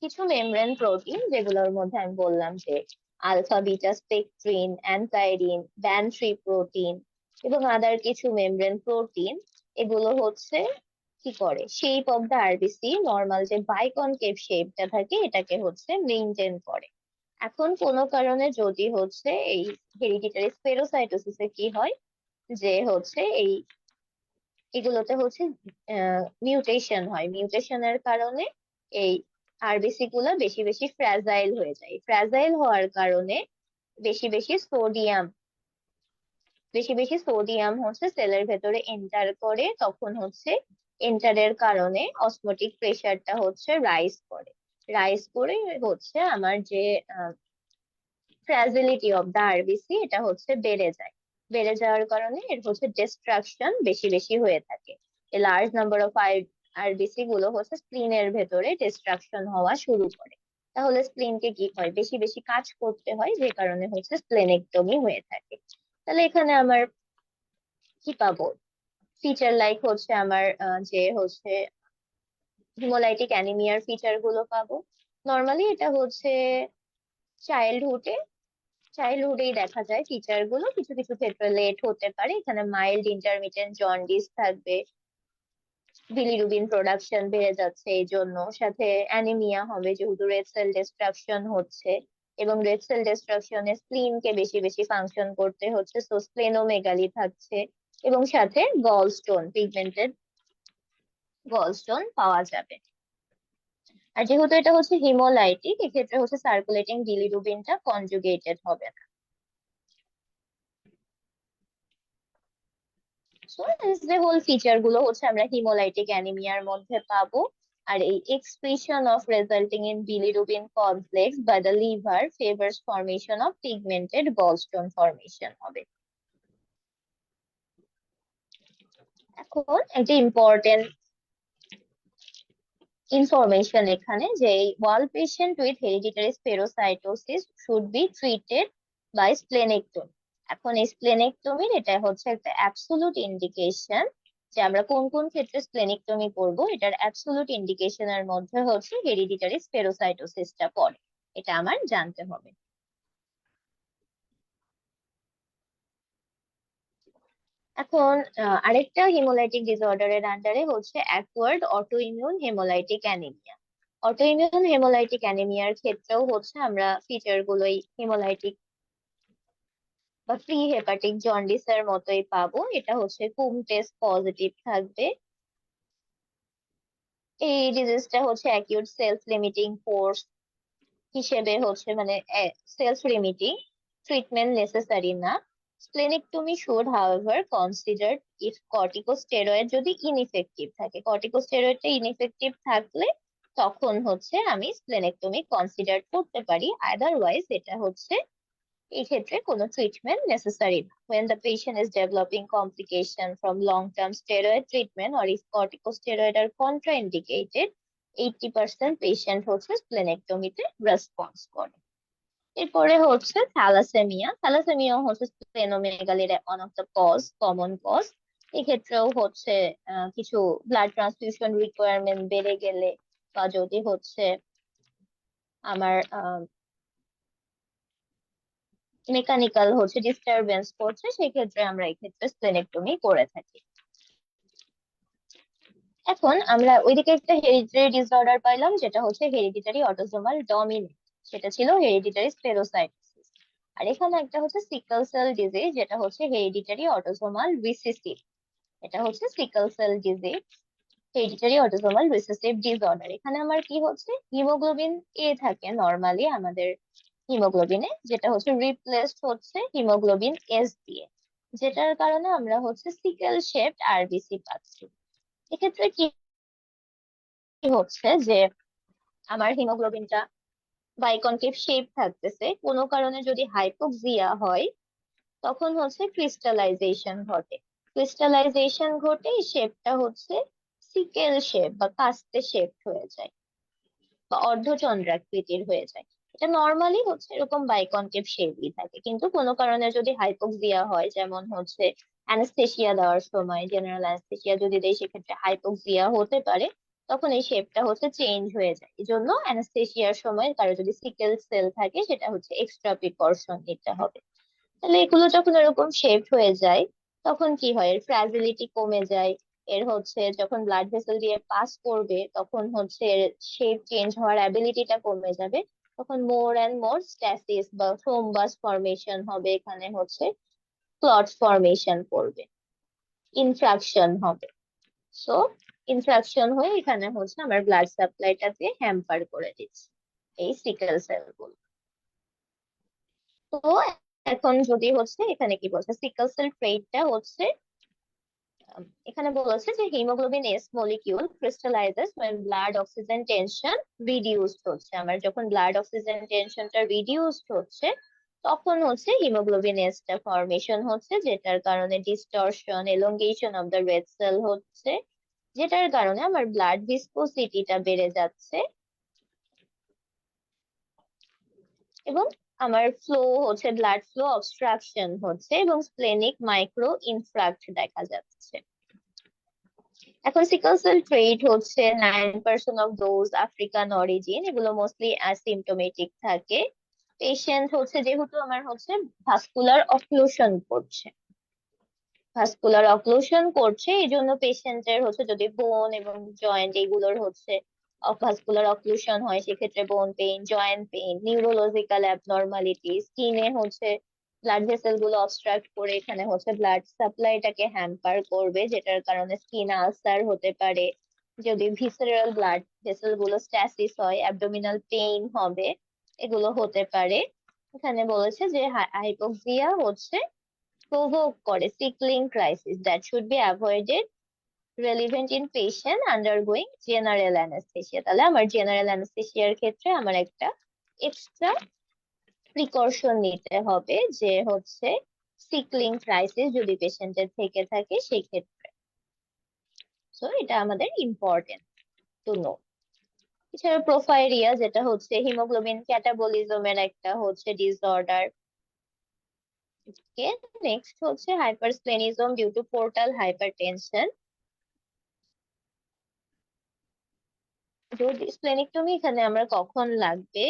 কিছু মেমব্রেন প্রোটিন যেগুলোর মধ্যে আমি বললাম যে alpha beta spectrin, ankyrin, band three protein এবং আদার কিছু মেমব্রেন প্রোটিন, এগুলো হচ্ছে কি করে, shape of the RBC, normal যে বাইকনকেভ শেপটা থাকে এটাকে হচ্ছে মেনটেন করে। এখন কোনো কারণে যদি হচ্ছে এই হেরিডিটারি স্পেরোসাইটোসিসে কি হয়, যে হচ্ছে এগুলোতে হচ্ছে মিউটেশন হয়, মিউটেশনের কারণে এই আরবিসি গুলো বেশি বেশি ফ্র্যাজাইল হয়ে যায়। ফ্র্যাজাইল হওয়ার কারণে বেশি বেশি সোডিয়াম বেশি বেশি সোডিয়াম হচ্ছে সেলের ভেতরে এন্টার করে, তখন হচ্ছে এন্টারের কারণে অসমোটিক প্রেসারটা হচ্ছে রাইজ করে। রাইজ করে হচ্ছে আমার যে ফ্র্যাজিলিটি অফ দা আরবিসি এটা হচ্ছে বেড়ে যায়। বেড়ে যাওয়ার কারণে এর হচ্ছে ডিস্ট্রাকশন বেশি বেশি হয়ে থাকে। লার্জ নাম্বার অফ আরবিসি গুলো হচ্ছে স্প্লিনের ভেতরে ডিস্ট্রাকশন হওয়া শুরু করে। তাহলে স্প্লিনকে কি হয়, বেশি বেশি কাজ করতে হয়, যে কারণে হচ্ছে স্প্লেনেক্টমি হয়ে থাকে। তাহলে এখানে আমার কি পাবো, ফিচার লাইক হচ্ছে আমার যে হচ্ছে হিমোলাইটিক অ্যানিমিয়ার ফিচার গুলো পাবো। নর্মালি এটা হচ্ছে চাইল্ডহুডে চাইল্ডহুডেই দেখা যায় ফিচার গুলো, কিছু কিছু ক্ষেত্রে লেট হতে পারে। এখানে মাইল্ড ইন্টারমিটেন্ট জন্ডিস থাকবে, বিলিরুবিন প্রোডাকশন বেড়ে যাচ্ছে এই জন্য, সাথে অ্যানিমিয়া হবে যেহেতু রেড সেল ডিস্ট্রাকশন হচ্ছে, এবং রেড সেল ডিস্ট্রাকশনে স্প্লিনকে বেশি বেশি ফাংশন করতে হচ্ছে, সো স্প্লেনোমেগালি থাকছে, এবং সাথে গল স্টোন, পিগমেন্টেড গল স্টোন পাওয়া যাবে। আর যেহেতু এটা হচ্ছে হিমোলাইটিক, এক্ষেত্রে হচ্ছে সার্কুলেটিং বিলিরুবিনটা কনজুগেটেড হবে না। সো যে হোল ফিচার গুলো হচ্ছে আমরা হিমোলাইটিক অ্যানিমিয়ার মধ্যে পাবো। আর এই expression of resulting in bilirubin complex by the liver favours formation of pigmented gallstone formation হবে। এখন একটা ইম্পর্টেন্ট ইনফরমেশন এখানে, যে all patient with hereditary spherocytosis should be treated by splenectomy. এখন এই স্প্লেনেক্টমির এটা হচ্ছে একটা অ্যাবসোলুট ইন্ডিকেশন, যে আমরা কোন কোন ক্ষেত্রে স্প্লেনেক্টমি করব, এটার অ্যাবসোলুট ইন্ডিকেশনের মধ্যে হচ্ছে হেরিডিটারি স্পেরোসাইটোসিসটা পড়ে, এটা আমার জানতে হবে। এখন আরেকটা হিমোলাইটিক ডিসঅর্ডারের আন্ডারে হচ্ছে acquired auto immune haemolytic anaemia. Auto immune haemolytic অ্যানিমিয়ার ক্ষেত্রেও হচ্ছে আমরা ফিচার গুলোই হিমোলাইটিক বা প্রি হেপাটিক জন্ডিসের মতোই পাবো। এটা হচ্ছে কুম টেস্ট পজিটিভ থাকবে। এই ডিজিজটা হচ্ছে অ্যাকিউট সেলফ লিমিটিং কোর্স হিসেবে হচ্ছে মানে সেলফ লিমিটিং, ট্রিটমেন্ট নেসেসারি না। Splenectomy should however considered if corticosteroid যদি ইনইফেক্টিভ থাকে, কর্টিকোস্টেরয়েডটা ইনইফেক্টিভ থাকলে তখন হচ্ছে আমি স্প্লেনেক্টমি কনসিডার করতে পারি, আদারওয়াইজ এটা হচ্ছে এই ক্ষেত্রে কোনো ট্রিটমেন্ট নেসেসারি না। when the patient is developing complication from long-term steroid treatment or if corticosteroid are contraindicated, 80% patient হচ্ছে স্প্লেনেক্টমিতে রেসপন্স করে। এরপরে হচ্ছে থ্যালাসেমিয়া। থ্যালাসেমিয়া হচ্ছে স্প্লেনোমেগালির one of the common cause. এক্ষেত্রেও হচ্ছে কিছু ব্লাড ট্রান্সফিউশন রিকোয়ারমেন্ট বেড়ে গেলে, বা যদি হচ্ছে আমার মেকানিক্যাল হচ্ছে ডিস্টারবেন্স করছে, সেক্ষেত্রে আমরা এক্ষেত্রে স্প্লেনেক্টমি করে থাকি। এখন আমরা ওইদিকে একটা হেরিডিটারি ডিসঅর্ডার পাইলাম, যেটা হচ্ছে হেরিডিটারি অটোসোমাল ডমিনেন্ট, সেটা ছিল হেরিডিটারি স্পেরোসাইটোসিস। আর এখানে একটা হচ্ছে সিকল সেল ডিজিজ, যেটা হচ্ছে হেরিডিটারি অটোসোমাল রিসেসিভ। এটা হচ্ছে sickle cell disease, hereditary autosomal recessive disorder. এখানে আমার কি হচ্ছে, হিমোগ্লোবিন এ থাকে নর্মালি আমাদের হিমোগ্লোবিনে, যেটা হচ্ছে রিপ্লেসড হচ্ছে হিমোগ্লোবিন এস দিয়ে, যেটার কারণে আমরা হচ্ছে সিকেল শেপড আরবিসি পাচ্ছি। এক্ষেত্রে কি হচ্ছে, যে আমার হিমোগ্লোবিনটা বাইকনকেভ শেপ থাকতেছে, কোনো কারণে যদি হাইপোক্সিয়া হয় তখন হচ্ছে ক্রিস্টালাইজেশন ঘটে। ক্রিস্টালাইজেশন ঘটে শেপটা হচ্ছে সিকেল শেপ বা কাস্তে শেপ হয়ে যায়, বা অর্ধচন্দ্রাকৃতির হয়ে যায়। এটা নর্মালি হচ্ছে এরকম বাইকনকেভ শেপই থাকে, কিন্তু কোনো কারণে যদি হাইপোক্সিয়া হয়, যেমন হচ্ছে অ্যানেস্থেসিয়া দেওয়ার সময়, জেনারেল অ্যানেস্থেসিয়া যদি দেয়, সেক্ষেত্রে হাইপোক্সিয়া হতে পারে, তখন এই শেপটা হচ্ছে চেঞ্জ হয়ে যায়। এই জন্য অ্যানাস্থেসিয়ার সময় কারো যদি সিকেল সেল থাকে সেটা হচ্ছে এক্সট্রা প্রিকশন নিতে হবে। তাহলে এগুলো যখন এরকম শেপ হয়ে যায় তখন কি হয়, এর ফ্র্যাজিলিটি কমে যায়। এর হচ্ছে যখন ব্লাড ভেসেল দিয়ে পাস করবে তখন হচ্ছে এর শেপ চেঞ্জ হওয়ার অ্যাবিলিটিটা কমে যাবে। তখন মোর অ্যান্ড মোর স্ট্যাসিস বা থ্রোম্বাস ফর্মেশন হবে, এখানে হচ্ছে ক্লট ফর্মেশন করবে, ইনফ্রাকশন হবে। সো ইনফ্রাকশন হয়ে এখানে হচ্ছে আমার ব্লাড সাপ্লাইটাকে হ্যাম্পার করে দিচ্ছে এই সিকেল সেল গুলো। তো এখন যদি হচ্ছে এখানে কি বলছে, সিকেল সেল ট্রেইটটা হচ্ছে এখানে বলেছে যে haemoglobin S molecule crystallises when blood oxygen tension reduced হচ্ছে। আমার যখন ব্লাড অক্সিজেন টেনশনটা রিডিউসড হচ্ছে তখন হচ্ছে হিমোগ্লোবিন এসটা ফর্মেশন হচ্ছে, যেটার কারণে distortion elongation of the red cell হচ্ছে, যেটার কারণে আমার ব্লাড ভিসকোসিটিটা বেড়ে যাচ্ছে এবং আমার ফ্লো হচ্ছে, ব্লাড ফ্লো অবস্ট্রাকশন হচ্ছে এবং স্প্লেনিক মাইক্রো ইনফ্রাক্ট দেখা যাচ্ছে। এখন সিকল সেল ট্রেট হচ্ছে 9% অফ ডোজ আফ্রিকান অরিজিন, এগুলো মোস্টলি অ্যাসিম্পটোমেটিক থাকে। পেশেন্ট হচ্ছে যেহেতু আমার হচ্ছে ভাস্কুলার অক্লুশন করছে, এই জন্য পেশেন্টের হচ্ছে যদি বোন এবং জয়েন্ট এগুলোর হচ্ছে ভাস্কুলার অক্লুশন হয় সেক্ষেত্রে বোন pain, joint pain, neurological abnormality, স্কিনে হচ্ছে ব্লাড ভেসেল গুলো অবস্ট্রাক্ট করে এখানে হচ্ছে ব্লাড সাপ্লাইটাকে হ্যাম্পার করবে, যেটার কারণে স্কিন আলসার হতে পারে। যদি ভিসেরাল ব্লাড ভেসেল গুলো স্ট্যাসিস হয়, অ্যাবডোমিনাল পেইন হবে, এগুলো হতে পারে। এখানে বলেছে যে হাইপোক্সিয়া হচ্ছে provoke করে sickling crisis that should be avoided relevant in patient undergoing general anesthesia। তাহলে আমার জেনারেল অ্যানেস্থেসিয়ার ক্ষেত্রে আমার একটা এক্সট্রা প্রিকশন নিতে হবে, যে হচ্ছে সিকলিং ক্রাইসিস যদি পেশেন্টের থেকে থাকে সেক্ষেত্রে। সো এটা আমাদের ইম্পর্টেন্ট টু নো। এছাড়া প্রোফাইরিয়া, যেটা হচ্ছে হিমোগ্লোবিন ক্যাটাবলিজমের একটা হচ্ছে ডিসঅর্ডার। নেক্সট হচ্ছে hypersplenism due to portal hypertension. যদি স্প্লেনেক্টমি এখানে আমরা কখন লাগবে,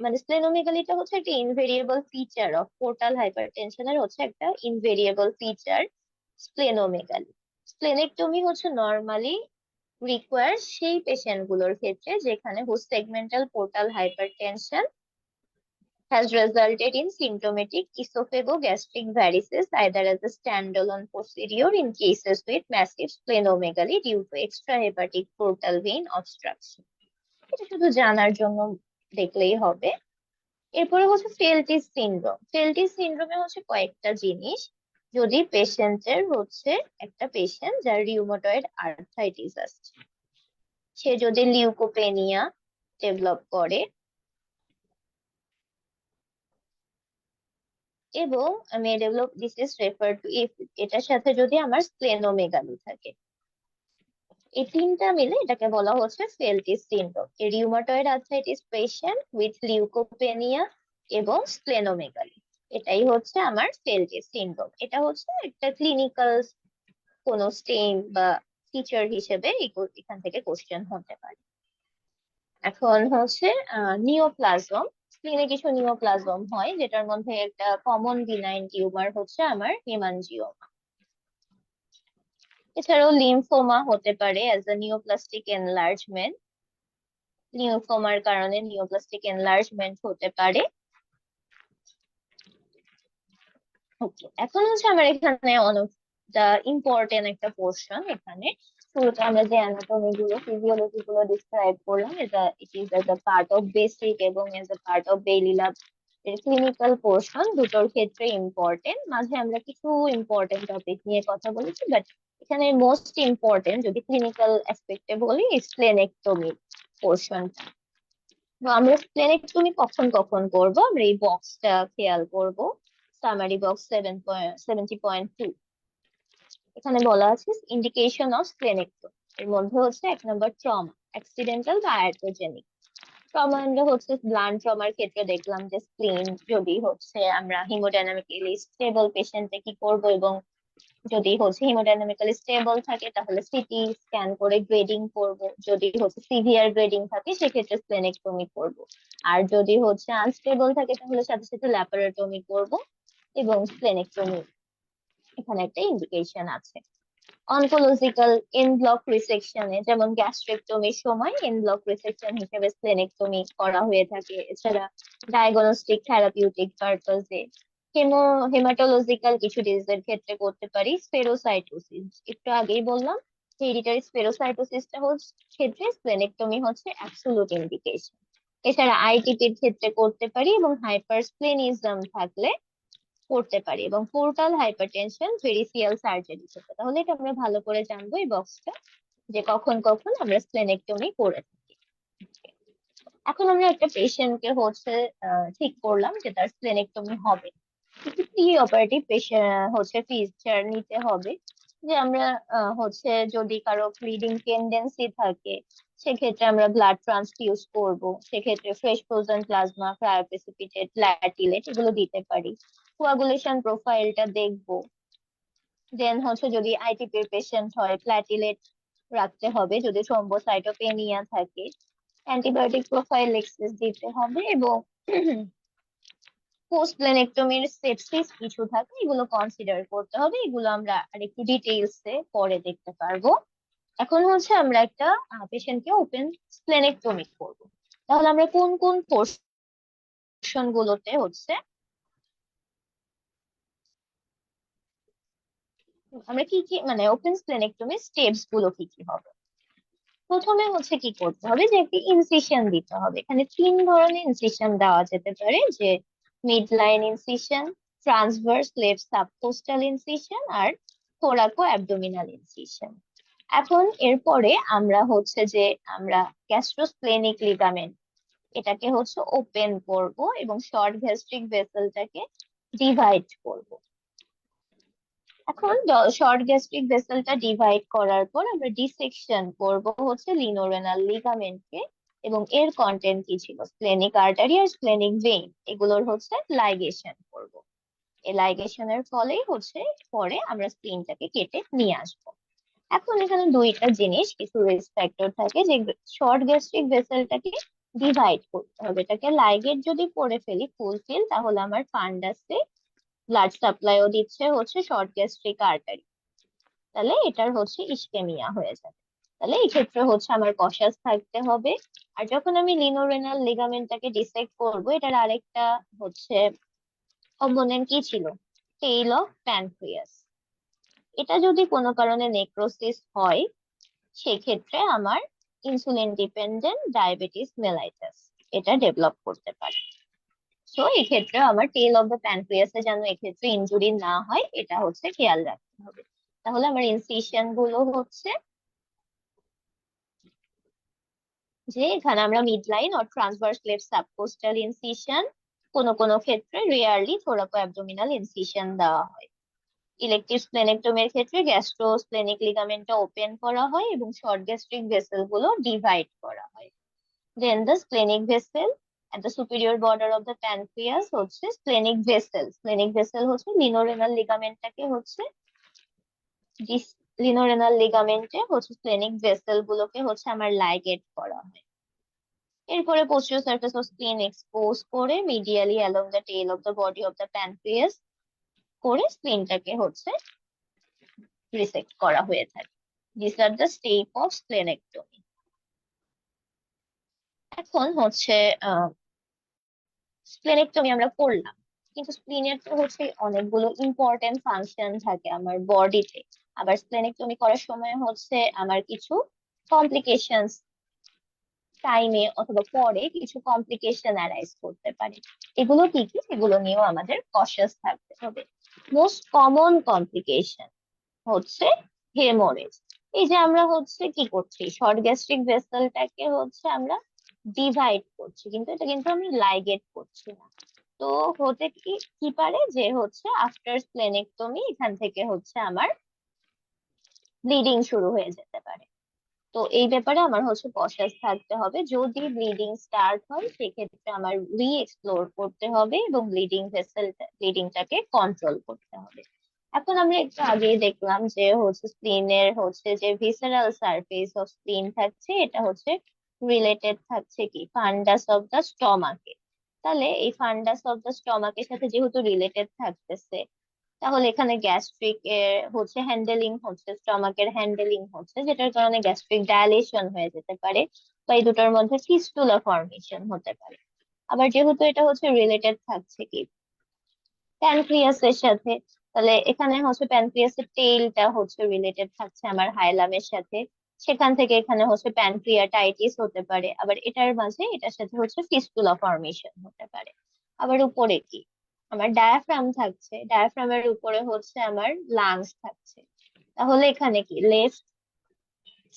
মানে স্প্লেনোমেগালিটা হচ্ছে একটা ইনভেরিয়েবল ফিচার অফ পোর্টাল হাইপারটেনশনের হচ্ছে একটা ইনভেরিয়েবল ফিচার স্প্লেনোমেগালি। স্প্লেনেক্টমি হচ্ছে নর্মালি রিকোয়ার সেই পেশেন্ট গুলোর ক্ষেত্রে যেখানে whose segmental portal hypertension has resulted in symptomatic esophagogastric varices either as a standalone procedure in cases with massive splenomegaly due to extrahepatic portal vein obstruction। এটা শুধু জানার জন্য দেখলেই হবে। এরপরে হচ্ছে ফেলটিস সিনড্রোম। ফেলটিস সিনড্রোমে হচ্ছে কয়েকটা জিনিস, যদি পেশেন্টের হচ্ছে একটা পেশেন্ট যার রিউমাটয়েড আর্থ্রাইটিস আছে, সে যদি লিউকোপেনিয়া ডেভেলপ করে এবং may develop this is refer to if, এটার সাথে যদি আমার স্প্লেনোমেগালি থাকে, এই তিনটা মিলে এটাকে বলা হচ্ছে ফেলটিস সিনড্রোম। এই rheumatoid arthritis patient with leucopenia এবং স্প্লেনোমেগালি, এটাই হচ্ছে আমার ফেলটিস সিনড্রোম। এটা হচ্ছে একটা ক্লিনিক্যাল কোনো স্টেইন বা ফিচার হিসেবে এখান থেকে কোশ্চেন হতে পারে। এখন হচ্ছে নিওপ্লাজম। স্কিনে কিছু নিওপ্লাজম হয় যেটার মধ্যে একটা কমন বিনাইন টিউমার হচ্ছে আমার হেমানজিওমা। এছাড়াও লিম্ফোমা হতে পারে অ্যাজ আ নিওপ্লাস্টিক এনলার্জমেন্ট, লিম্ফোমার কারণে নিওপ্লাস্টিক এনলার্জমেন্ট হতে পারে। ওকে, এখন হচ্ছে আমার এখানে অন অফ দা ইম্পর্টেন্ট একটা পোর্শন। এখানে শুরুতে আমরা যে অ্যানাটমি গুলো ফিজিওলজি গুলো ডিসক্রাইব করলাম, it is as a part of basic এবং as a part of daily life. Clinical portion দুটোর ক্ষেত্রে ইম্পর্টেন্ট। মাঝে আমরা কিছু ইম্পর্টেন্ট টপিক নিয়ে কথা বলেছি, বাট এখানে মোস্ট ইম্পর্টেন্ট যদি ক্লিনিক্যাল অ্যাসপেক্টে বলি স্প্লেনেক্টমি পোর্শনটা। তো আমরা স্প্লেনেক্টমি কখন কখন করব আমরা এই বক্সটা খেয়াল করব। সামারি বক্স 70.2, এখানে বলা আছে ইন্ডিকেশন অফ স্প্লেনেক্টমি। এর মধ্যে হচ্ছে 1 নম্বর ট্রমা, অ্যাক্সিডেন্টাল বা আয়ার্টোজেনিক। ট্রমা আমরা হচ্ছে ব্লান্ট ট্রমার ক্ষেত্রে দেখলাম যে স্প্লিন যদি হচ্ছে আমরা হিমোডাইনামিক্যালি স্টেবল পেশেন্টে কি করব এবং যদি হচ্ছে হিমোডাইনামিক্যালি স্টেবল থাকে তাহলে সিটি স্ক্যান করে গ্রেডিং করব, যদি হচ্ছে সিভিয়ার গ্রেডিং থাকে সেক্ষেত্রে স্প্লেনেক্টমি করব, আর যদি হচ্ছে আনস্টেবল থাকে তাহলে সাথে সাথে ল্যাপারেটমি করব এবং স্প্লেনেক্টমি এখানে একটা ইন্ডিকেশন আছে। অনকোলজিক্যাল এন ব্লক রিসেকশনে যেমন গ্যাস্ট্রেক্টমির সময় এন ব্লক রিসেকশন হিসেবে স্প্লেনেক্টমি করা হয়ে থাকে। এছাড়া ডায়াগনস্টিক থেরাপিউটিক পারপাসে হেমাটোলজিক্যাল কিছু ডিজিজের ক্ষেত্রে করতে পারি। স্পেরোসাইটোসিস একটু আগেই বললাম, হেরিডিটারি স্পেরোসাইটোসিসটা হচ্ছে ক্ষেত্রে স্প্লেনেক্টমি হচ্ছে অ্যাবসোলুট ইন্ডিকেশন। এছাড়া আইটিপির ক্ষেত্রে করতে পারি এবং হাইপারস্প্লেনিজম থাকলে করতে পারি, এবং পোর্টাল হাইপারটেনশন ভেরিসিয়াল সার্জারি থেকে। তাহলে এটা আমরা ভালো করে জানবো এই বক্সটা, যে কখন কখন আমরা স্প্লেনেক্টমি করে থাকি। এখন আমরা একটা পেশেন্টকে হচ্ছে ঠিক করলাম যে তার স্প্লেনেক্টমি হবে, প্রি অপারেটিভ হচ্ছে ফিচার নিতে হবে। যে আমরা হচ্ছে যদি কারো ব্লিডিং টেন্ডেন্সি থাকে সেক্ষেত্রে আমরা ব্লাড ট্রান্সফিউজ করব, সেক্ষেত্রে ফ্রেশ ফ্রোজেন প্লাজমা, ক্রায়োপ্রেসিপিটেড, প্ল্যাটিলেট এগুলো দিতে পারি। কোয়াগুলেশন প্রোফাইলটা দেখবো। দেন হচ্ছে যদি আইটিপি পেশেন্ট হয় প্ল্যাটিলেট রাখতে হবে, যদি থ্রম্বোসাইটোপেনিয়া থাকে অ্যান্টিবায়োটিক প্রোফাইল এক্সেস দিতে হবে, এবং পোস্ট স্প্লেনেক্টমির সেপসিস কিছু থাকে এগুলো কনসিডার করতে হবে। এগুলো আমরা আরেকটু ডিটেইলস এ পরে দেখতে পারবো। এখন হচ্ছে আমরা একটা পেশেন্টকে ওপেন স্প্লেনেক্টমি করব। তাহলে আমরা কোন কোন পোর্শন গুলোতে হচ্ছে আমরা কি কি মানে ওপেন স্প্লেনেক্টমির স্টেপস গুলো কি কি হবে। প্রথমে হচ্ছে কি করতে হবে, যে একটি ইনসিশন দিতে হবে। এখানে তিন ধরনের ইনসিশন দেওয়া যেতে পারে, যে mid line incision, transverse left subcostal incision, আর থোরাকো অ্যাবডোমিনাল ইনসিশন। এখন এরপরে আমরা হচ্ছে যে আমরা গ্যাস্ট্রোস্প্লেনিক লিগামেন্ট এটাকে হচ্ছে ওপেন করব এবং শর্ট গ্যাস্ট্রিক ভেসেলটাকে ডিভাইড করব। এখন শর্ট গ্যাস্ট্রিক ভেসেলটা ডিভাইড করার পর আমরা ডিসেকশন করব হচ্ছে লিনোরেনাল লিগামেন্টকে, এবং এর কন্টেন্ট কি ছিল, স্প্লেনিক আর্টারি আর স্প্লেনিক ভেইন, এগুলোর হচ্ছে লাইগেশন করব। এই লাইগেশনের ফলেই হচ্ছে পরে আমরা স্প্লিনটাকে কেটে নিয়ে আসবো। এখন এখানে দুইটা জিনিস কিছু রিস্ক ফ্যাক্টর থাকে, যে শর্ট গ্যাস্ট্রিক ভেসেলটাকে ডিভাইড করতে হবে। এটাকে লাইগেট যদি করে ফেলি ফুলফিল, তাহলে আমার ফান্ডাসে ব্লাড সাপ্লাইও দিচ্ছে হচ্ছে শর্ট গ্যাস্ট্রিক আর্টারি, তাহলে এটার হচ্ছে ইসকেমিয়া হয়ে যাবে। তাহলে এই ক্ষেত্রে হচ্ছে আমার কশাস থাকতে হবে। আর যখন আমি লিনোরেনাল লিগামেন্টটাকে ডিসেক্ট করব, এটার আরেকটা হচ্ছে কম্পোনেন্ট কি ছিল, টেইল অফ প্যানক্রিয়াস। এটা যদি কোনো কারণে নেক্রোসিস হয় সেক্ষেত্রে আমার ইনসুলিন ডিপেন্ডেন্ট ডায়াবেটিস মেলাইটাস এটা ডেভেলপ করতে পারে। তো এক্ষেত্রে আমার টেল অফ দ্য প্যানক্রিয়াসে যেন এক্ষেত্রে ইনজুরি না হয় এটা হচ্ছে খেয়াল রাখতে হবে। তাহলে আমার ইনসিশন গুলো হচ্ছে যে এখানে আমরা mid line or transverse left subcostal incision, কোনো কোনো ক্ষেত্রে রেয়ারলি থোরাকো অ্যাবডোমিনাল ইনসিশন দেওয়া হয়। ইলেকটিভ স্প্লেনেক্টমির ক্ষেত্রে গ্যাস্ট্রোস্প্লেনিক লিগামেন্টটা ওপেন করা হয় এবং শর্ট গ্যাস্ট্রিক ভেসেল গুলো ডিভাইড করা হয়। Then the splenic vessel at the superior border of the pancreas হচ্ছে splenic vessel। Splenic vessel হচ্ছে লিনোরেনাল লিগামেন্টটাকে হচ্ছে লিনোরেনাল লিগামেন্টে হচ্ছে স্প্লেনিক ভেসেল গুলোকে হচ্ছে আমার লাইগেট করা হয়। এরপরে posterior surface of spleen expose করে medially along the tail of the body of the pancreas করে স্প্লিনটাকে হচ্ছে রিসেক্ট করা হয়ে থাকে। These are the step of splenectomy। এখন হচ্ছে স্প্লেনেক্টমি আমরা করলাম, কিন্তু স্প্লিনের তো হচ্ছে অনেকগুলো ইম্পর্টেন্ট ফাংশন থাকে আমার বডিতে। আবার স্প্লেনেক্টমি করার সময় হচ্ছে আমার কিছু কমপ্লিকেশনস টাইমে অথবা পরে কিছু কমপ্লিকেশন অ্যারাইজ করতে পারে। এগুলো কি কি, এগুলো নিয়েও আমাদের কশাস থাকতে হবে। মোস্ট কমন কমপ্লিকেশন হচ্ছে হেমোরেজ। এই যে আমরা হচ্ছে কি করছি, শর্ট গ্যাস্ট্রিক ভেসেলটাকে হচ্ছে আমরা ডিভাইড করছি, কিন্তু এটা কিন্তু আমরা লাইগেট করছি না। তো হতে কি কি পারে, যে হচ্ছে আফটার স্প্লেনেক্টমি এখান থেকে হচ্ছে আমার ব্লিডিং শুরু হয়ে যেতে পারে। তো এই ব্যাপারে আমার হচ্ছে কশাস থাকতে হবে। যদি ব্লিডিং স্টার্ট হয় সেক্ষেত্রে আমার রি এক্সপ্লোর করতে হবে এবং ব্লিডিংটাকে কন্ট্রোল করতে হবে। এখন আমরা একটু আগেই দেখলাম যে হচ্ছে স্প্লিনের হচ্ছে যে ভিসারাল সারফেস অফ স্প্লিন থাকছে, এটা হচ্ছে রিলেটেড থাকছে কি ফান্ডাস অফ দ্য স্টমাকে। তাহলে এই ফান্ডাস অফ দ্য স্টমাকের সাথে যেহেতু রিলেটেড থাকতেছে, তাহলে এখানে গ্যাস্ট্রিক এর হচ্ছে হ্যান্ডেলিং হচ্ছে, স্টমাকের হ্যান্ডেলিং হচ্ছে, যেটার কারণে গ্যাস্ট্রিক ডাইলেশন হয়ে যেতে পারে, বা এই দুটোর মধ্যে ফিস্টুলা ফর্মেশন হতে পারে। আবার যেহেতু এটা হচ্ছে রিলেটেড থাকছে কি প্যানক্রিয়াসের সাথে, তাহলে এখানে হচ্ছে প্যানক্রিয়াসের টেইলটা হচ্ছে রিলেটেড থাকছে আমার হাইলামের সাথে, সেখান থেকে এখানে হচ্ছে প্যানক্রিয়াটাইটিস হতে পারে। আবার এটার মাঝে এটার সাথে হচ্ছে ফিস্টুলা ফর্মেশন হতে পারে। আবার উপরে কি আমার ডায়াফ্রাম থাকছে, ডায়াফ্রামের উপরে হচ্ছে আমার লাংস থাকছে, তাহলে এখানে কি লেফট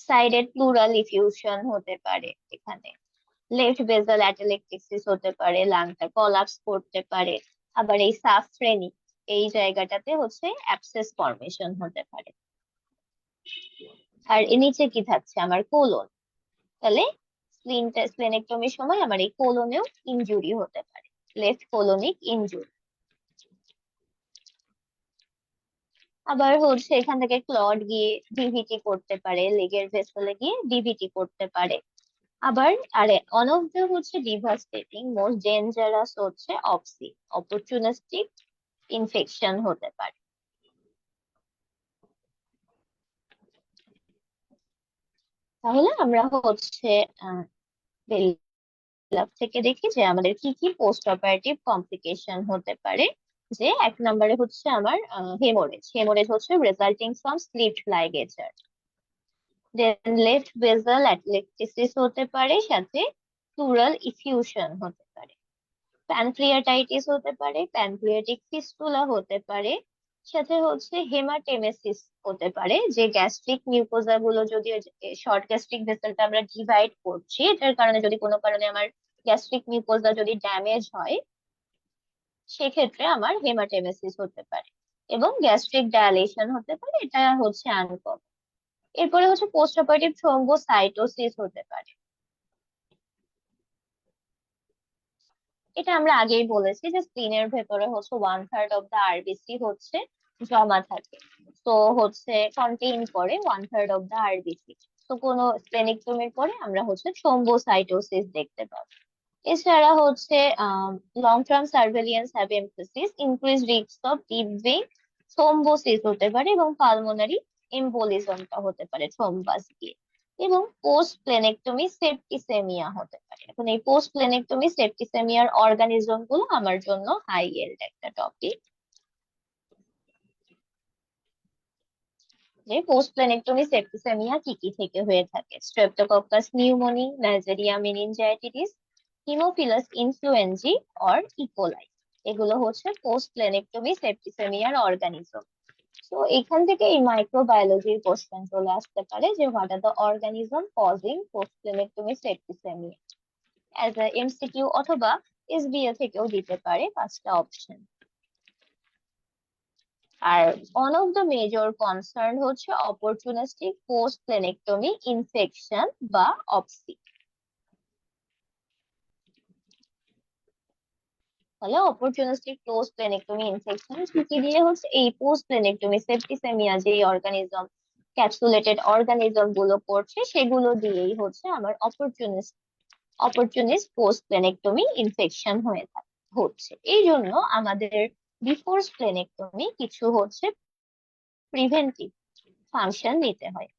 সাইডেড প্লুরাল ইফিউশন হতে পারে, এখানে লেফট বেসাল অ্যাটেলেক্টেক্সিস হতে পারে, লাংটা কলাপস করতে পারে। আবার এই সাফ্রেনিক এই জায়গাটাতে হচ্ছে অ্যাবসেস ফর্মেশন হতে পারে। আর এর নিচে কি থাকছে আমার কোলন, তাহলে স্প্লেনেক্টমির সময় আমার এই কোলনেও ইনজুরি হতে পারে, লেফট কোলনিক ইনজুরি। আবার হচ্ছে এখান থেকে ক্লট গিয়ে ডিভিটি করতে পারে, লেগের ভেসেলে গিয়ে ডিভিটি করতে পারে। আবার আরে অন অফ দ্য হচ্ছে ডিভাস্টেটিং মোস্ট ডেঞ্জারাস হচ্ছে অপসি, অপরচুনিস্টিক ইনফেকশন হতে পারে। তাহলে আমরা হচ্ছে বেল ল্যাব থেকে দেখি যে আমাদের কি কি পোস্ট অপারেটিভ কমপ্লিকেশন হতে পারে। যে এক নম্বরে হচ্ছে আমার হেমোরেজ, হেমোরেজ হচ্ছে resulting from slip ligature. Then left basal atelectasis হতে পারে, সাথে প্লুরাল ইফিউশন হতে পারে। প্যানক্রিয়াটাইটিস হতে পারে, প্যানক্রিয়াটিক ফিস্টুলা হতে পারে, সাথে হচ্ছে হেমাটেমেসিস হতে পারে, যে গ্যাস্ট্রিক মিউকোজা গুলো যদি শর্ট গ্যাস্ট্রিক ভেসেলটা আমরা ডিভাইড করছি, এটার কারণে যদি কোনো কারণে আমার গ্যাস্ট্রিক মিউকোজা যদি ড্যামেজ হয়, সেক্ষেত্রে আমার হেমাটেমেসিস হতে পারে। এবং গ্যাস্ট্রিক ডায়ালেশন হতে পারে, এটা হচ্ছে আনকমন। এরপরে হচ্ছে পোস্ট অপারেটিভ থ্রোম্বোসাইটোসিস হতে পারে। এটা আমরা আগেই বলেছি যে স্প্লিনের ভেতরে হচ্ছে 1/3 অফ দা আরবিসি হচ্ছে জমা থাকে, তো হচ্ছে কন্টেইন করে 1/3 অফ দা আরবিসি। তো কোনো স্প্লেনেক্টমির পরে আমরা হচ্ছে থ্রোম্বোসাইটোসিস দেখতে পাবো। এছাড়া হচ্ছে long term surveillance have emphasis increase risk of deep vein thrombosis হতে পারে, এবং পালমোনারি এম্বোলিজমটা হতে পারে থ্রোম্বাস দিয়ে। এবং পোস্ট প্লেনেক্টমি সেপ্টিসেমিয়া হতে পারে। এখন এই পোস্ট প্লেনেক্টমি সেপ্টিসেমিয়ার অর্গানিজম গুলো আমার জন্য হাই ইয়েল্ড একটা টপিক। যে পোস্ট প্লেনেক্টমি সেপ্টিসেমিয়া কি কি থেকে হয়ে থাকে: streptococcus pneumoniae, Neisseria meningitidis, Haemophilus influenzae or E coli, এগুলো হচ্ছে পোস্ট প্লেনেক্টমি সেপ্টিসেমিয়ার অর্গানিজম। তো এখান থেকে এই মাইক্রোবায়োলজির কোশ্চেন চলে আসতে পারে যে what are the organism causing post splenectomy septicaemia, as a MCQ অথবা এসবিএ থেকেও দিতে পারে 5টা অপশন। আর one of the major concern হচ্ছে অপরচুনিস্টিক পোস্ট প্লেনেক্টমি ইনফেকশন বা অপসি। তাহলে অপরচুনিস্টিক পোস্ট প্লেনেক্টমি ইনফেকশন কি কি দিয়ে হচ্ছে এই পোস্ট প্লেনেক্টমি সেপ্টিসেমিয়া যে অর্গানিজম, ক্যাপসুলেটেড অর্গানিজম গুলো করছে, সেগুলো দিয়েই হচ্ছে আমার অপরচুনিস্ট পোস্ট প্লেনেক্টমি ইনফেকশন হচ্ছে। এই জন্য আমাদের বিফোর স্প্লেনেক্টমি কিছু হচ্ছে প্রিভেন্টিভ ফাংশন নিতে হয়।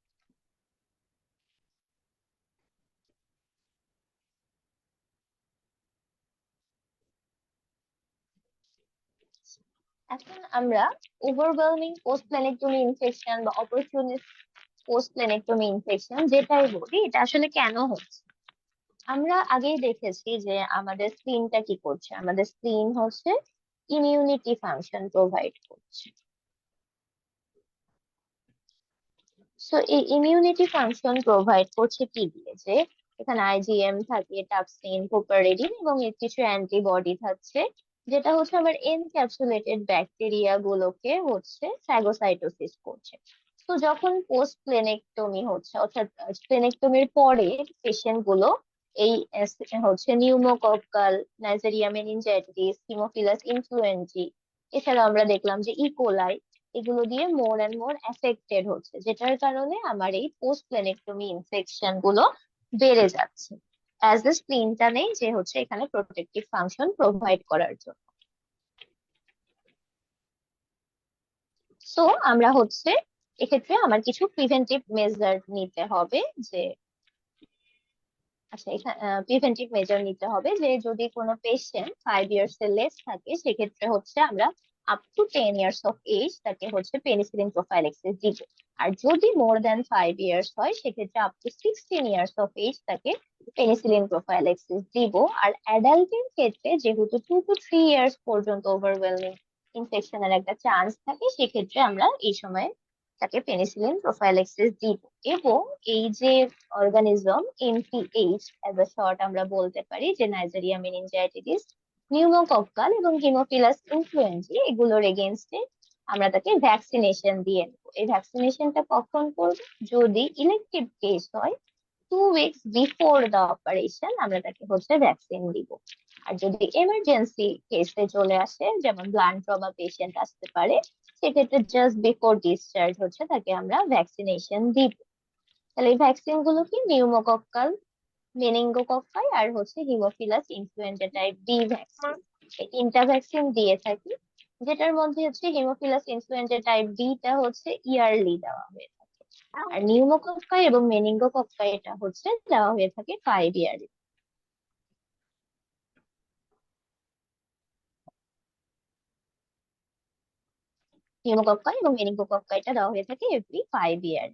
এখন আমরা ওভারওয়েলমিং পোস্ট প্ল্যানেক্টমি ইনফেকশন বা অপরচুনিস্ট পোস্ট প্ল্যানেক্টমি ইনফেকশন যেটাই বলি, এটা আসলে কেন হচ্ছে। আমরা আগেই দেখেছি যে আমাদের স্কিনটা কি করছে, আমাদের স্কিন হচ্ছে ইমিউনিটি ফাংশন প্রোভাইড করছে। সো এই ইমিউনিটি ফাংশন প্রোভাইড করছে কি দিয়ে, যে এখানে আইজিএম থাকে, টাপসিন, কোপারেডিন এবং এর কিছু অ্যান্টিবডি থাকছে, যেটা হচ্ছে আমার এনক্যাপসুলেটেড ব্যাকটেরিয়া গুলোকে হচ্ছে ফ্যাগোসাইটোসিস করছে। তো যখন পোস্ট প্লেনেক্টমি হচ্ছে, অর্থাৎ প্লেনেক্টমির পরে পেশেন্ট গুলো এই হচ্ছে pneumococcal, Nigeria meningitidis, Haemophilus influenzae, এছাড়া আমরা দেখলাম যে ইকোলাই, এগুলো দিয়ে মোর অ্যান্ড মোর এফেক্টেড হচ্ছে, যেটার কারণে আমার এই পোস্ট স্প্লেনেক্টমি ইনফেকশন গুলো বেড়ে যাচ্ছে। অ্যাজ এ স্প্লিনটা নেই যে হচ্ছে এখানে প্রোটেক্টিভ ফাংশন প্রোভাইড করার জন্য। সো আমরা হচ্ছে এক্ষেত্রে আমার কিছু প্রিভেন্টিভ মেজার নিতে হবে। যে আচ্ছা, এখানে প্রিভেন্টিভ মেজার নিতে হবে যে যদি কোনো পেশেন্ট 5 ইয়ার্স এর লেস থাকে, সেক্ষেত্রে হচ্ছে আমরা up to 10 years of age তাকে হচ্ছে পেনিসিলিন প্রোফাইল্যাক্সিস দিব। আর যদি মোর দ্যান 5 ইয়ার্স হয়, সেক্ষেত্রে up to 16 years of age তাকে পেনিসিলিন প্রোফাইল্যাক্সিস দিব। আর অ্যাডাল্টের ক্ষেত্রে যেহেতু 2 to 3 ইয়ার্স পর্যন্ত ওভারওয়েলমিং ইনফেকশনের একটা চান্স থাকে, সেক্ষেত্রে আমরা এই সময় তাকে পেনিসিলিন প্রোফাইল্যাক্সিস দিব। এবং এই যে organism MPH as a short আমরা বলতে পারি, যে নাইজেরিয়া মেনিনজাইটিস, নিউমোকক্কাল এবং হিমোফিলাস ইনফ্লুয়েঞ্জি, এগুলোর এগেনস্টে আমরা তাকে ভ্যাকসিনেশন দিয়ে নেবো। এই ভ্যাকসিনেশনটা কখন করবো? যদি ইলেকটিভ কেস হয়, 2 উইকস বিফোর দ্য অপারেশন আমরা তাকে হচ্ছে ভ্যাকসিন দিব। আর যদি এমার্জেন্সি কেসে চলে আসে, যেমন ব্লাড ট্রমা পেশেন্ট আসতে পারে, সেক্ষেত্রে জাস্ট বিফোর ডিসচার্জ হচ্ছে তাকে আমরা ভ্যাকসিনেশন দিব। তাহলে এই ভ্যাকসিন গুলো কি? নিউমোকক্কাল, মেনিনগোকক্কাই আর হচ্ছে haemophilus influenzae type B vaccine. এই তিনটা ভ্যাকসিন দিয়ে থাকি, যেটার মধ্যে হচ্ছে হিমোফিলাস ইনফ্লুয়েঞ্জা টাইপ বি টা হচ্ছে ইয়ারলি দেওয়া হয়ে থাকে। আর নিউমোকক্কাই এবং মেনিনগোকক্কাই এটা হচ্ছে দেওয়া হয়ে থাকে 5 ইয়ারলি। নিউমোকক্কাই এবং মেনিনগোকক্কাইটা দেওয়া হয়ে থাকে এভরি 5 ইয়ার।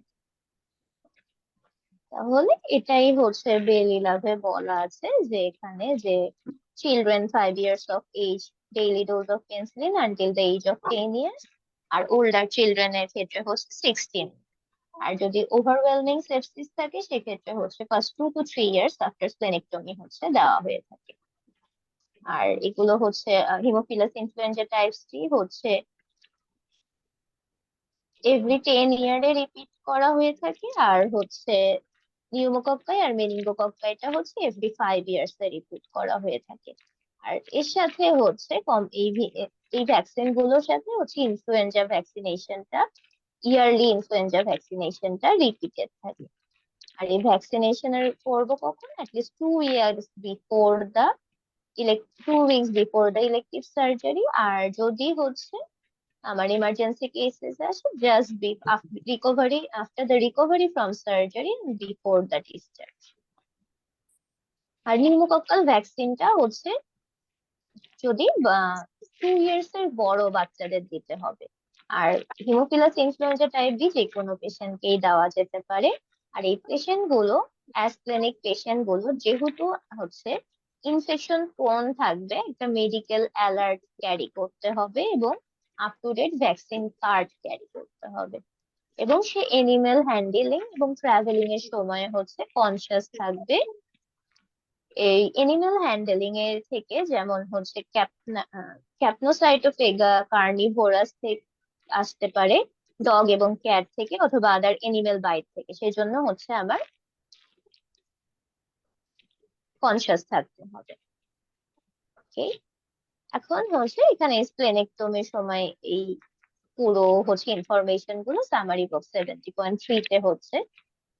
তাহলে এটাই হচ্ছে বেলি লাভে বলা আছে, যে এখানে যে children 5 years of age daily dose of penicillin until the age of 10 years. আর ওল্ডার চিলড্রেন এর ক্ষেত্রে হচ্ছে 16। আর যদি ওভারওয়েলমিং সেপসিস থাকে, সেক্ষেত্রে হচ্ছে first 2 to 3 years after splenectomy হচ্ছে দেওয়া হয়ে থাকে। আর এগুলো হচ্ছে হিমোফিলাস ইনফ্লুয়েঞ্জা টাইপস টি হচ্ছে এভরি 10 ইয়ারে রিপিট করা হয়ে থাকে। আর হচ্ছে নিউমোকক্কাই আর মেনিনগোকক্কাইটা হচ্ছে এভরি 5 ইয়ার্স এ রিপিট করা হয়ে থাকে। আর এর সাথে হচ্ছে কম এই ভ্যাকসিন গুলোর সাথে হচ্ছে ইনফ্লুয়েঞ্জা ভ্যাকসিনেশনটা, ইয়ারলি ইনফ্লুয়েঞ্জা ভ্যাকসিনেশনটা রিপিটেড থাকে। আর এই ভ্যাকসিনেশনের করবো কখন? At least 2 years before the 2 weeks before the elective surgery. আর যদি হচ্ছে আমার ইমার্জেন্সি কেসেস আসে, just recovery after the recovery from surgery before the discharge. আর নিউমোকক্কাল ভ্যাকসিনটা হচ্ছে যদি 2 ইয়ার্স এর বড় বাচ্চাদের দিতে হবে। আর হিমোফিলাস ইনফ্লুয়েঞ্জা টাইপ বি যে কোনো পেশেন্টকেই দেওয়া যেতে পারে। আর এই পেশেন্ট গুলো, অ্যাসপ্লেনিক পেশেন্ট গুলো যেহেতু হচ্ছে ইনফেকশন প্রোন থাকবে, একটা মেডিকেল অ্যালার্ট ক্যারি করতে হবে এবং up to date vaccine card carry করতে হবে। এবং সে এনিম্যাল হ্যান্ডলিং এবং ট্রাভেলিং এর সময় হচ্ছে কনসিয়াস থাকবে। এই এনিম্যাল হ্যান্ডলিং এর থেকে, যেমন হচ্ছে ক্যাপনোসাইটোফেগা কার্নিভোরাস থেকে আসতে পারে, ডগ এবং ক্যাট থেকে, অথবা আদার এনিম্যাল বাইট থেকে, সেই জন্য হচ্ছে আমার কনসিয়াস থাকতে হবে। ওকে, এখন হচ্ছে এখানে স্প্লেনেক্টমির সময় এই পুরো হচ্ছে ইনফরমেশন গুলো সামারি বক্স 70.3 তে হচ্ছে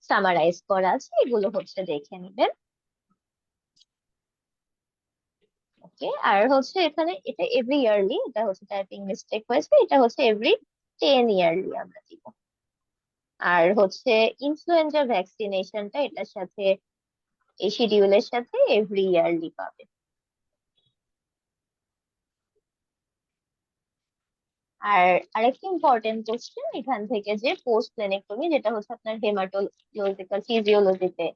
সামারাইজ করা আছে, এগুলো হচ্ছে দেখে নিবেন। ওকে, আর হচ্ছে এখানে এটা এভরি ইয়ারলি, এটা হচ্ছে টাইপিং মিস্টেক হয়েছে, এটা হচ্ছে এভরি 10 ইয়ারলি আমরা দিব। আর হচ্ছে ইনফ্লুয়েঞ্জা ভ্যাকসিনেশনটা এটার সাথে, এই শিডিউলের সাথে এভরি ইয়ারলি পাবে। আর আরেকটা ইম্পর্টেন্ট কোশ্চেন এখান থেকে, যে পোস্ট ক্লিনিকটমি, যেটা হচ্ছে আপনার হেমাটোলজিক্যাল ফিজিওলজিতে,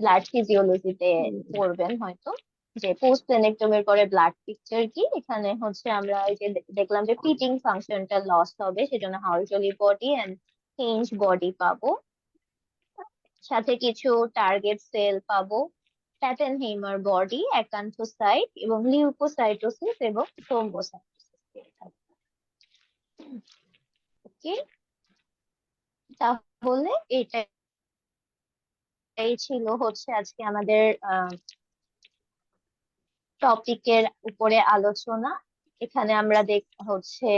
ব্লাড ফিজিওলজিতে পড়বেন হয়তো, যে পোস্ট ক্লিনিকটমির পরে ব্লাড পিকচার কি। এখানে হচ্ছে আমরা এই যে দেখলাম যে পিটিং ফাংশনটা লস হবে, সেজন্য হাউজলি বডি এন্ড হিঞ্জ বডি পাবো, সাথে কিছু টার্গেট সেল পাবো, প্যাটেনহেইমার বডি, অ্যাকান্থোসাইট এবং লিউকোসাইটোসিস এবং থ্রোম্বোসাইটোসিস। ওকে, তাহলে এটাই ছিল হচ্ছে আজকে আমাদের টপিকের উপরে আলোচনা। এখানে আমরা হচ্ছে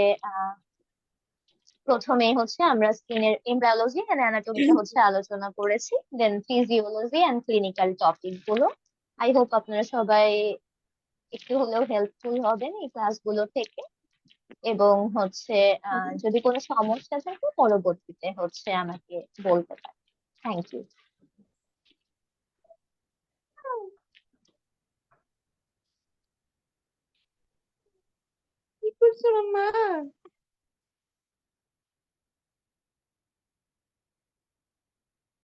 প্রথমে হচ্ছে আমরা স্কিনের এমব্রায়োলজি এন্ড অ্যানাটমিটা হচ্ছে আলোচনা করেছি, দেন ফিজিওলজি এন্ড ক্লিনিক্যাল টপিক গুলো। আই হোপ আপনারা সবাই একটু হলেও হেল্পফুল হবেন এই ক্লাসগুলো থেকে। এবং হচ্ছে যদি কোনো সমস্যা থাকে পরবর্তীতে হচ্ছে আমাকে বলতে পারেন। Thank you. কি করছো মাম্মা?